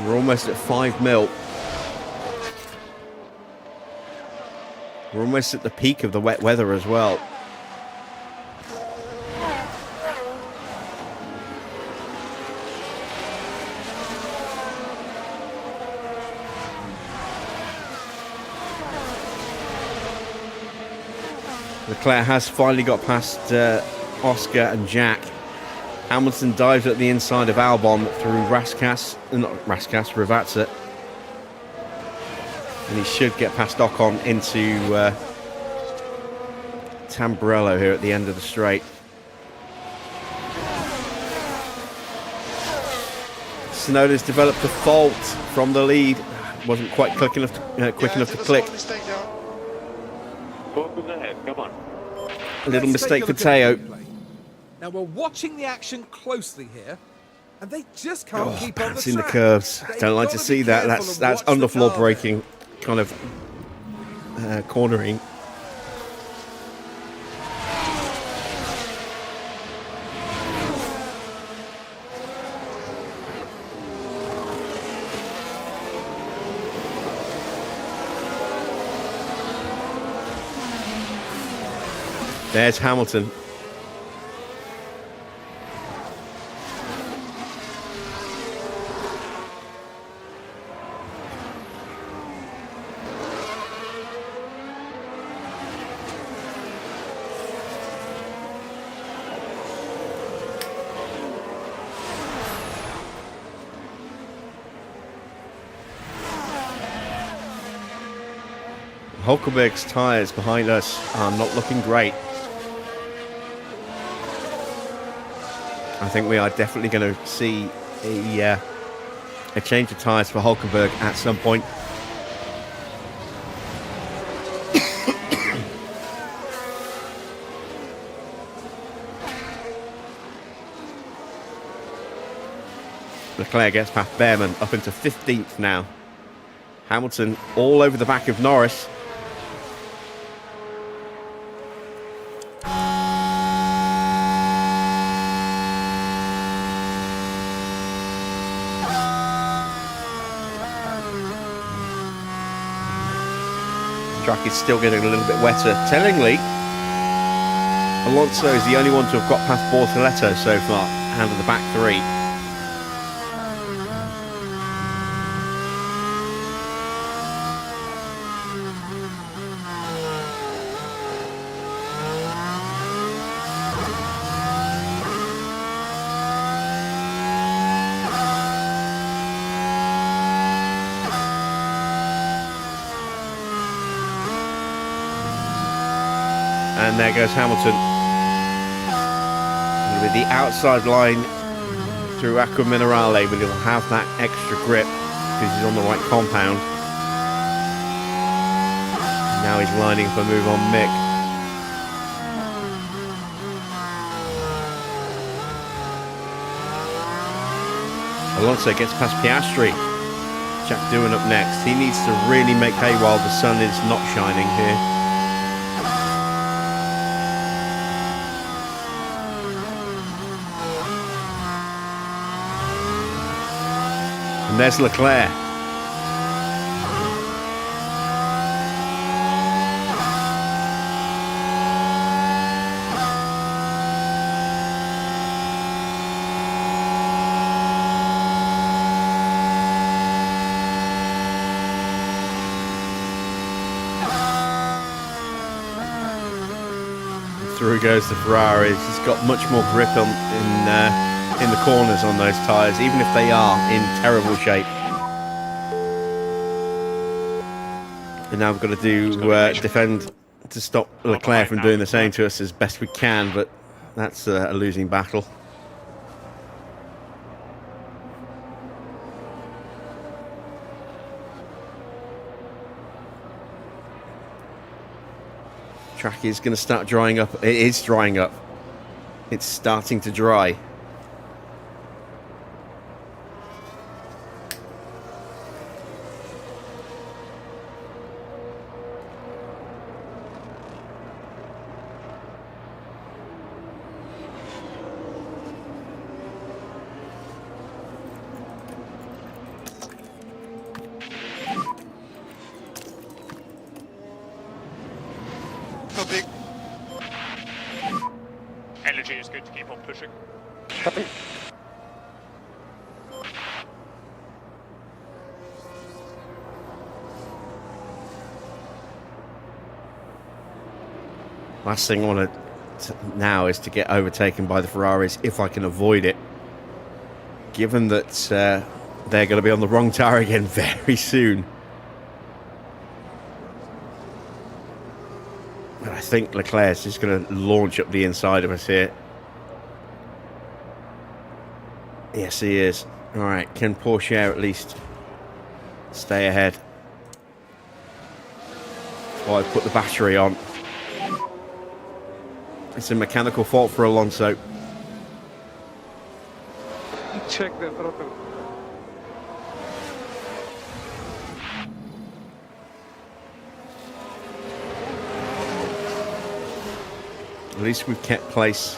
We're almost at 5 mil. We're almost at the peak of the wet weather as well. Leclerc has finally got past Oscar and Jack. Hamilton dives at the inside of Albon through Rivazza. And he should get past Ocon into Tamburello here at the end of the straight. Tsunoda's developed a fault from the lead. Wasn't quite quick enough to click. Mistake now. Focus ahead, come on. A little Let's mistake take for a look at Teo. the replay. Now we're watching the action closely here, and they just can't keep on the Passing the track. curves. They've Don't like to gotta see be that. careful That's and watch the underfloor car braking, kind of cornering. There's Hamilton. Hulkenberg's tyres behind us are not looking great. I think we are definitely going to see a change of tyres for Hulkenberg at some point. Leclerc gets past Behrman, up into 15th now. Hamilton all over the back of Norris. Track is still getting a little bit wetter. Tellingly, Alonso is the only one to have got past Bortoletto so far, out of the back three. And there goes Hamilton. It'll be the outside line through Acqua Minerale, but he'll have that extra grip because he's on the right compound. Now he's lining up a move on Mick. Alonso gets past Piastri. Jack Doohan up next. He needs to really make hay while the sun is not shining here. And there's Leclerc. Through goes the Ferrari. He's got much more grip on in the corners on those tyres, even if they are in terrible shape. And now we've got to defend to stop Leclerc from doing the same to us as best we can, but that's a losing battle. Track is going to start drying up. It is drying up. It's starting to dry. How big? Energy is good to keep on pushing. Copy. Last thing I want to now is to get overtaken by the Ferraris if I can avoid it. Given that they're going to be on the wrong tyre again very soon. But I think Leclerc's just going to launch up the inside of us here. Yes, he is. All right, can Porsche at least stay ahead? Well, I've put the battery on. It's a mechanical fault for Alonso. Check the throttle. At least we've kept place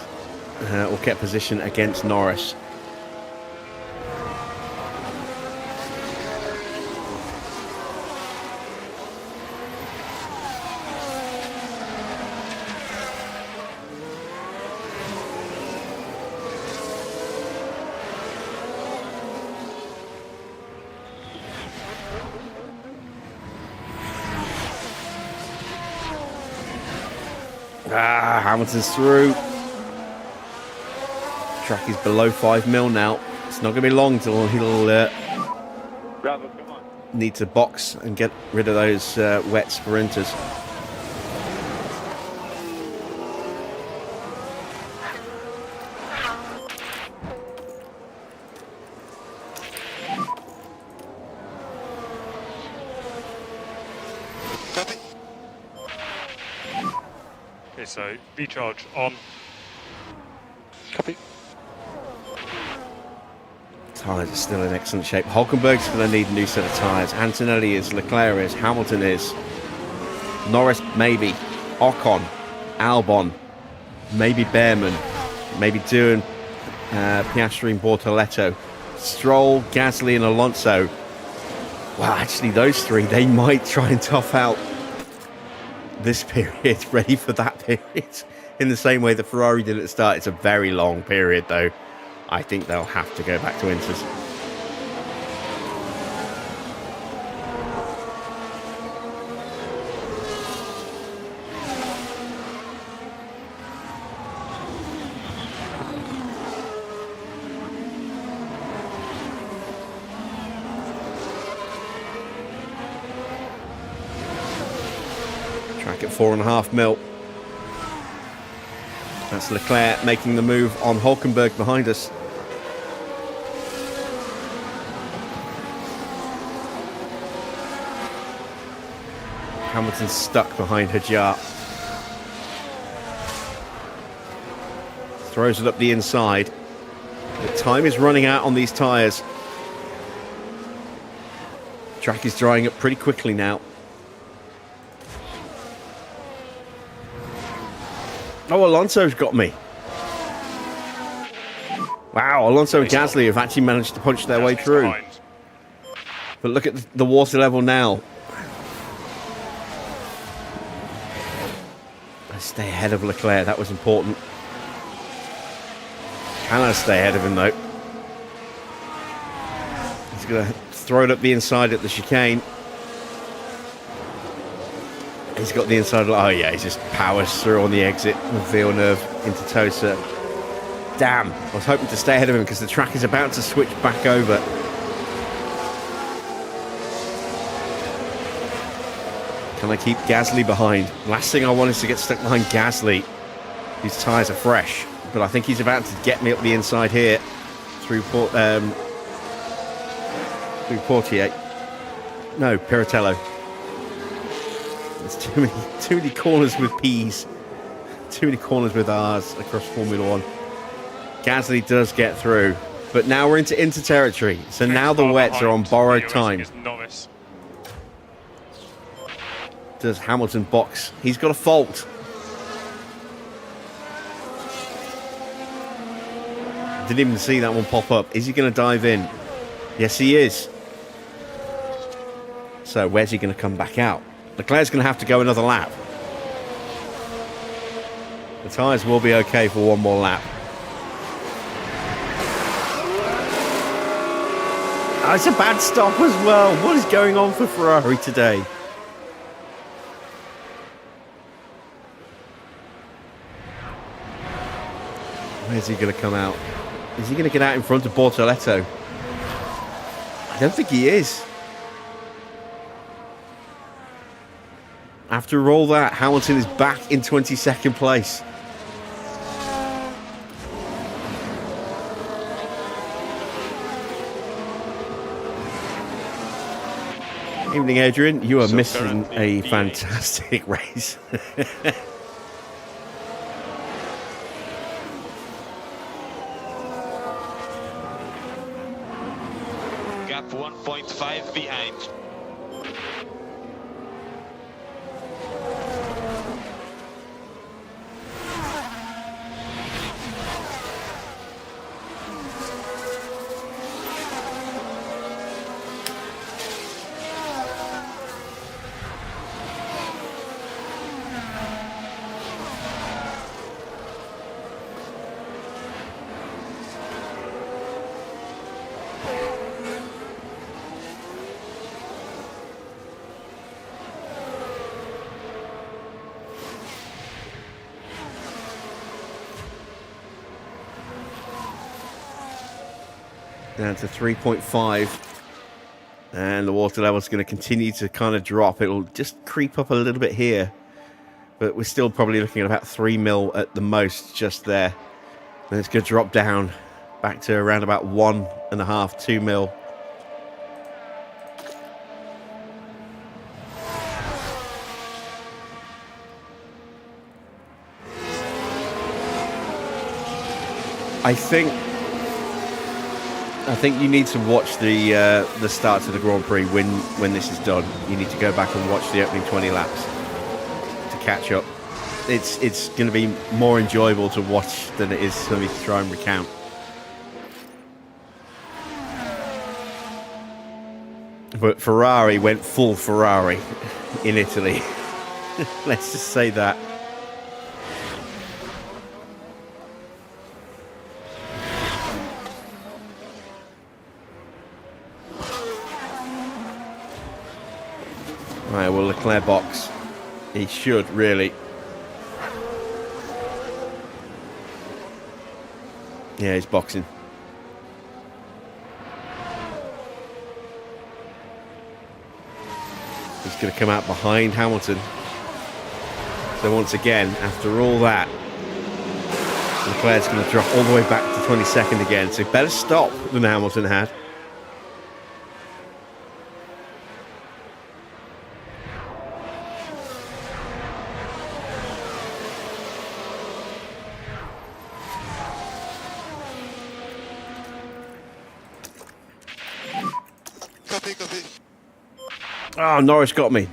or kept position against Norris. Hamilton's through. Track is below 5 mil now. It's not going to be long till he'll Bravo, come on. need to box and get rid of those wet sprinters. Okay, so recharge on. Copy. Tyres are still in excellent shape. Hulkenberg's going to need a new set of tyres. Antonelli is, Leclerc is, Hamilton is, Norris maybe, Ocon, Albon, maybe Behrman, maybe Doohan, Piastri and Bortoletto, Stroll, Gasly and Alonso. Wow, actually those three, they might try and tough out this period, ready for that period. In the same way the Ferrari did at the start. It's a very long period though. I think they'll have to go back to Inters. Track at 4.5 mil. That's Leclerc making the move on Hulkenberg behind us. Hamilton's stuck behind Hajar. Throws it up the inside. The time is running out on these tyres. Track is drying up pretty quickly now. Oh, Alonso's got me. Wow, Alonso and Gasly have actually managed to punch their way through. Behind. But look at the water level now. I stay ahead of Leclerc, that was important. Can I stay ahead of him though? He's going to throw it up the inside at the chicane. He's got the inside. Oh yeah, he just powers through on the exit with Villeneuve into Tosa. Damn, I was hoping to stay ahead of him because the track is about to switch back over. Can I keep Gasly behind? Last thing I want is to get stuck behind Gasly. His tyres are fresh, but I think he's about to get me up the inside here through Portier. No, Piratello. There's too many corners with P's, too many corners with R's across Formula One. Gasly does get through, but now we're into territory. So now the wets are on borrowed time. Does Hamilton box? He's got a fault. Didn't even see that one pop up. Is he going to dive in? Yes, he is. So where's he going to come back out? Leclerc's going to have to go another lap. The tyres will be okay for one more lap. Oh, it's a bad stop as well. What is going on for Ferrari today? Where's he going to come out? Is he going to get out in front of Bortoletto? I don't think he is. After all that, Hamilton is back in 22nd place. Evening, Adrian. You are missing a fantastic race. Gap 1.5 behind. Down to 3.5, and the water level is going to continue to kind of drop. It'll just creep up a little bit here, but we're still probably looking at about 3 mil at the most just there. Then it's going to drop down back to around about 1.5, 2 mil. I think you need to watch the start to the Grand Prix when this is done. You need to go back and watch the opening 20 laps to catch up. It's going to be more enjoyable to watch than it is for me to try and recount. But Ferrari went full Ferrari in Italy. Let's just say that. Right, well, Leclerc box. He should, really. Yeah, he's boxing. He's going to come out behind Hamilton. So once again, after all that, Leclerc's going to drop all the way back to 22nd again. So better stop than Hamilton had. Oh, Norris got me.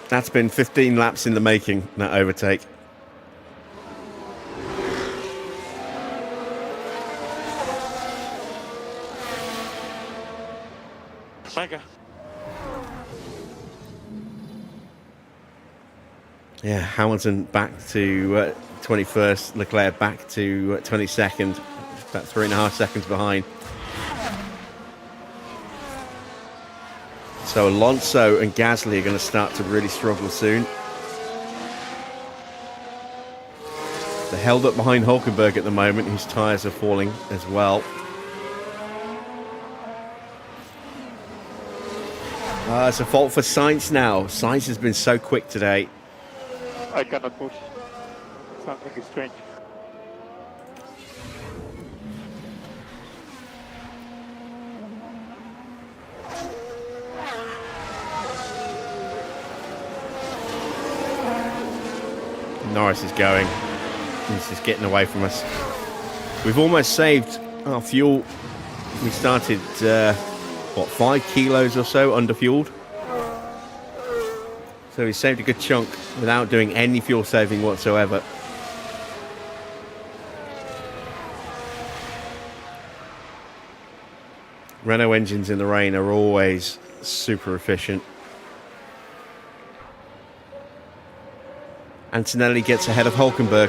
That's been 15 laps in the making, that overtake. Mega. Yeah, Hamilton back to 21st, Leclerc back to 22nd. About 3.5 seconds behind. So Alonso and Gasly are going to start to really struggle soon. They're held up behind Hulkenberg at the moment, whose tyres are falling as well. It's a fault for Sainz now. Sainz has been so quick today. I cannot push. Something is strange. Norris is going. He's just getting away from us. We've almost saved our fuel. We started, 5 kilos or so under-fueled. So we saved a good chunk without doing any fuel saving whatsoever. Renault engines in the rain are always super efficient. Antonelli gets ahead of Hulkenberg.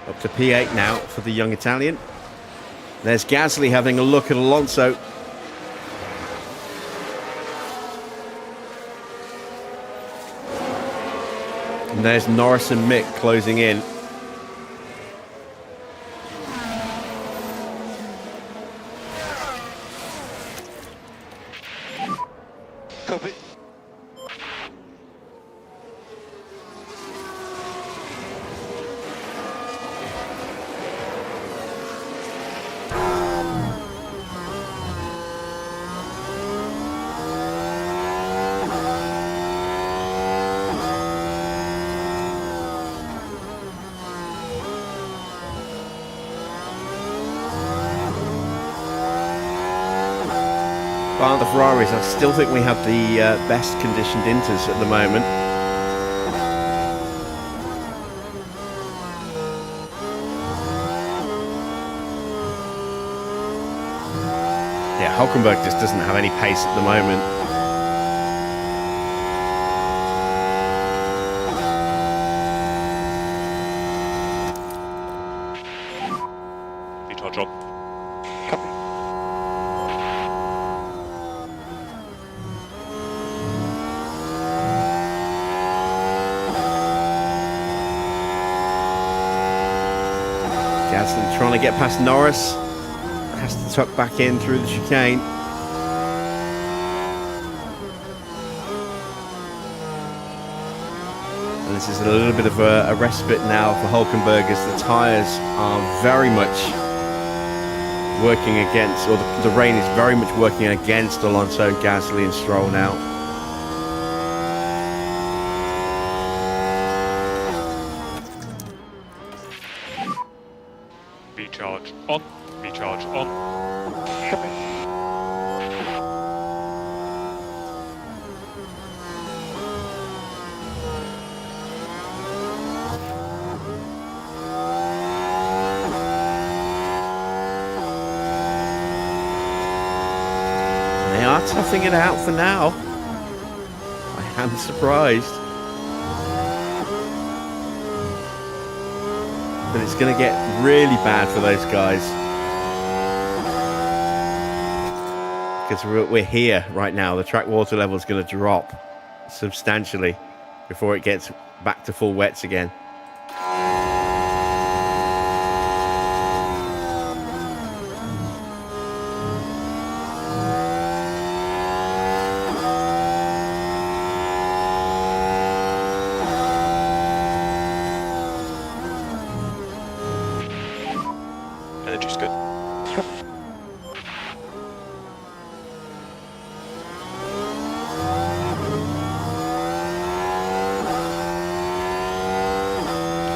Up to P8 now for the young Italian. There's Gasly having a look at Alonso. And there's Norris and Mick closing in. Copy. Bar the Ferraris, I still think we have the best conditioned Inters at the moment. Yeah, Hulkenberg just doesn't have any pace at the moment. Recharge on. Gasly trying to get past Norris. Has to tuck back in through the chicane. And this is a little bit of a respite now for Hulkenberg as the tyres are very much working against, or the rain is very much working against Alonso, Gasly and Stroll now. Recharge on. Recharge on. They are toughing it out for now. I am surprised. But it's going to get really bad for those guys. Because we're here right now. The track water level is going to drop substantially before it gets back to full wets again. Energy's good.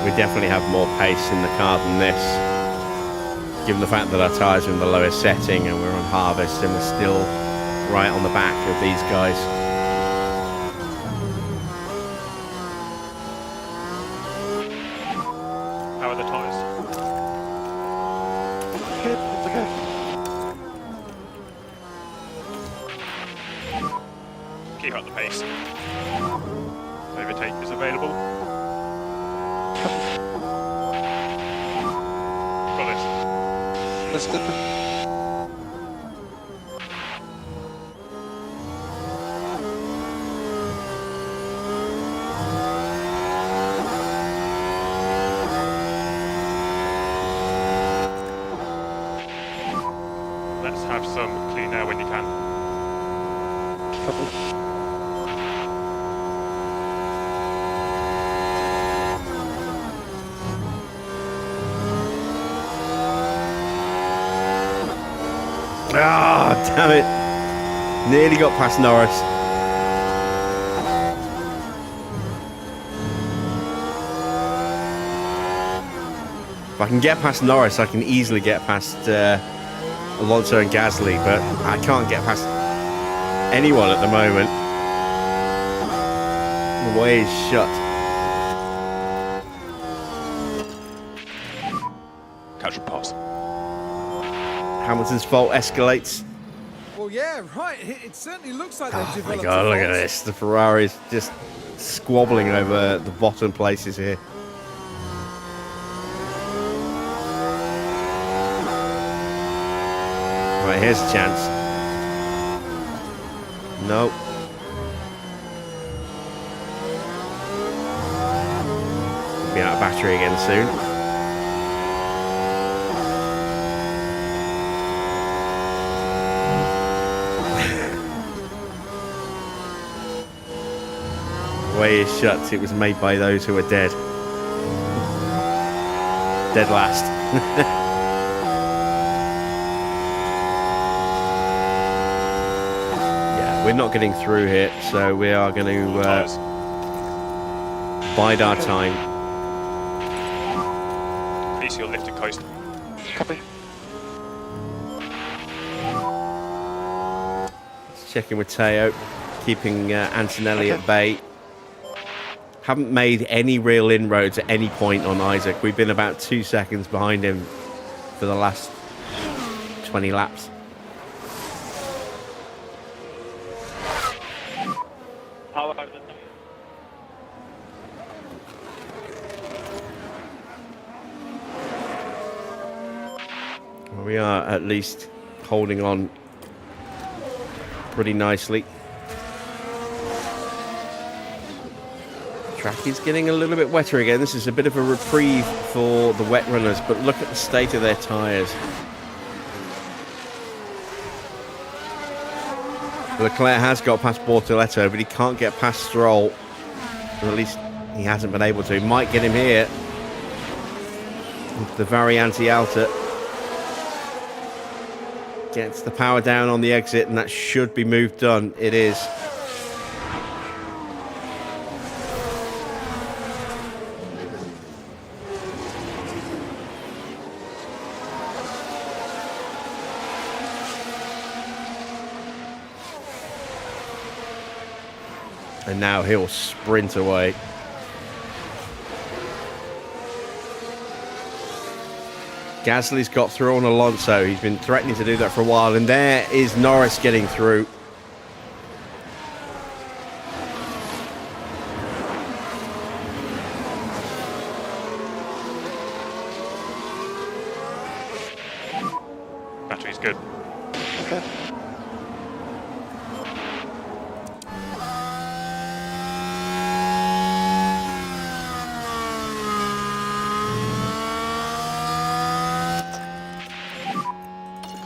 We definitely have more pace in the car than this, given the fact that our tyres are in the lowest setting and we're on harvest and we're still right on the back of these guys. How are the tyres? It's okay. Keep up the pace. Overtake is available. Got this. Let's go. Let's have some clean air when you can. Ah, damn it. Nearly got past Norris. If I can get past Norris, I can easily get past Alonso and Gasly, but I can't get past anyone at the moment. The way is shut. Catch and pass. Hamilton's fault escalates. Well, yeah, right. It certainly looks like they've Oh my developed god, a look at fault. this. The Ferrari's just squabbling over the bottom places here. Right, here's a chance. Nope. Be out of battery again soon. way is shut. It was made by those who are dead. Dead last. Yeah, we're not getting through here, so we are going to bide our time. Please, you'll lift and coast. Copy. Checking with Teo, keeping Antonelli at bay. Haven't made any real inroads at any point on Isaac. We've been about 2 seconds behind him for the last 20 laps. How are the We are at least holding on pretty nicely. Track is getting a little bit wetter again. This is a bit of a reprieve for the wet runners, but look at the state of their tyres. Leclerc has got past Bortoletto, but he can't get past Stroll. Or at least he hasn't been able to. Might get him here. The Variante Alta gets the power down on the exit, and that should be move done. It is. And now he'll sprint away. Gasly's got through on Alonso. He's been threatening to do that for a while. And there is Norris getting through. Battery's good. Okay.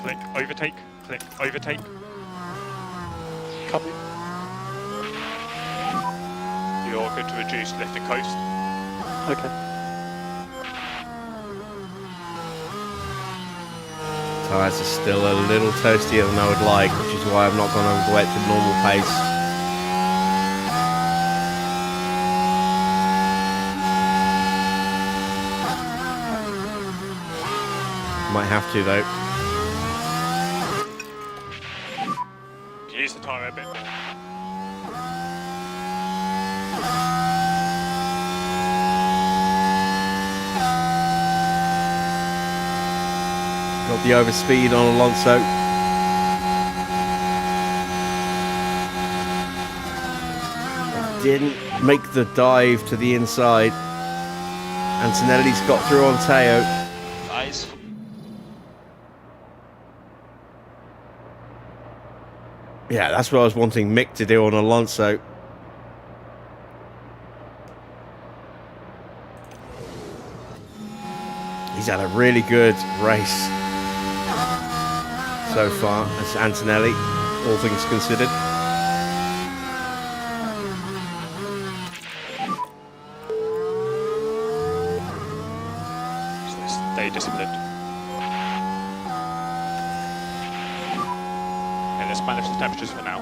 Click, overtake, click, overtake. Copy. You're good to reduce, lift and coast. Okay. Tyres are still a little toastier than I would like, which is why I've not gone all the way to normal pace. Might have to though. Use the tyre a bit more. Got the overspeed on Alonso. Didn't make the dive to the inside. Antonelli's got through on Teo. eyes? Yeah, that's what I was wanting Mick to do on Alonso. He's had a really good race so far as Antonelli, all things considered. Stay disciplined. And let's manage the temperatures for now.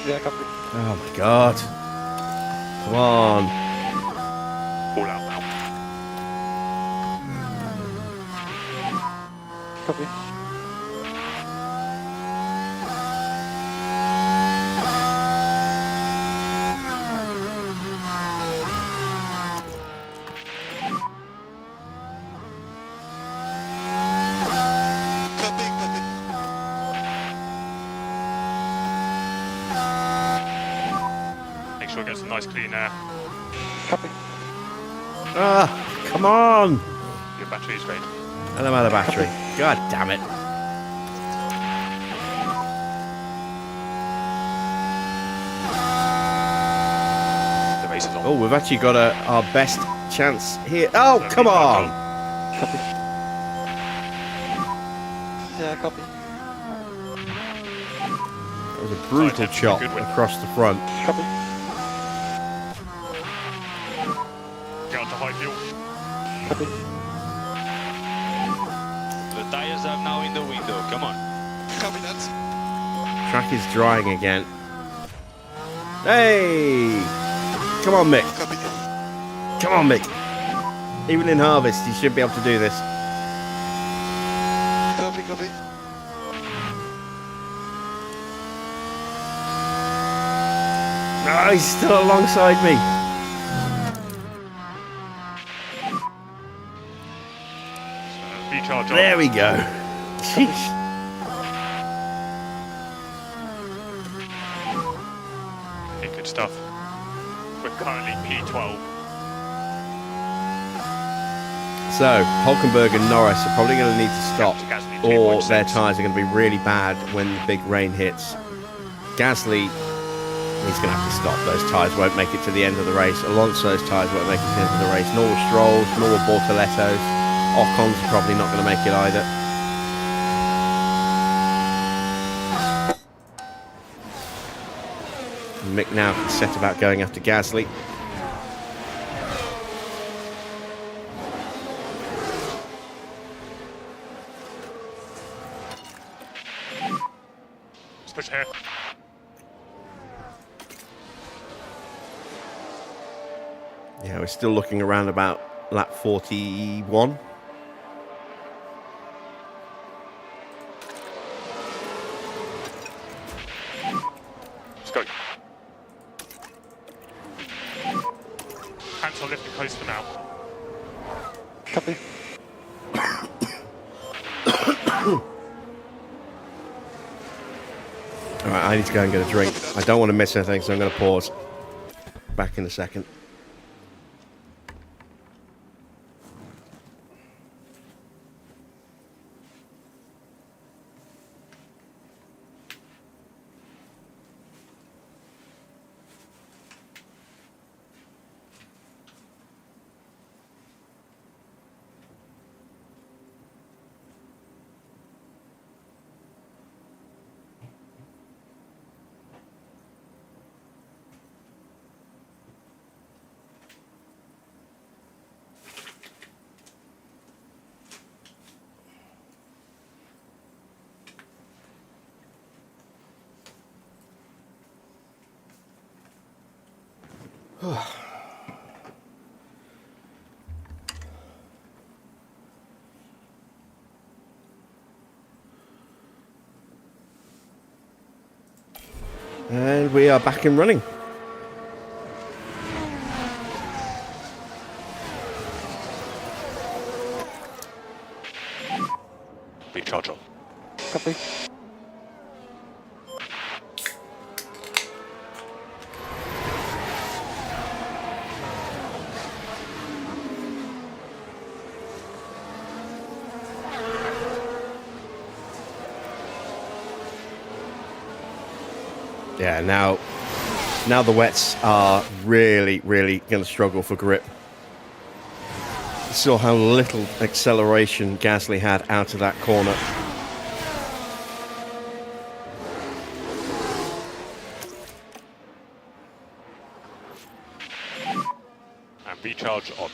Yeah, copy. Oh my god. Come on. All out now. Copy. Make sure it gets a nice clean air. Copy. Ah, come on. Your battery is ready. And I'm out of battery. God damn it. The race is on. Oh, we've actually got our best chance here. Oh, come on. Copy. Yeah, copy. That was a brutal Sorry, Tim, chop good win. across the front. Copy. Tires are now in the window. Come on. Copy that. Track is drying again. Hey! Come on, Mick. Copy. Come on, Mick. Even in harvest, you should be able to do this. Copy, copy. No, he's still alongside me. Recharge on. There we go. Jeez. Okay, good stuff. We're currently P12. So, Hulkenberg and Norris are probably going to need to stop, Gasly, or 2.6. their tyres are going to be really bad when the big rain hits. Gasly, he's going to have to stop. Those tyres won't make it to the end of the race. Alonso's tyres won't make it to the end of the race. Nor will Stroll's, nor will Bortoletto's. Ocon's probably not going to make it either. Mick now can set about going after Gasly. Let's push here. Yeah, we're still looking around about lap 41. Let's go. Hands on lifting close for now. Copy. All right, I need to go and get a drink. I don't want to miss anything, so I'm going to pause. Back in a second. And we are back and running. Recharge on. Copy. Yeah, now the wets are really going to struggle for grip. You saw how little acceleration Gasly had out of that corner. And recharge on.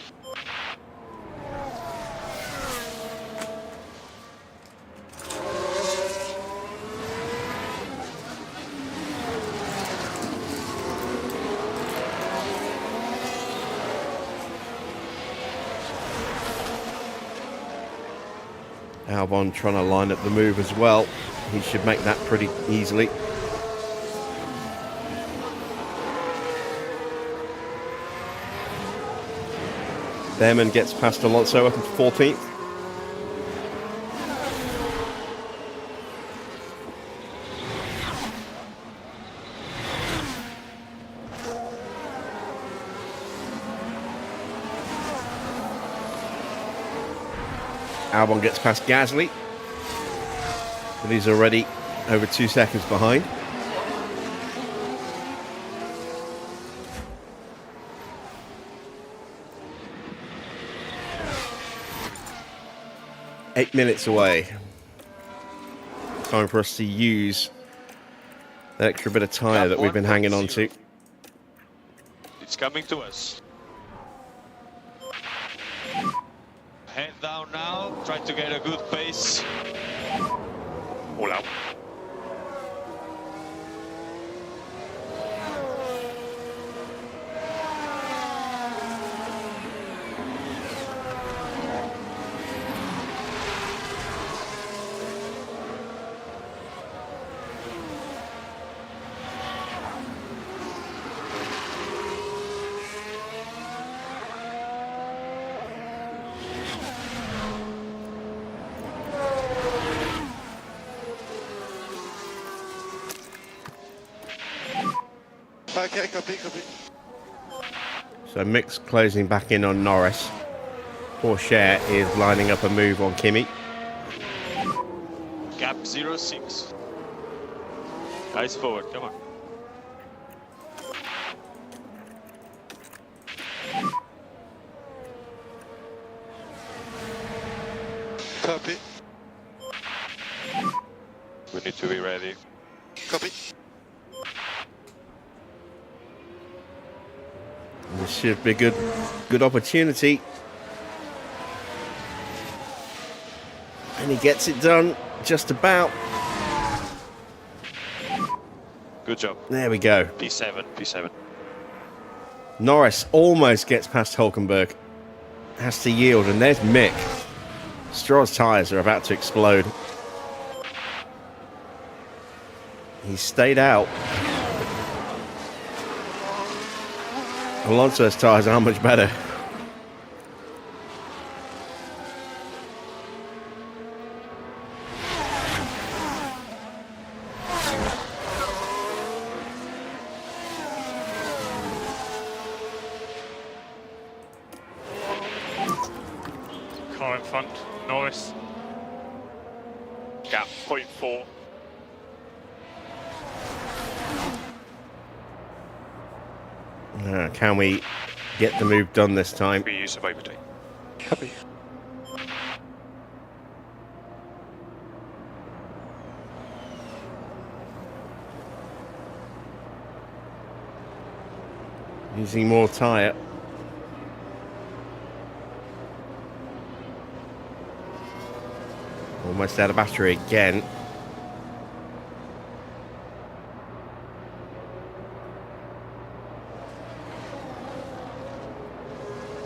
Albon trying to line up the move as well. He should make that pretty easily. Behrman gets past Alonso up into 14th. Albon gets past Gasly, but he's already over 2 seconds behind. Eight minutes away. Time for us to use that extra bit of tyre that we've been hanging on to. It's coming to us. Head down now, try to get a good pace. All out. Okay, copy. So Mick's closing back in on Norris. Porsche is lining up a move on Kimi. Gap 06. Eyes forward, come on. Copy. We need to be ready. Copy. This should be a good opportunity. And he gets it done just about. Good job. There we go. P7. Norris almost gets past Hulkenberg. Has to yield, and there's Mick. Stroll's tyres are about to explode. He stayed out. Alonso's tyres aren't much better. Car in front, Norris. Gap 0.4. Can we get the move done this time? Free use of overtake. Copy. Using more tyre. Almost out of battery again.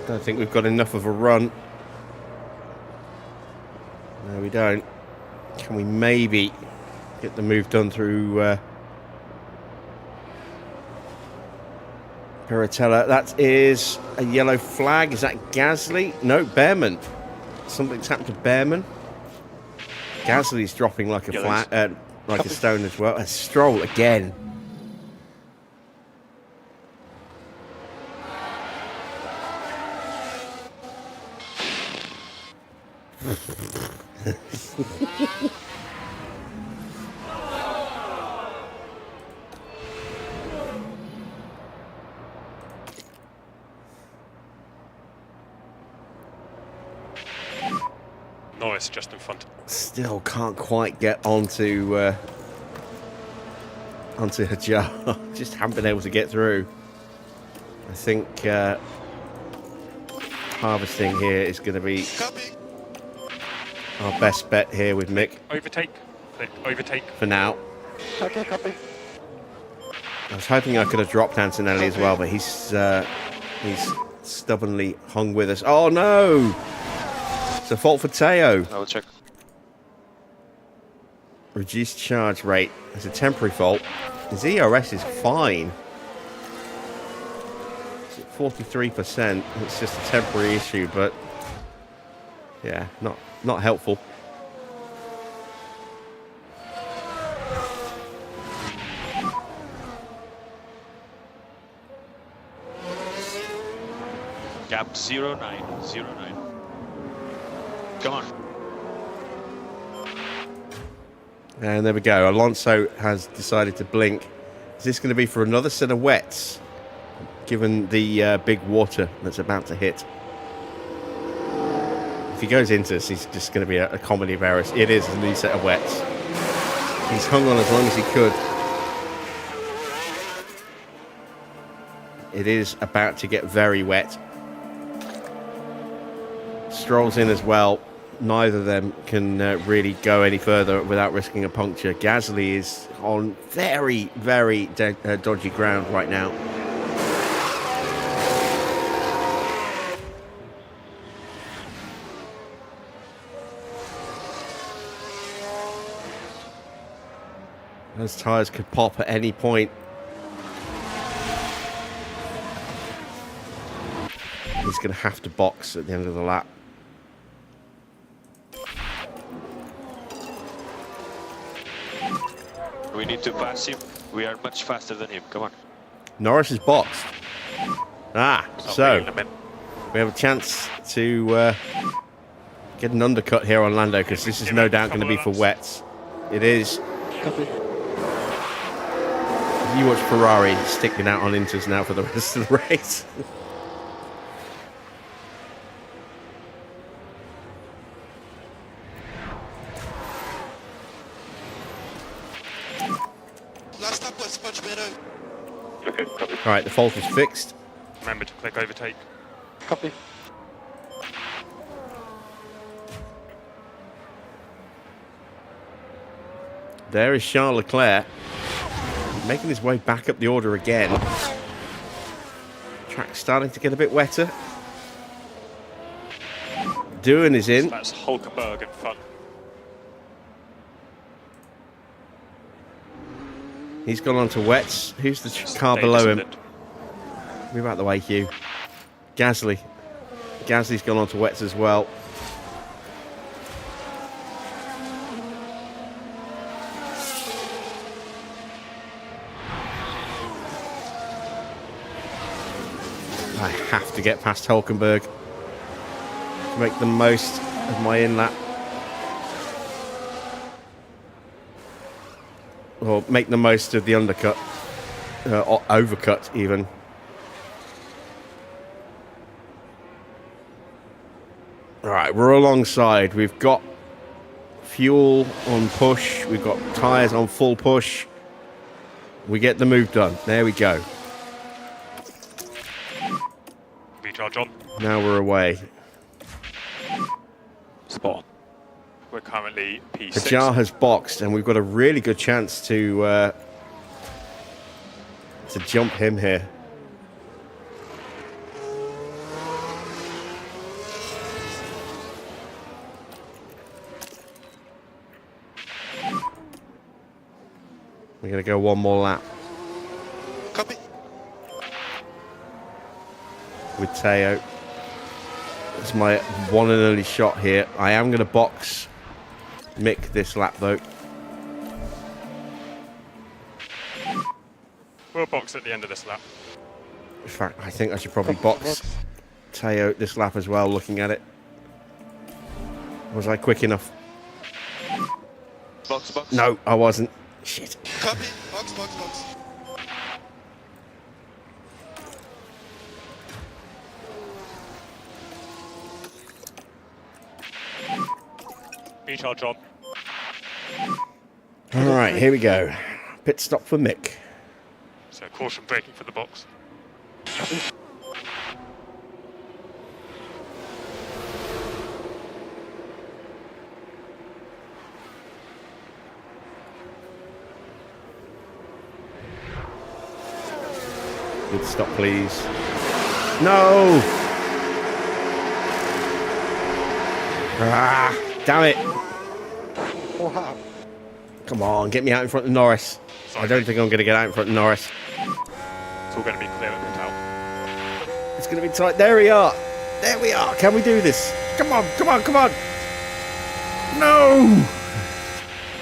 Don't think we've got enough of a run. No, we don't. Can we maybe get the move done through Piratella? That is a yellow flag. Is that Gasly? No, Behrman. Something's happened to Behrman. Gasly's dropping like a stone as well. And Stroll again. Norris just in front. Still can't quite get onto Hajar. Just haven't been able to get through. I think harvesting here is going to be our best bet here with Mick Overtake. Overtake. for now. Okay, copy. I was hoping I could have dropped Antonelli as well, but he's stubbornly hung with us. Oh no! It's a fault for Teo. I will check. Reduced charge rate. It's a temporary fault. His ERS is fine. It's at 43%. It's just a temporary issue, but yeah, not helpful. Gap 09. Come on. And there we go. Alonso has decided to blink. Is this going to be for another set of wets, given the big water that's about to hit? If he goes into this, he's just going to be a comedy of errors. It is a new set of wets. He's hung on as long as he could. It is about to get very wet. Stroll's in as well. Neither of them can really go any further without risking a puncture. Gasly is on very, very dodgy ground right now. Those tyres could pop at any point. He's going to have to box at the end of the lap. We need to pass him. We are much faster than him. Come on. Norris is boxed. So we have a chance to get an undercut here on Lando, because this is no doubt going to be for wets. It is. Copy. You watch Ferrari sticking out on inters now for the rest of the race. Last lap was much better. Okay, copy. All right, the fault is fixed. Remember to click overtake. Copy. There is Charles Leclerc making his way back up the order again. Track's starting to get a bit wetter. Doohan is in. So that's Hulkenberg in front. He's gone on to wets. Who's the car below him? Move out the way, Hugh. Gasly. Gasly's gone on to wets as well. I have to get past Hulkenberg to make the most of my in-lap. Or make the most of the undercut. Or overcut, even. Alright, we're alongside. We've got fuel on push. We've got tyres on full push. We get the move done. There we go. Recharge on. Now we're away. Spot on. We're currently P6. Ajah has boxed, and we've got a really good chance to jump him here. We're going to go one more lap Copy. with Teo. It's my one and only shot here. I am going to box Mick this lap, though. We'll box at the end of this lap. In fact, I think I should probably box Teo this lap as well, looking at it. Was I quick enough? Box, box. No, I wasn't. Shit. Copy. Box, box, box. Recharge on. All right, here we go. Pit stop for Mick. So caution braking for the box. Good stop, please. No! Ah, damn it. Wow. Come on, get me out in front of Norris. I don't think I'm going to get out in front of Norris. It's all going to be clear at the out. It's going to be tight. There we are. There we are. Can we do this? Come on, come on, come on. No!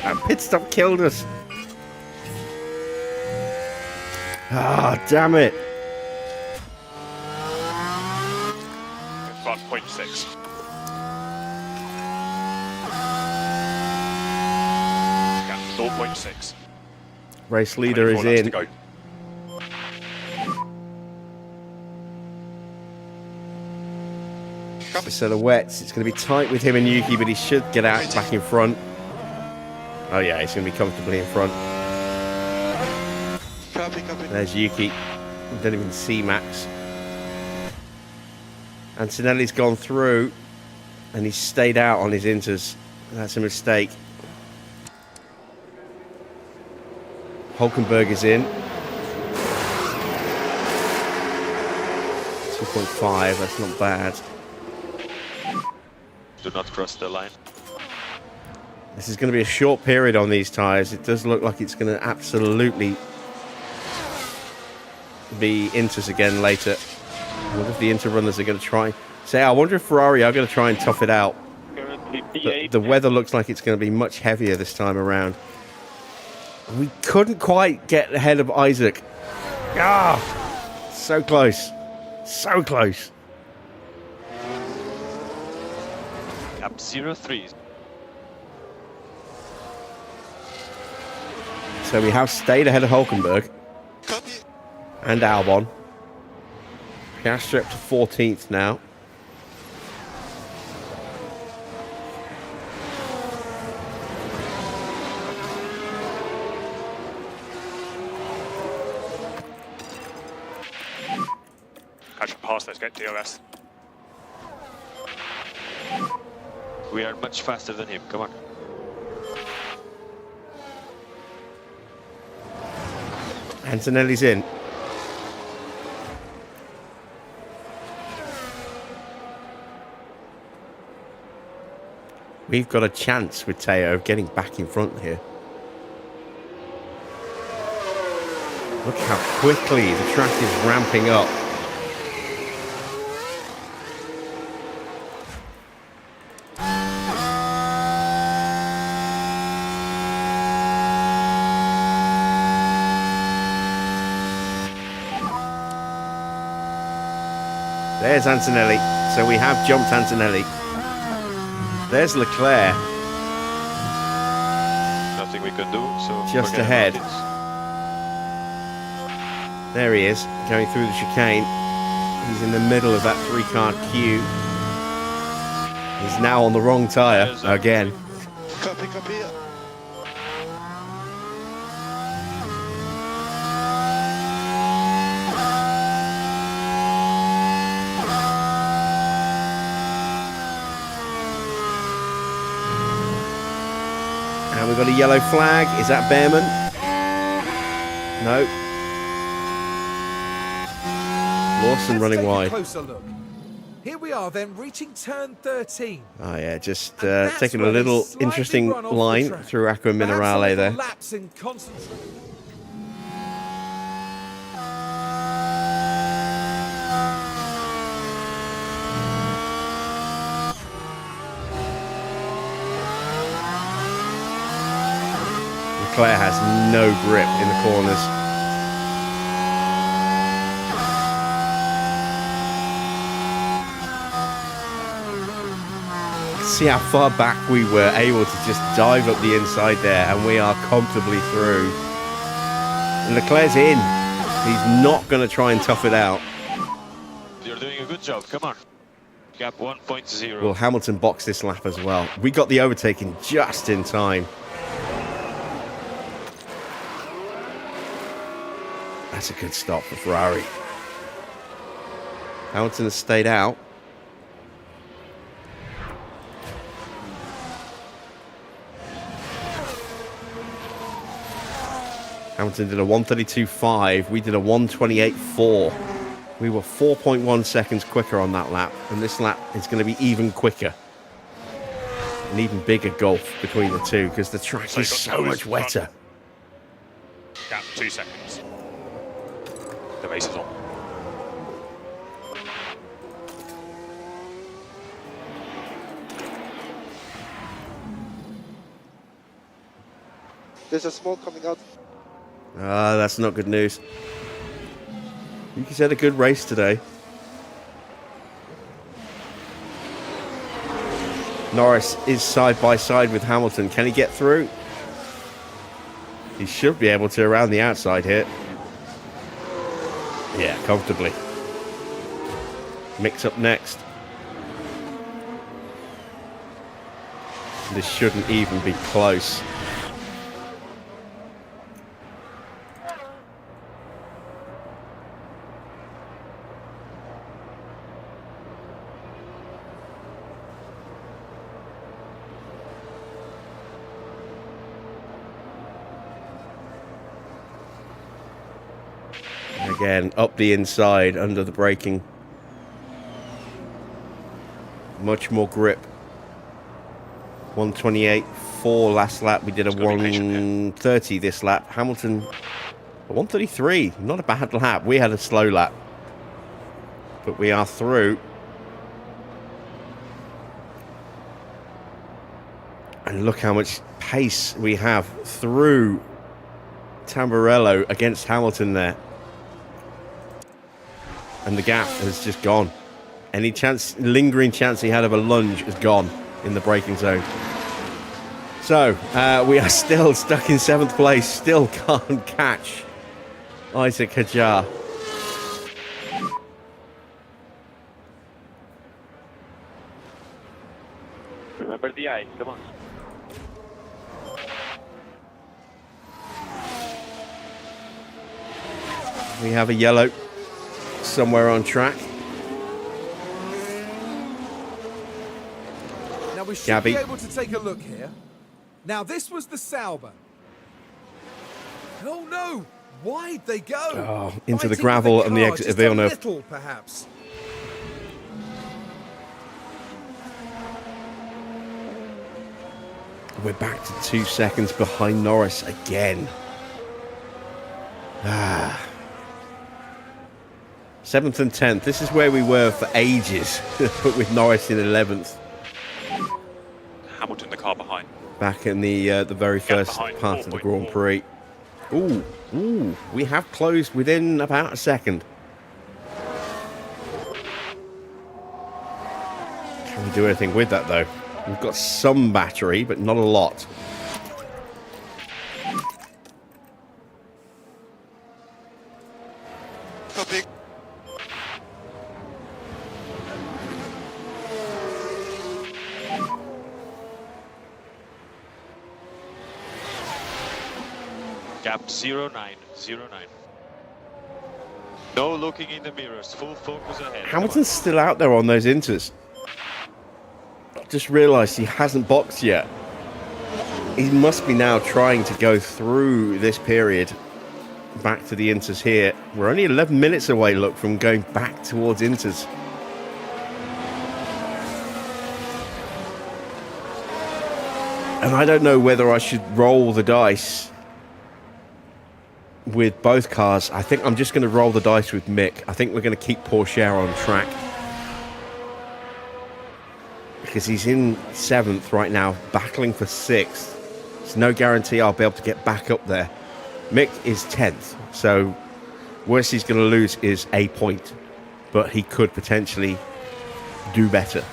That pit stop killed us. Ah, damn it. In front, 0.6. Yeah, 0.6. Race leader is 24 laps to in. go. So the wets, it's going to be tight with him and Yuki, but he should get out back in front. Oh yeah, he's going to be comfortably in front. Copy, copy. There's Yuki. I don't even see Max. Antonelli's gone through. And he stayed out on his inters. That's a mistake. Hulkenberg is in. 2.5, that's not bad. Do not cross the line. This is going to be a short period on these tyres. It does look like it's going to absolutely be inters again later. I wonder if the inter runners are going to try. I wonder if Ferrari are going to try and tough it out. The weather looks like it's going to be much heavier this time around. We couldn't quite get ahead of Isaac. Ah, so close. So close. Gap 03. So we have stayed ahead of Hulkenberg Copy. and Albon. Piastri up to 14th now. Catch past, let's get DRS. We are much faster than him. Come on. Antonelli's in. We've got a chance with Teo of getting back in front here. Look how quickly the track is ramping up. There's Antonelli. So we have jumped Antonelli. There's Leclerc. Nothing we can do. So Just forget ahead. about There he is, going through the chicane. He's in the middle of that three-car queue. He's now on the wrong tyre again. Copy, copy. And we've got a yellow flag. Is that Behrman? No. Lawson running Let's take wide. a closer look. Here we are then, reaching turn 13. Oh yeah, just And that's taking a where they little slightly interesting run off the line track. through Aqua Perhaps a Minerale little there. lapse in concentration. Leclerc has no grip in the corners. See how far back we were able to just dive up the inside there, and we are comfortably through. And Leclerc's in. He's not going to try and tough it out. You're doing a good job. Come on. Gap 1.0. Well, Hamilton boxed this lap as well. We got the overtaking just in time. That's a good stop for Ferrari. Hamilton has stayed out. Hamilton did a 1:32.5. We did a 1:28.4. We were 4.1 seconds quicker on that lap, and this lap is going to be even quicker. An even bigger gulf between the two because the track So is you've got so Lewis much in front. wetter. Gap 2 seconds. The race is on. There's a smoke coming out. Ah, that's not good news. Yuki's had a good race today. Norris is side by side with Hamilton. Can he get through? He should be able to around the outside here. Yeah, comfortably. Mix up next. This shouldn't even be close. Again, up the inside, under the braking. Much more grip. 128.4 last lap. We did a 130 this lap. Hamilton, 133. Not a bad lap. We had a slow lap. But we are through. And look how much pace we have through Tamburello against Hamilton there. And the gap has just gone. Any chance, lingering chance he had of a lunge is gone in the braking zone. So, we are still stuck in 7th place. Still can't catch Isaac Hajar. Remember the ice, come on. We have a yellow somewhere on track. Now we should Gabby. be able to take a look here. Now this was the Sauber. Oh no! Why'd they go? Oh, into the Fighting gravel with and the car exit of just Villeneuve. a little, perhaps. We're back to 2 seconds behind Norris again. 7th and 10th. This is where we were for ages, but with Norris in 11th. Hamilton, the car behind. Back in the very first behind, part of the 4.4. Grand Prix. Ooh, we have closed within about a second. Can we do anything with that though? We've got some battery, but not a lot. Copy. Gap 0909. No looking in the mirrors, full focus ahead. Hamilton's still out there on those inters. Just realised he hasn't boxed yet. He must be now trying to go through this period back to the inters here. We're only 11 minutes away, look, from going back towards inters. And I don't know whether I should roll the dice with both cars. I think I'm just going to roll the dice with Mick. I think we're going to keep Porsche on track. Because he's in 7th right now, battling for 6th. There's no guarantee I'll be able to get back up there. Mick is 10th, so worst he's going to lose is a point. But he could potentially do better.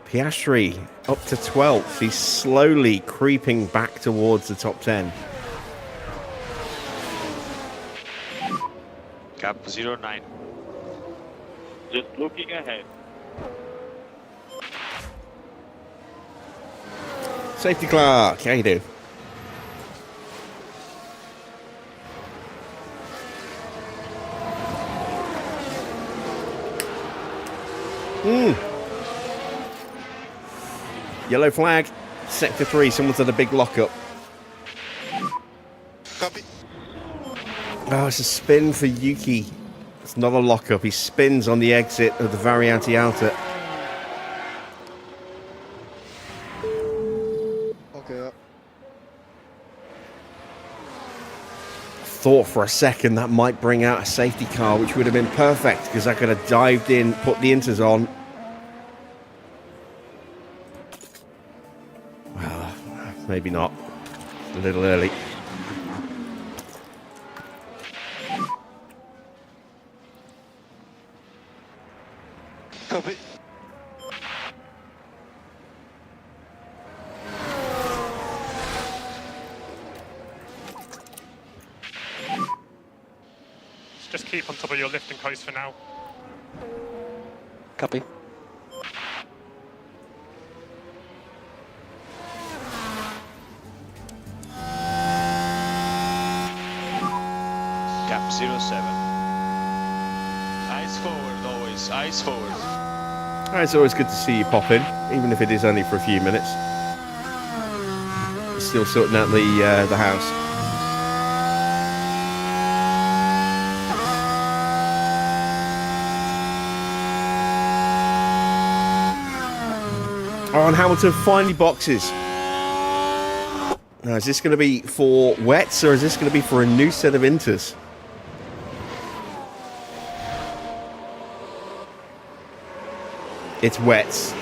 Piastri up to 12th. He's slowly creeping back towards the top 10. Gap 09. Just looking ahead. Safety Clark, how you doing? Yellow flag, sector 3, someone's had a big lockup. Copy. Oh, it's a spin for Yuki. It's not a lockup. He spins on the exit of the Variante Outer. Okay. Thought for a second that might bring out a safety car, which would have been perfect because I could have dived in, put the inters on. Well, maybe not. A little early. Copy. Just keep on top of your lift and coast for now. Copy. Gap 07. Eyes forward always, eyes forward. It's always good to see you pop in, even if it is only for a few minutes. Still sorting out the house. Oh, and Hamilton finally boxes. Now, is this going to be for wets or is this going to be for a new set of inters? It's wets.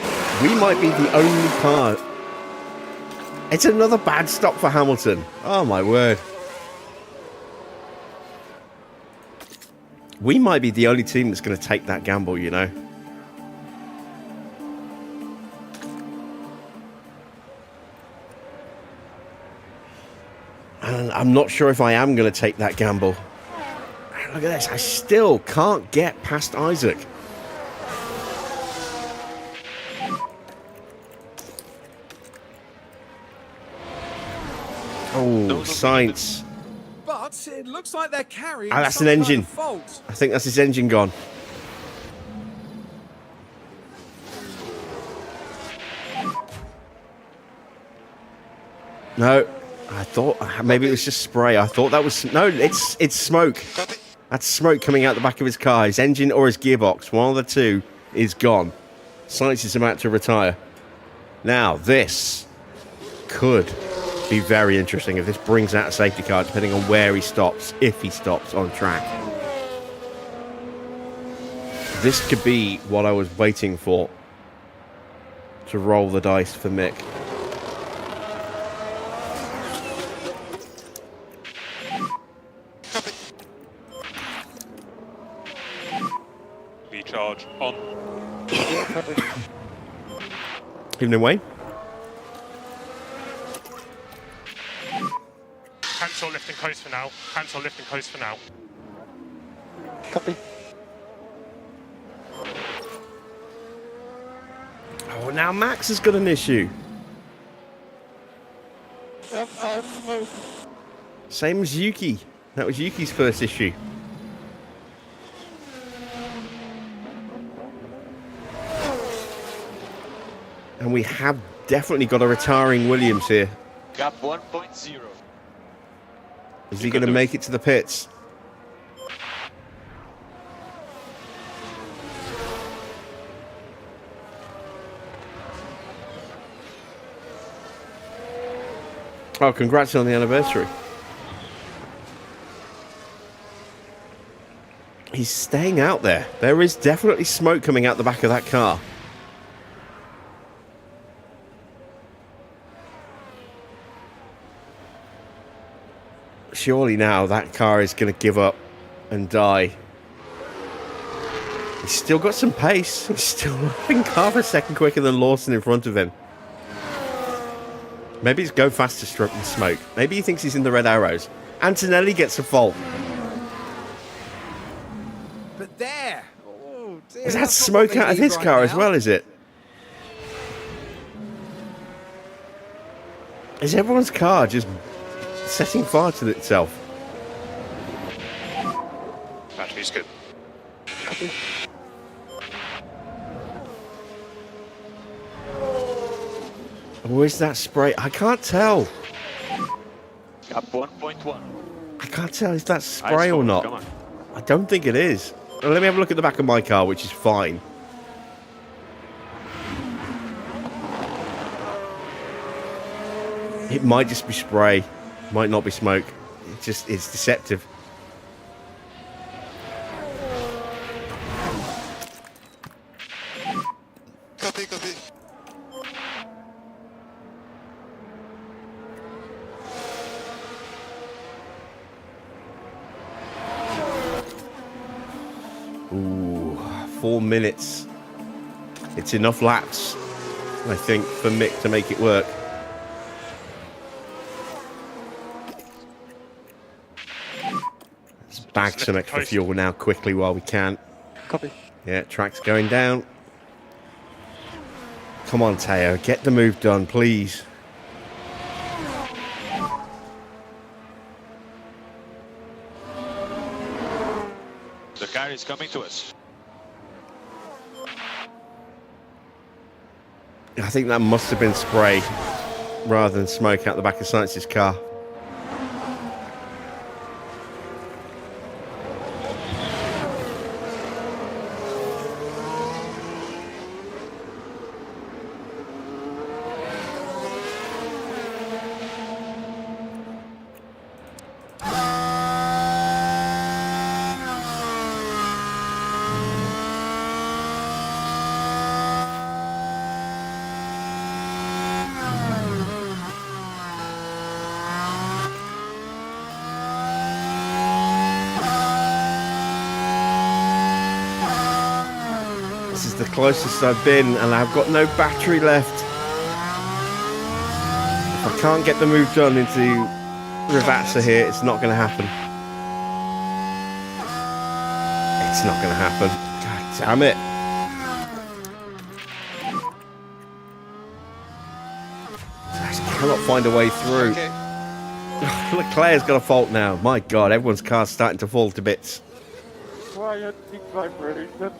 We might be the only car. It's another bad stop for Hamilton. Oh, my word. We might be the only team that's going to take that gamble, you know. And I'm not sure if I am going to take that gamble. Look at this. I still can't get past Isaac. Oh, Sainz. But it looks like they're carrying that's some an kind engine. of fault. I think that's his engine gone. No, I thought maybe it was just spray. I thought that was no. It's smoke. Copy. That's smoke coming out the back of his car. His engine or his gearbox, one of the two, is gone. Sainz is about to retire. Now this could be very interesting if this brings out a safety car, depending on where he stops, if he stops on track. This could be what I was waiting for to roll the dice for Mick. Copy. Recharge on. Copy. Evening, Wayne. Cancel lift and coast for now. Cancel lift and coast for now. Copy. Oh, now Max has got an issue. No. Same as Yuki. That was Yuki's first issue. And we have definitely got a retiring Williams here. Gap 1.0. Is he going to make it to the pits? Oh, congrats on the anniversary. He's staying out there. There is definitely smoke coming out the back of that car. Surely now that car is going to give up and die. He's still got some pace. He's still moving half a second quicker than Lawson in front of him. Maybe it's go faster stroke and smoke. Maybe he thinks he's in the red arrows. Antonelli gets a fault. But there. Oh, dear, Is that that's not smoke what they out of need his right car as now. well, is it? Is everyone's car just setting fire to itself? Battery's good. Or is that spray? I can't tell. Gap 1.1. I can't tell if that's spray or Come not. on. I don't think it is. Well, let me have a look at the back of my car, which is fine. It might just be spray. Might not be smoke. It's deceptive. Copy. Ooh, 4 minutes. It's enough laps, I think, for Mick to make it work. Let's bag some extra fuel now quickly while we can. Copy. Yeah, track's going down. Come on, Teo, get the move done, please. The car is coming to us. I think that must have been spray rather than smoke out the back of Sainz's car. closest I've been, and I've got no battery left. If I can't get the move done into Rivazza here, it's not going to happen. It's not going to happen. God damn it. I just cannot find a way through. Okay. Leclerc's got a fault now. My God, everyone's car's starting to fall to bits. Quiet, big vibration.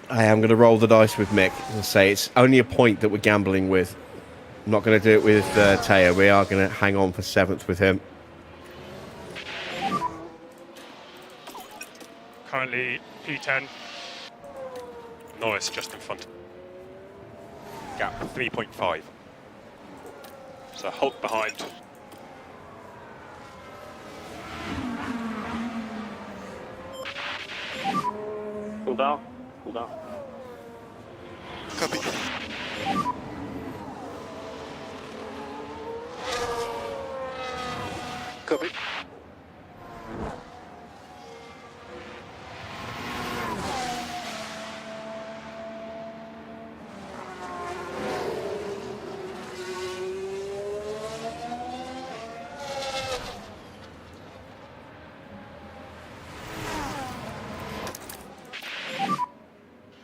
I am going to roll the dice with Mick and say it's only a point that we're gambling with. I'm not going to do it with Teo. We are going to hang on for 7th with him. Currently P10. Norris just in front. Gap 3.5. So Hulk behind. Cool down. Cool down. Copy. Copy.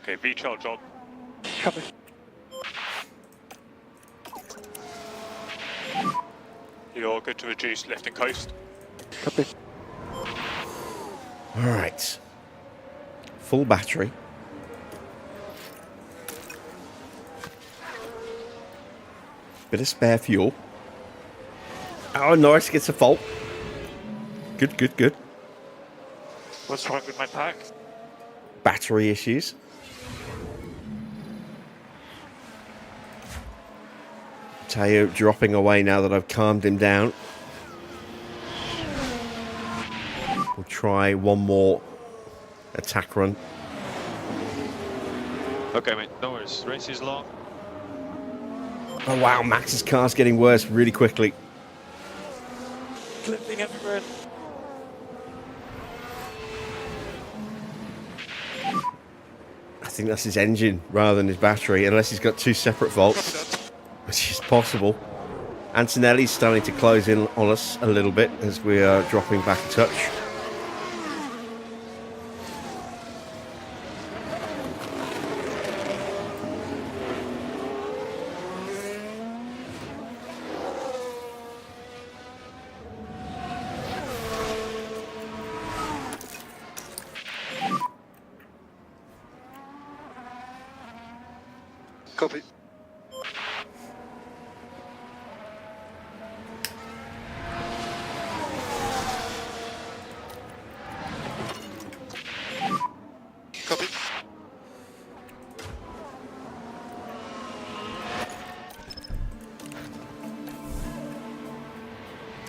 Okay, V-charge on. Copy. You're good to reduce lift and coast. Copy. All right. Full battery. Bit of spare fuel. Oh, Norris gets a fault. Good, good, good. What's wrong with my pack? Battery issues. Teo dropping away now that I've calmed him down. We'll try one more attack run. Okay, mate, no worries. Race is long. Oh wow, Max's car's getting worse really quickly. Clipping everywhere. I think that's his engine rather than his battery, unless he's got two separate faults, which is possible. Antonelli's starting to close in on us a little bit as we are dropping back a touch. Copy. Copy.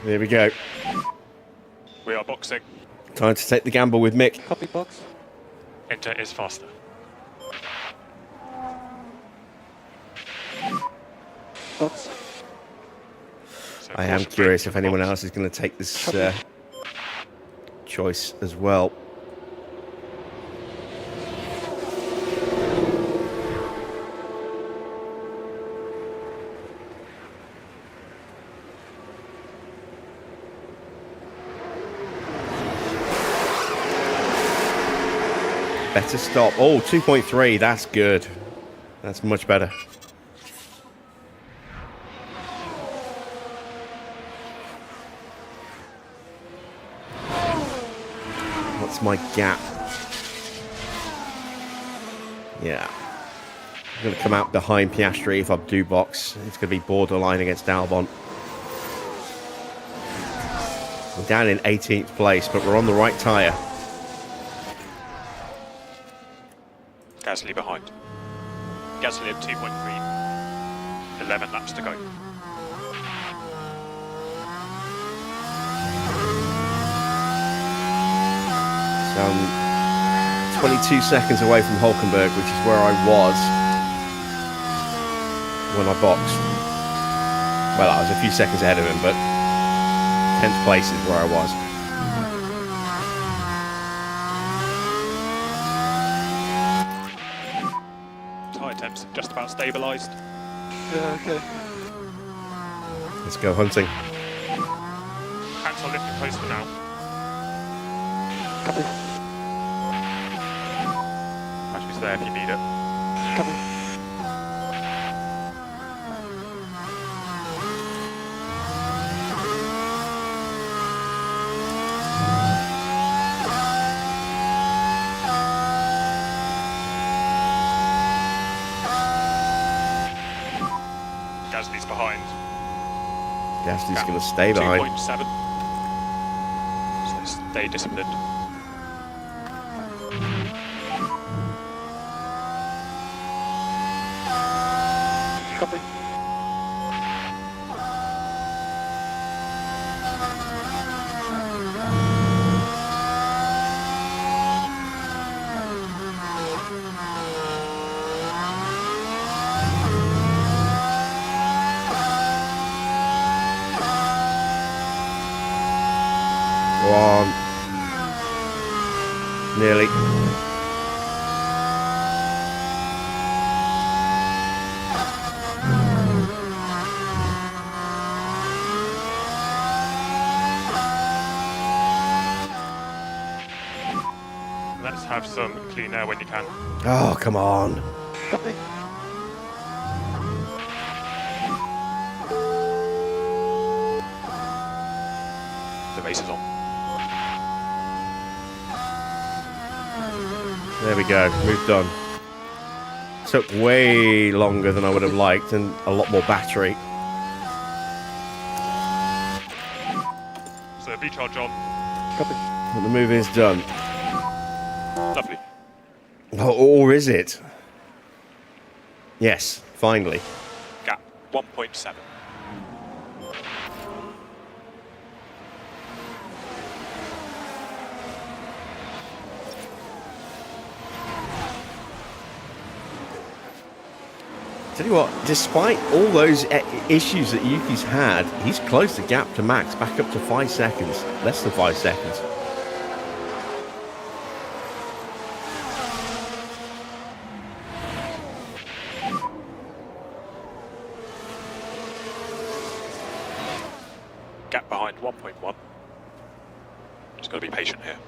There we go. We are boxing. Time to take the gamble with Mick. Copy box. Enter is faster. Box. So I am caution curious brake if anyone box. else is going to take this choice as well. Better stop. Oh, 2.3. That's good. That's much better. What's my gap? Yeah. I'm going to come out behind Piastri if I do box. It's going to be borderline against Albon. We're down in 18th place, but we're on the right tyre. Gasly behind. Gasly at 2.3. 11 laps to go. I'm 22 seconds away from Hulkenberg, which is where I was when I boxed. Well, I was a few seconds ahead of him, but 10th place is where I was. Tyre temps have just about stabilised. Yeah, okay. Let's go hunting. Cancel lifting close for now. Copy. Battery's there if you need it. Copy. Gasly's behind. Gasly's going to stay behind. 2.7. So stay disciplined. Copy. Go on. Nearly. Let's have some clean air when you can. Oh, come on. Copy. The race is on. There we go. Moved on. Took way longer than I would have liked and a lot more battery. So recharge on. Copy. But the move is done. Lovely. Oh, or is it? Yes, finally. Gap 1.7. Tell you what, despite all those issues that Yuki's had, he's closed the gap to Max, back up to 5 seconds. Less than 5 seconds. Gap behind 1.1. Just got to be patient here.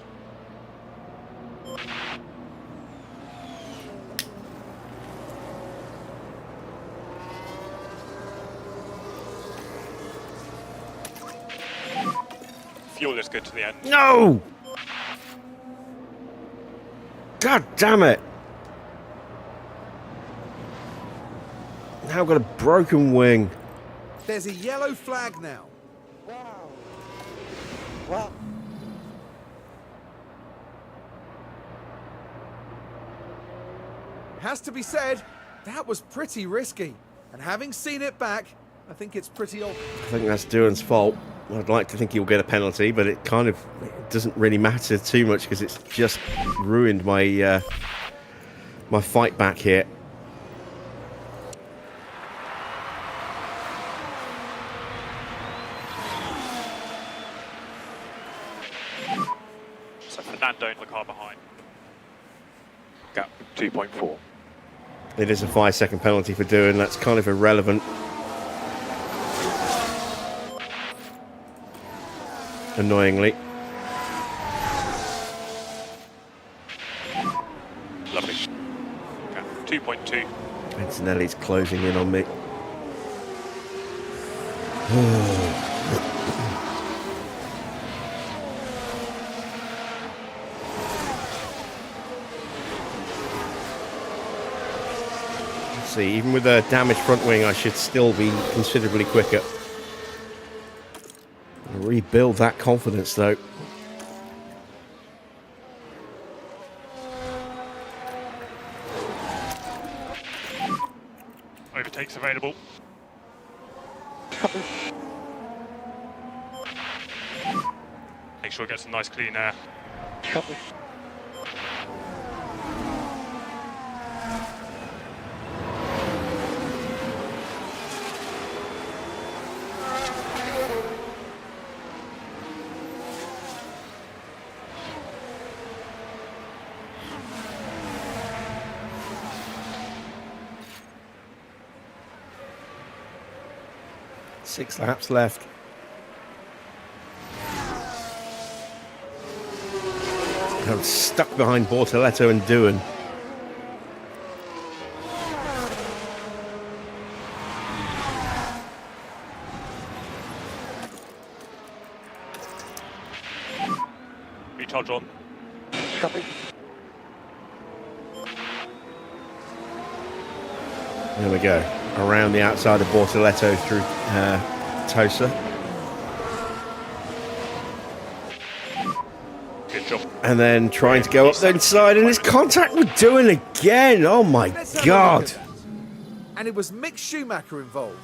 Fuel is good to the end. No! God damn it! Now I've got a broken wing. There's a yellow flag now. Wow. Has to be said, that was pretty risky. And having seen it back, I think it's pretty obvious. I think that's Duran's fault. I'd like to think he'll get a penalty, but it kind of doesn't really matter too much because it's just ruined my my fight back here. So Fernando in the car behind. Gap 2.4. It is a 5-second penalty for Duran. That's kind of irrelevant. Annoyingly. Lovely. Gap 2.2. Antonelli's closing in on me. Let's see, even with a damaged front wing, I should still be considerably quicker. Rebuild that confidence, though. Overtakes available. Make sure it gets some nice clean air. Copy. 6 laps left. I'm stuck behind Bortoletto and Doohan. Recharge on. Copy. There we go. Around the outside of Bortoletto through Tosa. Good job. And then trying to go up the inside, and his contact with Doohan again. Oh my Let's have a God. look at that. And it was Mick Schumacher involved.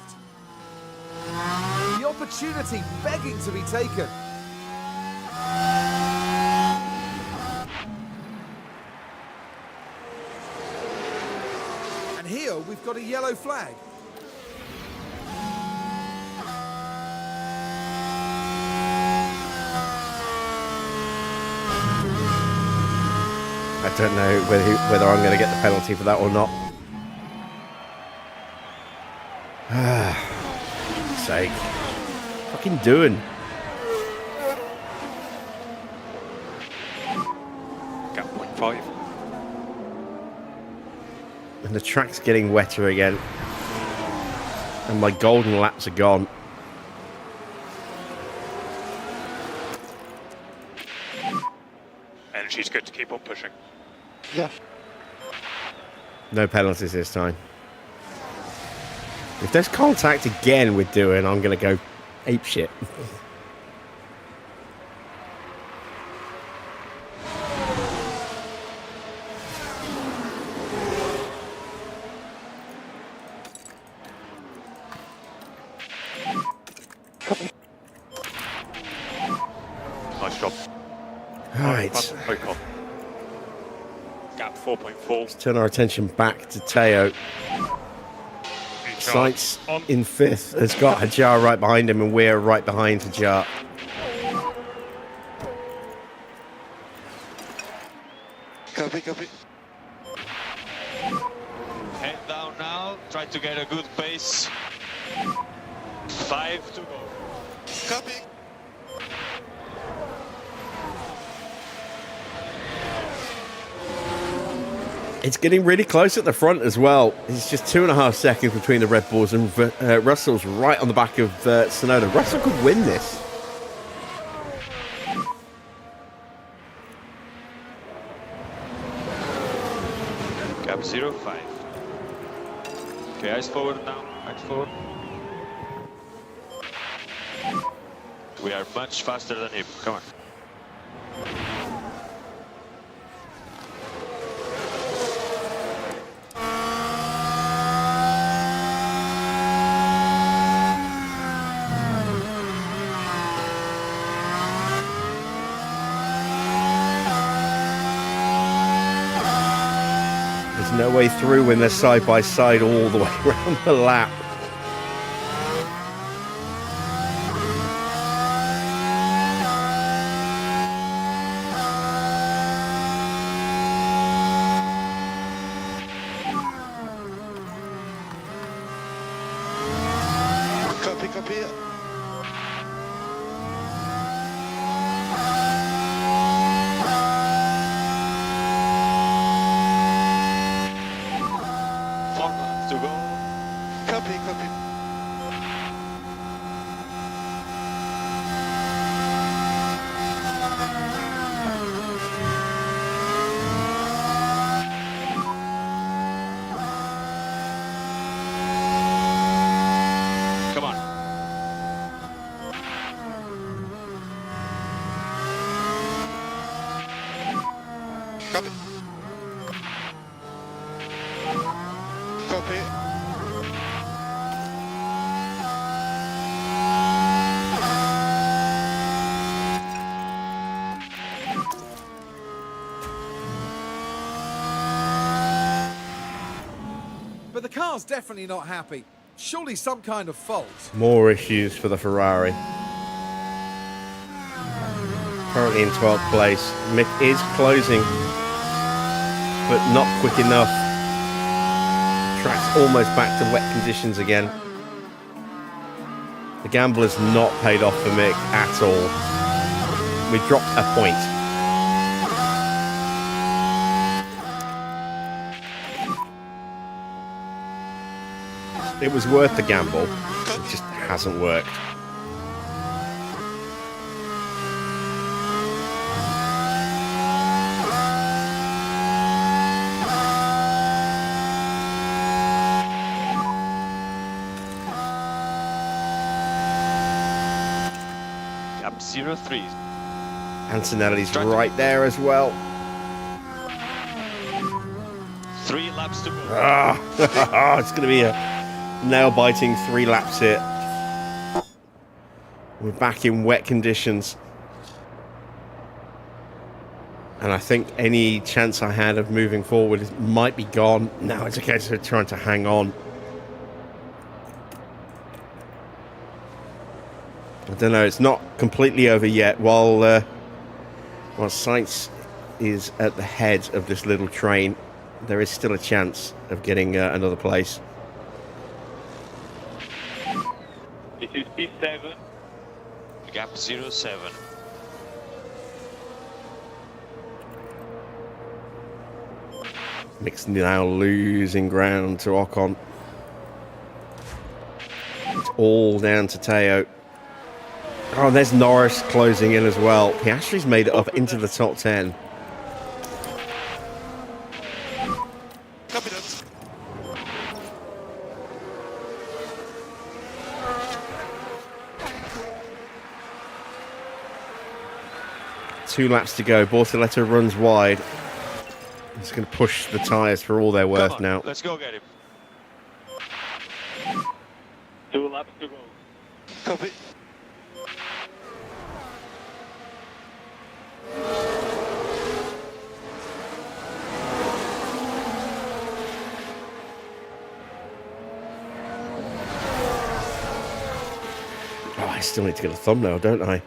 The opportunity begging to be taken. And here we've got a yellow flag. I don't know whether I'm going to get the penalty for that or not. Sake. Fucking Doohan. Gap 0.5. And the track's getting wetter again. And my golden laps are gone. Energy's good to keep on pushing. Yeah. No penalties this time. If there's contact again with Doohan, I'm going to go apeshit. Nice job. Alright, Ocon. Gap 4.4. let's turn our attention back to Teo. Sainz On. in 5th has got Hajar right behind him, and we're right behind Hajar. Copy, copy. Head down now. Try to get a good pace. 5 to go. Copy. It's getting really close at the front as well. It's just 2.5 seconds between the Red Bulls, and Russell's right on the back of Tsunoda. Russell could win this. Gap 0.5. Okay, eyes forward now. Eyes forward. We are much faster than him. Come on. There's no way through when they're side by side all the way around the lap. Copy, copy. To go. Copy, copy. Come on. Copy. Copy. But the car's definitely not happy. Surely some kind of fault. More issues for the Ferrari. Currently in 12th place. Mick is closing, but not quick enough. Track's almost back to wet conditions again. The gamble has not paid off for Mick at all. We dropped a point. It was worth the gamble. It just hasn't worked. Gap 03. Antonelli's right there as well. 3 laps to go. It's going to be a nail-biting 3 laps here. We're back in wet conditions. And I think any chance I had of moving forward might be gone. Now it's a case of trying to hang on. I don't know, it's not completely over yet. While Sainz is at the head of this little train, there is still a chance of getting another place. This is P7. Gap 07. Mick's now losing ground to Ocon. It's all down to Teo. Oh, and there's Norris closing in as well. Piastri's made it up into the top 10. Copy that. Two laps to go. Bortoleto runs wide. It's going to push the tyres for all they're worth Come on, now. let's go get him. 2 laps to go. Copy. Oh, I still need to get a thumbnail, don't I?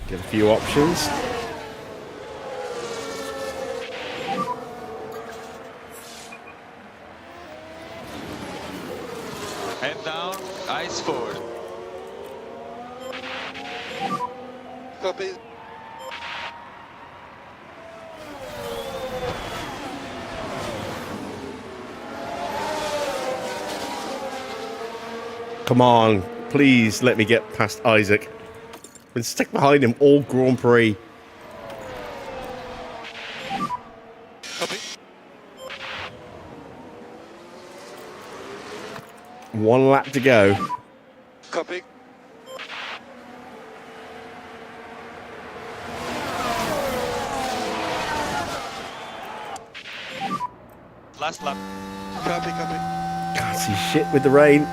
Get a few options. Head down, eyes forward. Copy. Come on, please let me get past Isaac. Been stuck behind him all Grand Prix. Copy. One lap to go. Copy. Last lap. Copy, copy. Can't see shit with the rain.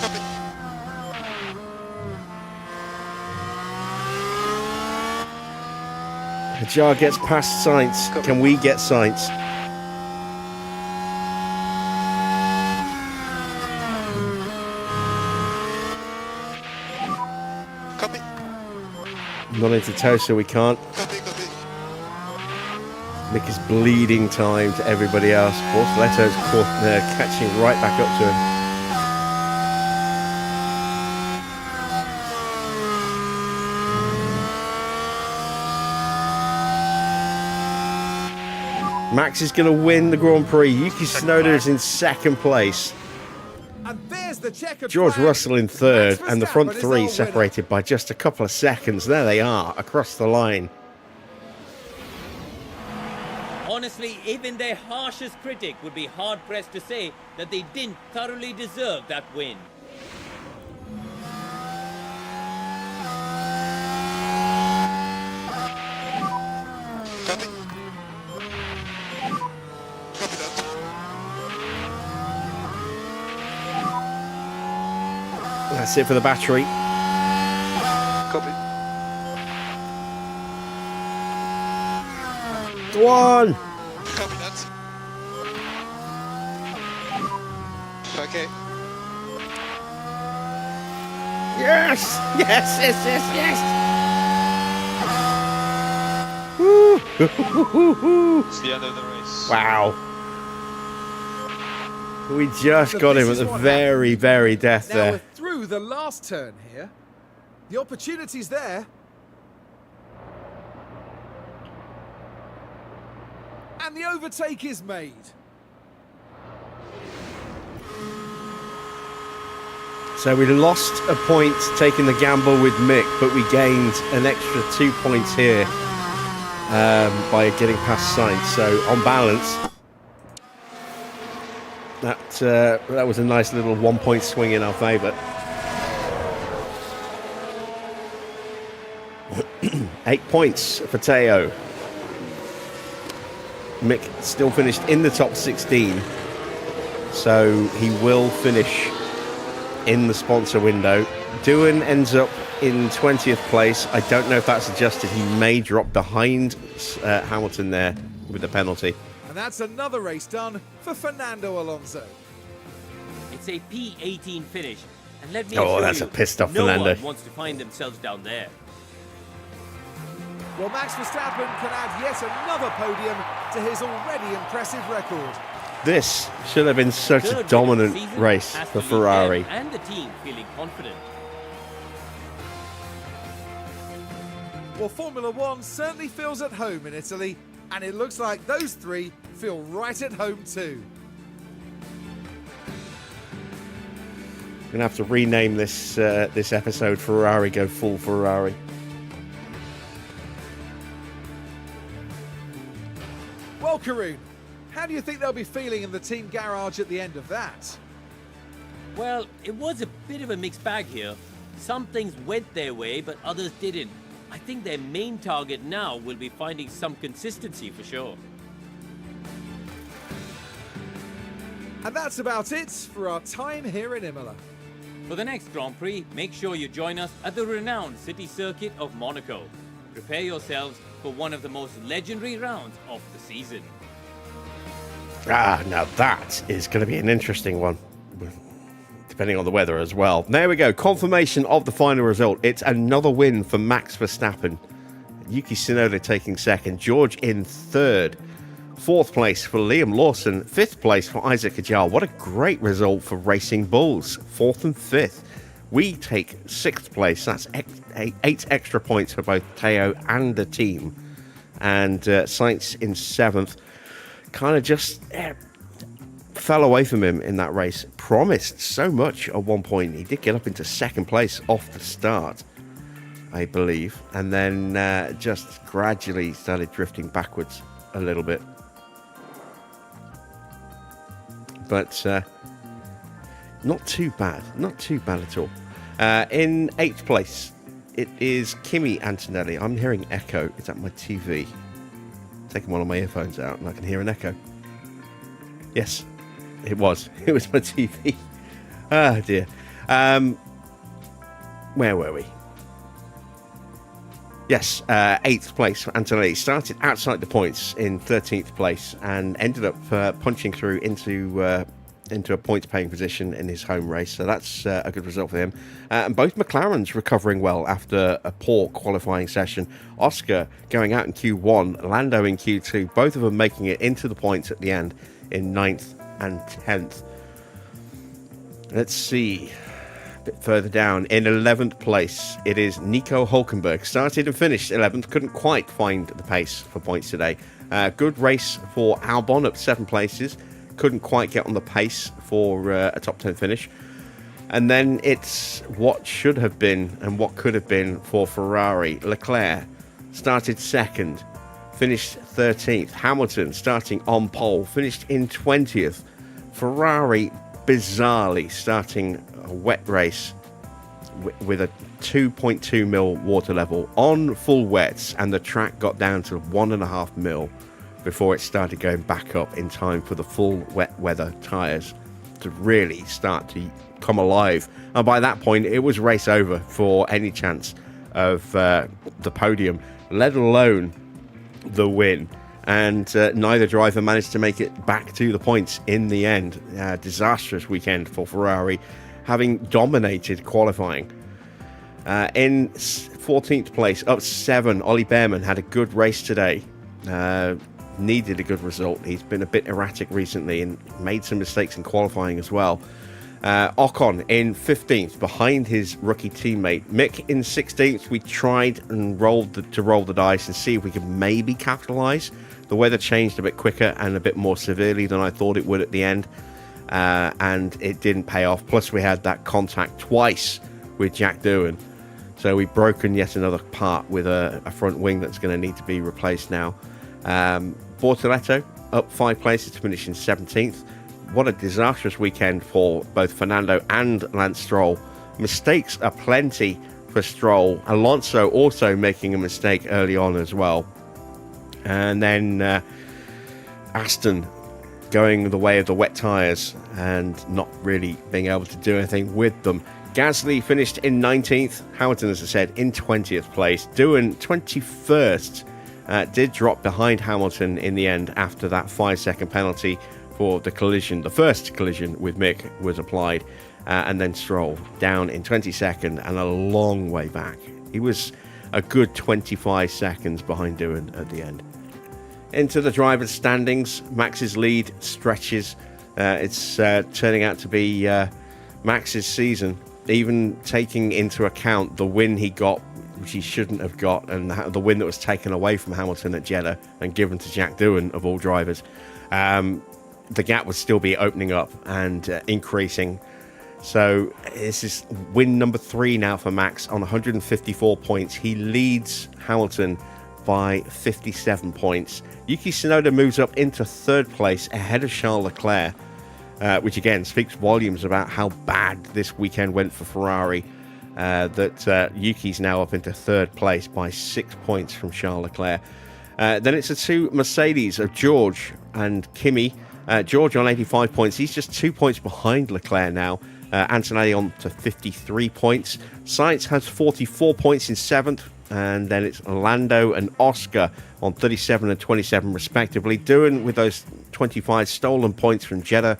Copy. Hajar gets past Sainz. Can we get Sainz? Copy. Not into tow, so we can't. Copy, copy. Mick is bleeding time to everybody else. Bortoleto's catching right back up to him. Max is going to win the Grand Prix. Yuki Tsunoda is in second place. And there's the checkered George flag. Russell in third, Max and the front Verstappen is three our separated by just a couple of seconds. There they are, across the line. Honestly, even their harshest critic would be hard-pressed to say that they didn't thoroughly deserve that win. Copy. Copy that. That's it for the battery. Copy. Go on. Copy that. Okay. Yes! Yes, yes, yes, yes! Woo! It's the end of the race. Wow. We just got him at the very, very death Now there. we're through the last turn here. The opportunity's there. And the overtake is made. So we lost a point taking the gamble with Mick, but we gained an extra 2 points here by getting past Sainz. So on balance, that was a nice little 1 point swing in our favour. 8 points for Teo. Mick still finished in the top 16, so he will finish in the sponsor window. Doohan ends up in 20th place. I don't know if that's adjusted. He may drop behind Hamilton there with the penalty. And that's another race done for Fernando Alonso. It's a P18 finish. And let me Oh, assure that's you, a pissed off no Fernando. one wants to find themselves down there. Well, Max Verstappen can add yet another podium to his already impressive record. This should have been such a Third win of the dominant season race has for to leave Ferrari. them and the team feeling confident. Well, Formula One certainly feels at home in Italy, and it looks like those three feel right at home too. We're gonna have to rename this this episode Ferrari Go Full Ferrari. Well, Karun, how do you think they'll be feeling in the team garage at the end of that? Well, it was a bit of a mixed bag here. Some things went their way, but others didn't. I think their main target now will be finding some consistency for sure. And that's about it for our time here in Imola. For the next Grand Prix, make sure you join us at the renowned city circuit of Monaco. Prepare yourselves for one of the most legendary rounds of the season. Ah, now that is going to be an interesting one, depending on the weather as well. There we go, confirmation of the final result. It's another win for Max Verstappen. Yuki Tsunoda taking second, George in third. Fourth place for Liam Lawson, fifth place for Isaac Ajal. What a great result for Racing Bulls, fourth and fifth. We take sixth place. That's 8 extra points for both Teo and the team. And Sainz in seventh. Kind of just fell away from him in that race. Promised so much at one point. He did get up into second place off the start, I believe. And then just gradually started drifting backwards a little bit. But not too bad. Not too bad at all. In eighth place, it is Kimi Antonelli. I'm hearing echo. It's at my TV. Taking one of my earphones out and I can hear an echo. Yes, it was. It was my TV. Ah, dear. Where were we? Yes, eighth place for Antonelli. Started outside the points in 13th place and ended up punching through into a points-paying position in his home race. So that's a good result for him. And both McLarens recovering well after a poor qualifying session. Oscar going out in Q1, Lando in Q2. Both of them making it into the points at the end in 9th and 10th. Let's see. A bit further down, in 11th place, it is Nico Hulkenberg. Started and finished 11th. Couldn't quite find the pace for points today. Good race for Albon up 7 places. Couldn't quite get on the pace for a top 10 finish. And then it's what should have been and what could have been for Ferrari. Leclerc started second, finished 13th. Hamilton starting on pole, finished in 20th. Ferrari bizarrely starting a wet race with a 2.2 mil water level on full wets, and the track got down to 1.5 mil before it started going back up in time for the full wet weather tyres. to really start to come alive. And by that point, it was race over for any chance of the podium, let alone the win. And neither driver managed to make it back to the points in the end. Disastrous weekend for Ferrari, having dominated qualifying. In 14th place, up 7, Ollie Behrman had a good race today. Needed a good result. He's been a bit erratic recently and made some mistakes in qualifying as well. Ocon in 15th, behind his rookie teammate. Mick in 16th. We tried and rolled the dice and see if we could maybe capitalise. The weather changed a bit quicker and a bit more severely than I thought it would at the end, and it didn't pay off. Plus, we had that contact twice with Jack Doohan, so we've broken yet another part with a front wing that's going to need to be replaced now. Bortoletto up 5 places to finish in 17th. What a disastrous weekend for both Fernando and Lance Stroll. Mistakes are plenty for Stroll. Alonso also making a mistake early on as well. And then Aston going the way of the wet tyres and not really being able to do anything with them. Gasly finished in 19th. Hamilton, as I said, in 20th place. Doohan 21st. Did drop behind Hamilton in the end after that 5-second penalty for the collision. The first collision with Mick was applied, and then Stroll down in 22nd and a long way back. He was a good 25 seconds behind Doohan at the end. Into the drivers' standings, Max's lead stretches. It's turning out to be Max's season, even taking into account the win he got, which he shouldn't have got, and the win that was taken away from Hamilton at Jeddah and given to Jack Doohan, of all drivers. The gap would still be opening up and increasing. So this is win number 3 now for Max on 154 points. He leads Hamilton by 57 points. Yuki Tsunoda moves up into 3rd place ahead of Charles Leclerc, which again speaks volumes about how bad this weekend went for Ferrari. That Yuki's now up into 3rd place by 6 points from Charles Leclerc. Then it's the 2 Mercedes of George and Kimi. George on 85 points. He's just 2 points behind Leclerc now. Antonelli on to 53 points. Sainz has 44 points in 7th. And then it's Lando and Oscar on 37 and 27 respectively. Doohan with those 25 stolen points from Jeddah.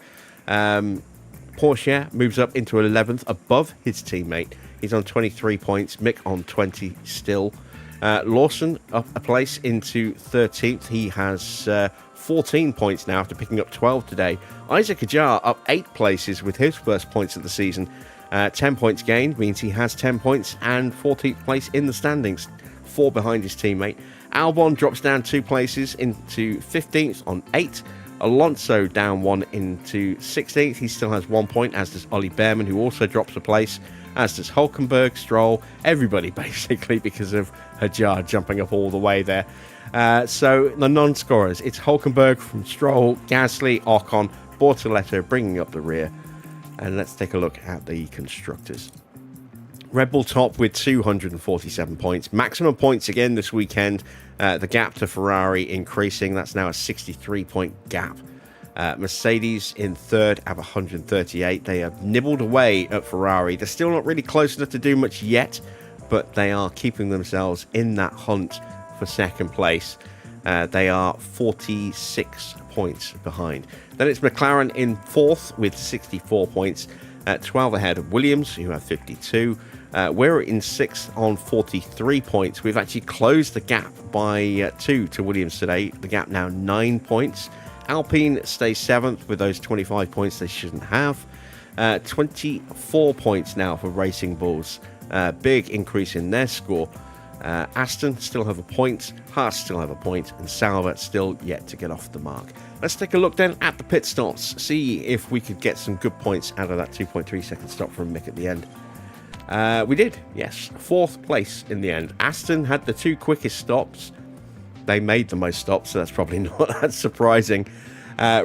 Porsche moves up into 11th above his teammate. He's on 23 points. Mick on 20 still. Lawson up a place into 13th. He has 14 points now after picking up 12 today. Isaac Ajar up 8 places with his first points of the season. 10 points gained means he has 10 points and 14th place in the standings, 4 behind his teammate. Albon drops down 2 places into 15th on 8. Alonso down 1 into 16th. He still has 1 point, as does Ollie Behrman, who also drops a place, as does Hulkenberg, Stroll, everybody basically, because of Hajar jumping up all the way there. So the non-scorers, it's Hulkenberg from Stroll, Gasly, Ocon, Bortoletto bringing up the rear. And let's take a look at the constructors. Red Bull top with 247 points. Maximum points again this weekend. The gap to Ferrari increasing. That's now a 63-point gap. Mercedes in 3rd have 138. They have nibbled away at Ferrari. They're still not really close enough to do much yet, but they are keeping themselves in that hunt for 2nd place. They are 46 points behind. Then it's McLaren in 4th with 64 points, 12 ahead of Williams, who have 52. We're in 6th on 43 points. We've actually closed the gap by 2 to Williams today. The gap now 9 points. Alpine stays 7th with those 25 points they shouldn't have. 24 points now for Racing Bulls. Big increase in their score. Aston still have a point, Haas still have a point, and Sauber still yet to get off the mark. Let's take a look then at the pit stops, see if we could get some good points out of that 2.3 second stop from Mick at the end. We did, yes, 4th place in the end. Aston had the 2 quickest stops. They made the most stops, so that's probably not that surprising.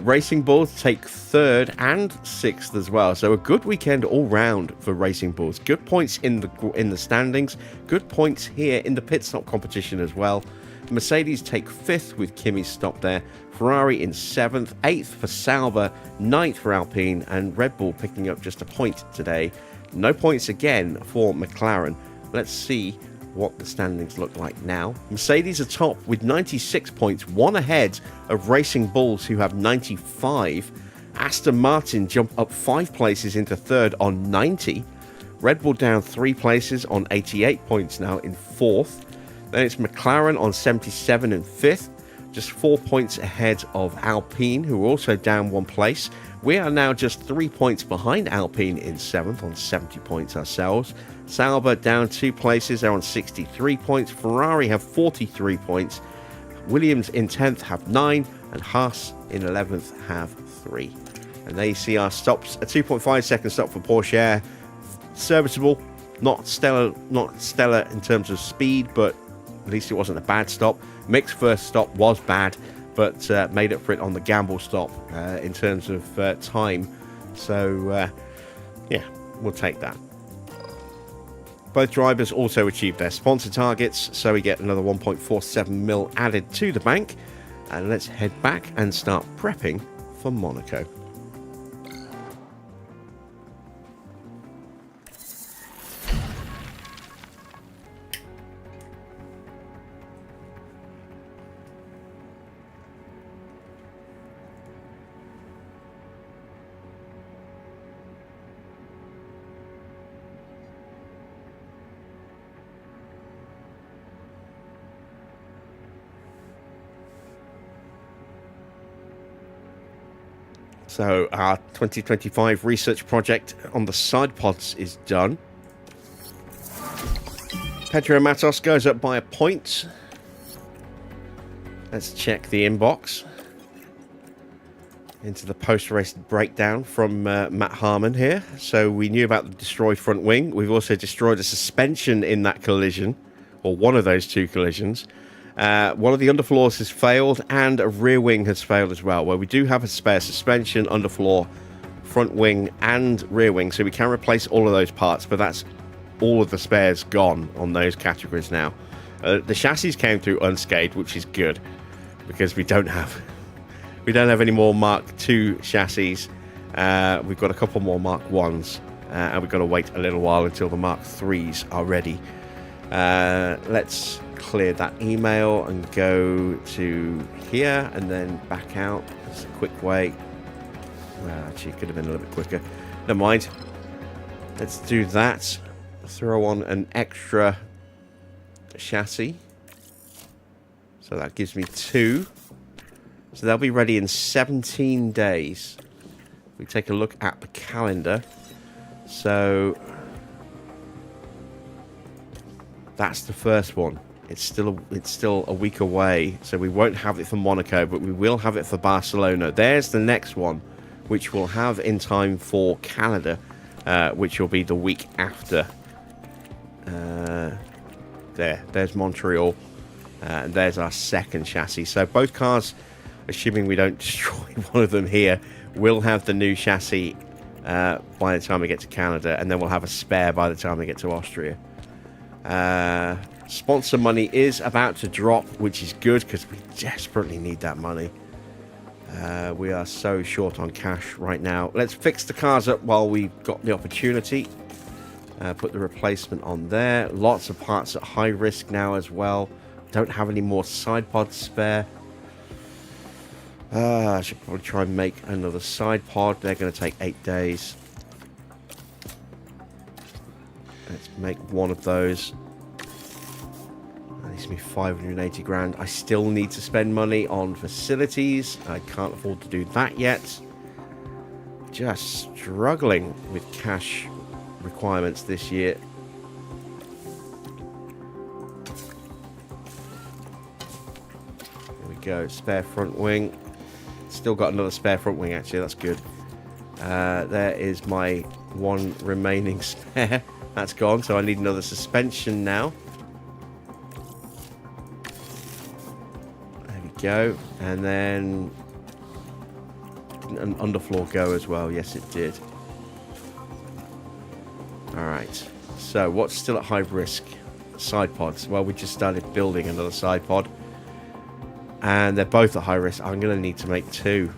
Racing Bulls take 3rd and 6th as well, so a good weekend all round for Racing Bulls. Good points in the standings, good points here in the pit stop competition as well. Mercedes take 5th with Kimi's stop there. Ferrari in 7th, 8th for Sauber, 9th for Alpine, and Red Bull picking up just a point today. No points again for McLaren. Let's see what the standings look like now. Mercedes are top with 96 points, one ahead of Racing Bulls, who have 95. Aston Martin jump up 5 places into 3rd on 90. Red Bull down 3 places on 88 points now in 4th. Then it's McLaren on 77 and 5th, just 4 points ahead of Alpine, who are also down 1 place. We are now just 3 points behind Alpine in 7th on 70 points ourselves. Sauber down 2 places, they're on 63 points. Ferrari have 43 points. Williams in 10th have 9, and Haas in 11th have 3. And there you see our stops. A 2.5 second stop for Porsche. Serviceable, not stellar in terms of speed, but at least it wasn't a bad stop. Mick's first stop was bad, but made up for it on the gamble stop in terms of time. So, yeah, we'll take that. Both drivers also achieved their sponsor targets, so we get another 1.47 mil added to the bank. And let's head back and start prepping for Monaco. So our 2025 research project on the side pods is done. Pedro Matos goes up by a point. Let's check the inbox. Into the post-race breakdown from Matt Harmon here. So we knew about the destroyed front wing. We've also destroyed a suspension in that collision, or one of those 2 collisions. One of the underfloors has failed, and a rear wing has failed as well, where we do have a spare suspension, underfloor, front wing, and rear wing, so we can replace all of those parts, but that's all of the spares gone on those categories now. The chassis came through unscathed, which is good, because we don't have any more Mark II chassis. We've got a couple more Mark 1s, and we've got to wait a little while until the Mark 3s are ready. Let's clear that email and go to here and then back out. That's a quick way. Actually, it could have been a little bit quicker. Never mind. Let's do that. Throw on an extra chassis. So that gives me 2. So they'll be ready in 17 days. We take a look at the calendar. So that's the first one. It's still a week away, so we won't have it for Monaco, but we will have it for Barcelona. There's the next one, which we'll have in time for Canada, which will be the week after. There's Montreal, and there's our second chassis. So both cars, assuming we don't destroy one of them here, will have the new chassis by the time we get to Canada, and then we'll have a spare by the time we get to Austria. Sponsor money is about to drop, which is good because we desperately need that money. We are so short on cash right now. Let's fix the cars up while we've got the opportunity. Put the replacement on there. Lots of parts at high risk now as well. Don't have any more side pods spare. I should probably try and make another side pod. They're going to take 8 days. Let's make one of those. That needs me 580 grand. I still need to spend money on facilities. I can't afford to do that yet. Just struggling with cash requirements this year. There we go. Spare front wing. Still got another spare front wing, actually. That's good. There is my one remaining spare. That's gone, so I need another suspension now. There we go. And then an underfloor go as well. Yes, it did. Alright. So, what's still at high risk? Side pods. Well, we just started building another side pod. and they're both at high risk. I'm going to need to make 2.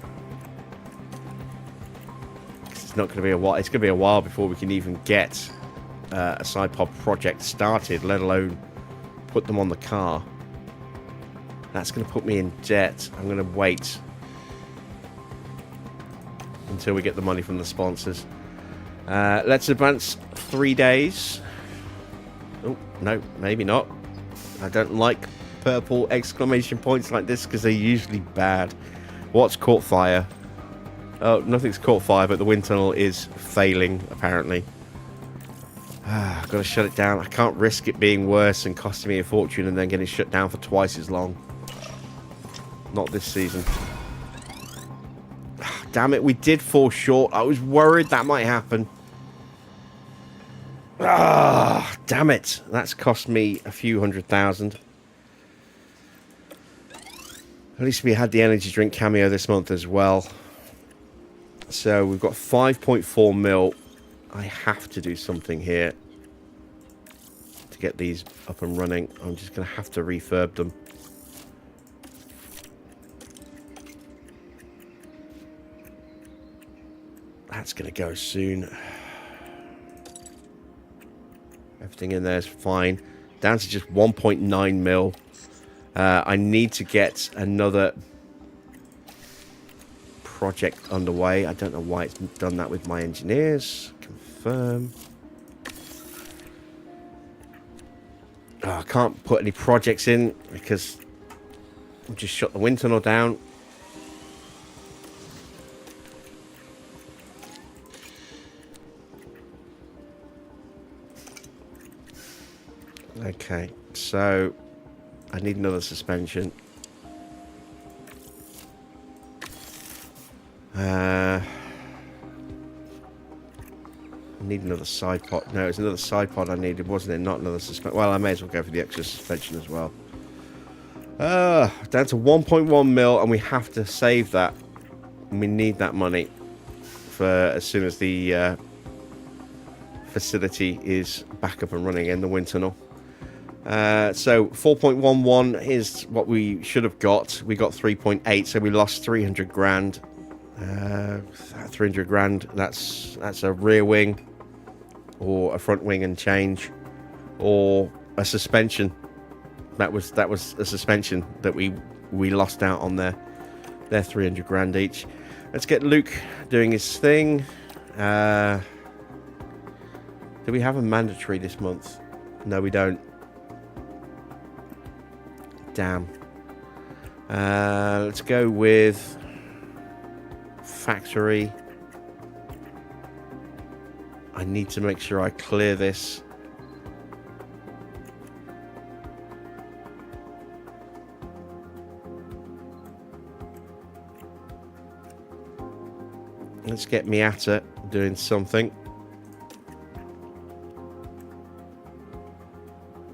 It's not going to be a while. It's going to be a while before we can even get a side pod project started, let alone put them on the car. That's going to put me in debt. I'm going to wait until we get the money from the sponsors. Let's advance 3 days. Oh, no, maybe not. I don't like purple exclamation points like this because they're usually bad. What's caught fire? Oh, nothing's caught fire, but the wind tunnel is failing, apparently. I've got to shut it down. I can't risk it being worse and costing me a fortune and then getting shut down for twice as long. Not this season. Damn it, we did fall short. I was worried that might happen. Damn it. That's cost me a few $100,000. At least we had the energy drink cameo this month as well. So we've got 5.4 mil. I have to do something here to get these up and running. I'm just going to have to refurb them. That's going to go soon. Everything in there is fine. Down to just 1.9 mil. I need to get another project underway. I don't know why it's done that with my engineers. Confirm. I can't put any projects in because I've just shut the wind tunnel down. Okay, so I need another suspension. I need another side pod. No, it's another side pod I needed, wasn't it? Not another suspension. Well, I may as well go for the extra suspension as well. Down to 1.1 mil, and we have to save that. And we need that money for as soon as the facility is back up and running in the wind tunnel. So 4.11 is what we should have got. We got 3.8, so we lost 300 grand. 300 grand. That's a rear wing, or a front wing and change, or a suspension. That was a suspension that we lost out on there. They're 300 grand each. Let's get Luke doing his thing. Do we have a mandatory this month? No, we don't. Damn. Let's go with factory. I need to make sure I clear this. Let's get Miata doing something.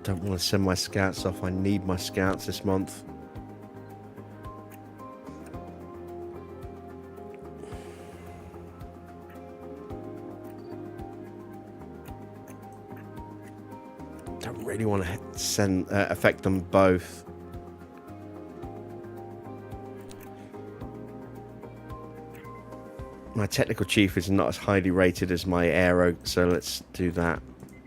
Don't want to send my scouts off. I need my scouts this month. Don't really want to send affect them both. My technical chief is not as highly rated as my aero, so let's do that.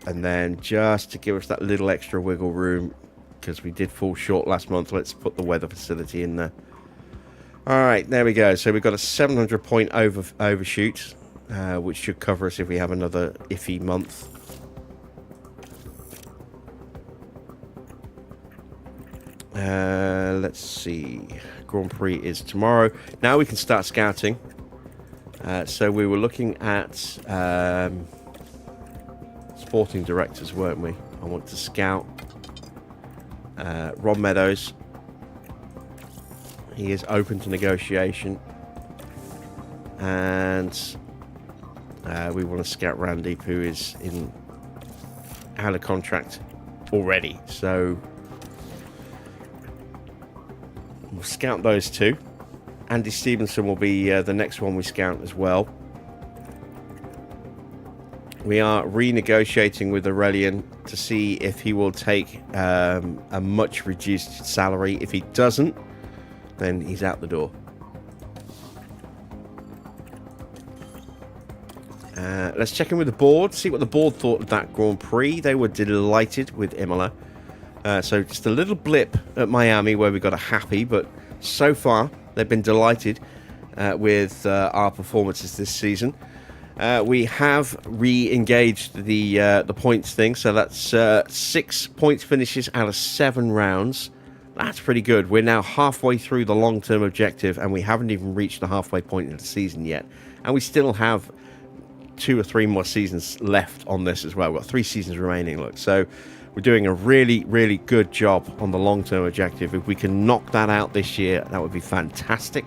And then just to give us that little extra wiggle room, because we did fall short last month, let's put the weather facility in there. All right, there we go. So we've got a 700 point overshoot, which should cover us if we have another iffy month. Let's see. Grand Prix is tomorrow. Now we can start scouting. So we were looking at sporting directors, weren't we? I want to scout Ron Meadows. He is open to negotiation. And we want to scout Randy, who is out of contract already. So we'll scout those two. Andy Stevenson will be the next one we scout as well. We are renegotiating with Aurelian to see if he will take a much reduced salary. If he doesn't, then he's out the door. Let's check in with the board, see what the board thought of that Grand Prix. They were delighted with Imola. So just a little blip at Miami where we got a happy, but so far they've been delighted with our performances this season. We have re-engaged the points thing, so that's 6 points finishes out of 7 rounds. That's pretty good. We're now halfway through the long-term objective, and we haven't even reached the halfway point in the season yet. And we still have 2 or 3 more seasons left on this as well. We've got 3 seasons remaining, look. So we're doing a really, really good job on the long-term objective. If we can knock that out this year, that would be fantastic.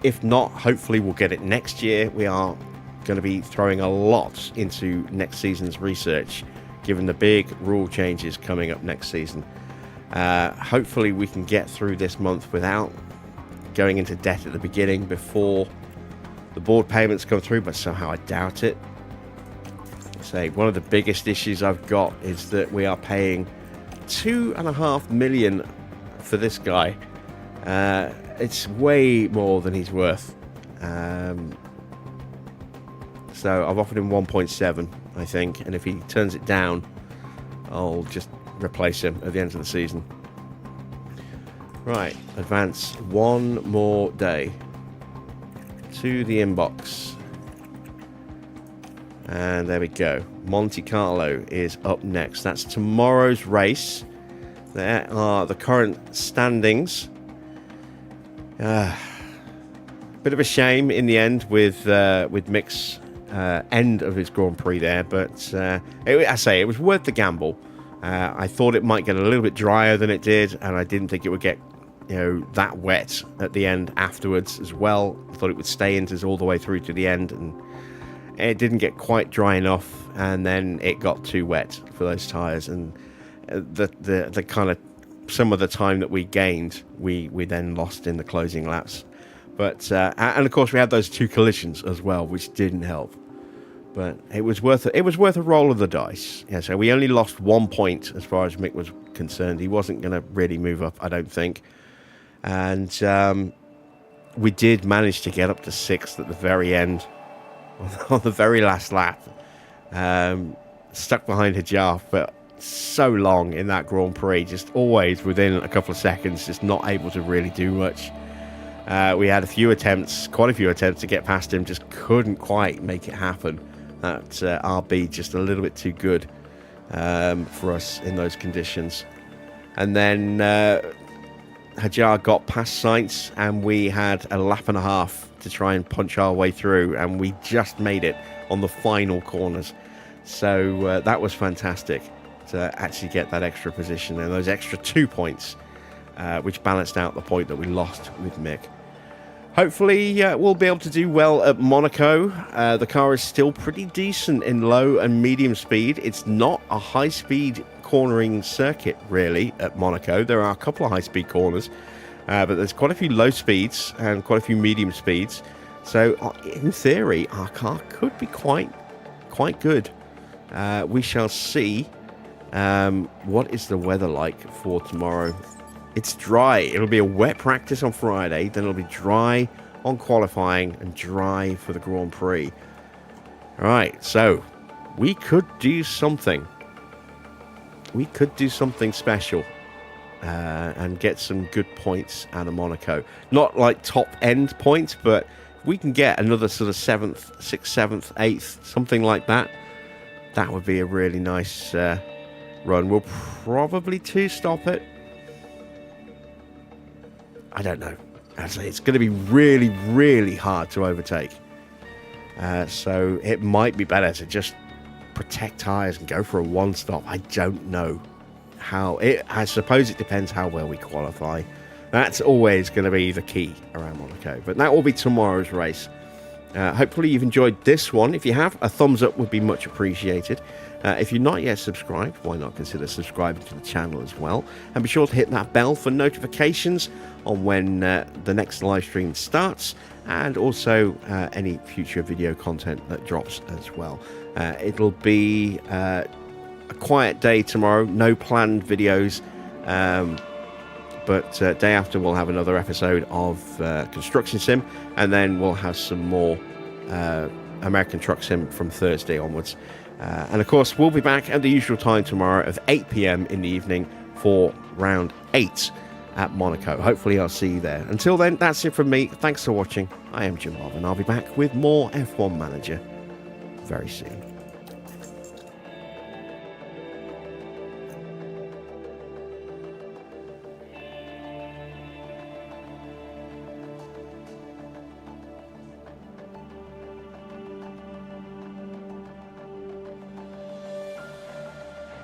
If not, hopefully we'll get it next year. We are going to be throwing a lot into next season's research, given the big rule changes coming up next season. Hopefully we can get through this month without going into debt at the beginning before the board payments come through, but somehow I doubt it. Say one of the biggest issues I've got is that we are paying $2.5 million for this guy. It's way more than he's worth. So I've offered him 1.7, I think, and if he turns it down, I'll just replace him at the end of the season. Right, advance one more day to the inbox. And there we go. Monte Carlo is up next. That's tomorrow's race. There are the current standings. Bit of a shame in the end with Mick's end of his Grand Prix there, but I say it was worth the gamble. I thought it might get a little bit drier than it did, and I didn't think it would get that wet at the end afterwards as well. I thought it would stay into all the way through to the end, and it didn't get quite dry enough, and then it got too wet for those tyres, and the kind of some of the time that we gained, we then lost in the closing laps. But and of course we had those 2 collisions as well, which didn't help. But it was worth a roll of the dice. Yeah, so we only lost 1 point as far as Mick was concerned. He wasn't going to really move up, I don't think. And we did manage to get up to 6th at the very end, on the very last lap. Stuck behind Hajjar for so long in that Grand Prix, just always within a couple of seconds, just not able to really do much. We had quite a few attempts to get past him, just couldn't quite make it happen. That RB just a little bit too good for us in those conditions. And then Hajjar got past Sainz, and we had a lap and a half to try and punch our way through, and we just made it on the final corners. So that was fantastic to actually get that extra position and those extra 2 points, which balanced out the point that we lost with Mick. Hopefully we'll be able to do well at Monaco. The car is still pretty decent in low and medium speed. It's not a high-speed cornering circuit, really, at Monaco. There are a couple of high-speed corners, but there's quite a few low speeds and quite a few medium speeds. So, in theory, our car could be quite good. We shall see. What is the weather like for tomorrow? It's dry. It'll be a wet practice on Friday, then it'll be dry on qualifying and dry for the Grand Prix. All right, so we could do something. We could do something special and get some good points out of Monaco. Not like top end points, but we can get another sort of 7th, 6th, 7th, 8th, something like that. That would be a really nice run. We'll probably 2-stop it. I don't know. It's going to be really, really hard to overtake. So it might be better to just protect tyres and go for a 1-stop. I don't know how. I suppose it depends how well we qualify. That's always going to be the key around Monaco. But that will be tomorrow's race. Hopefully you've enjoyed this one. If you have, a thumbs up would be much appreciated. If you're not yet subscribed, why not consider subscribing to the channel as well? And be sure to hit that bell for notifications on when the next live stream starts, and also any future video content that drops as well. It'll be a quiet day tomorrow, no planned videos, but day after we'll have another episode of Construction Sim, and then we'll have some more American Truck Sim from Thursday onwards. And of course, we'll be back at the usual time tomorrow at 8 p.m. in the evening for round 8 at Monaco. Hopefully I'll see you there. Until then, that's it from me. Thanks for watching. I am Jim Bob, and I'll be back with more F1 Manager very soon.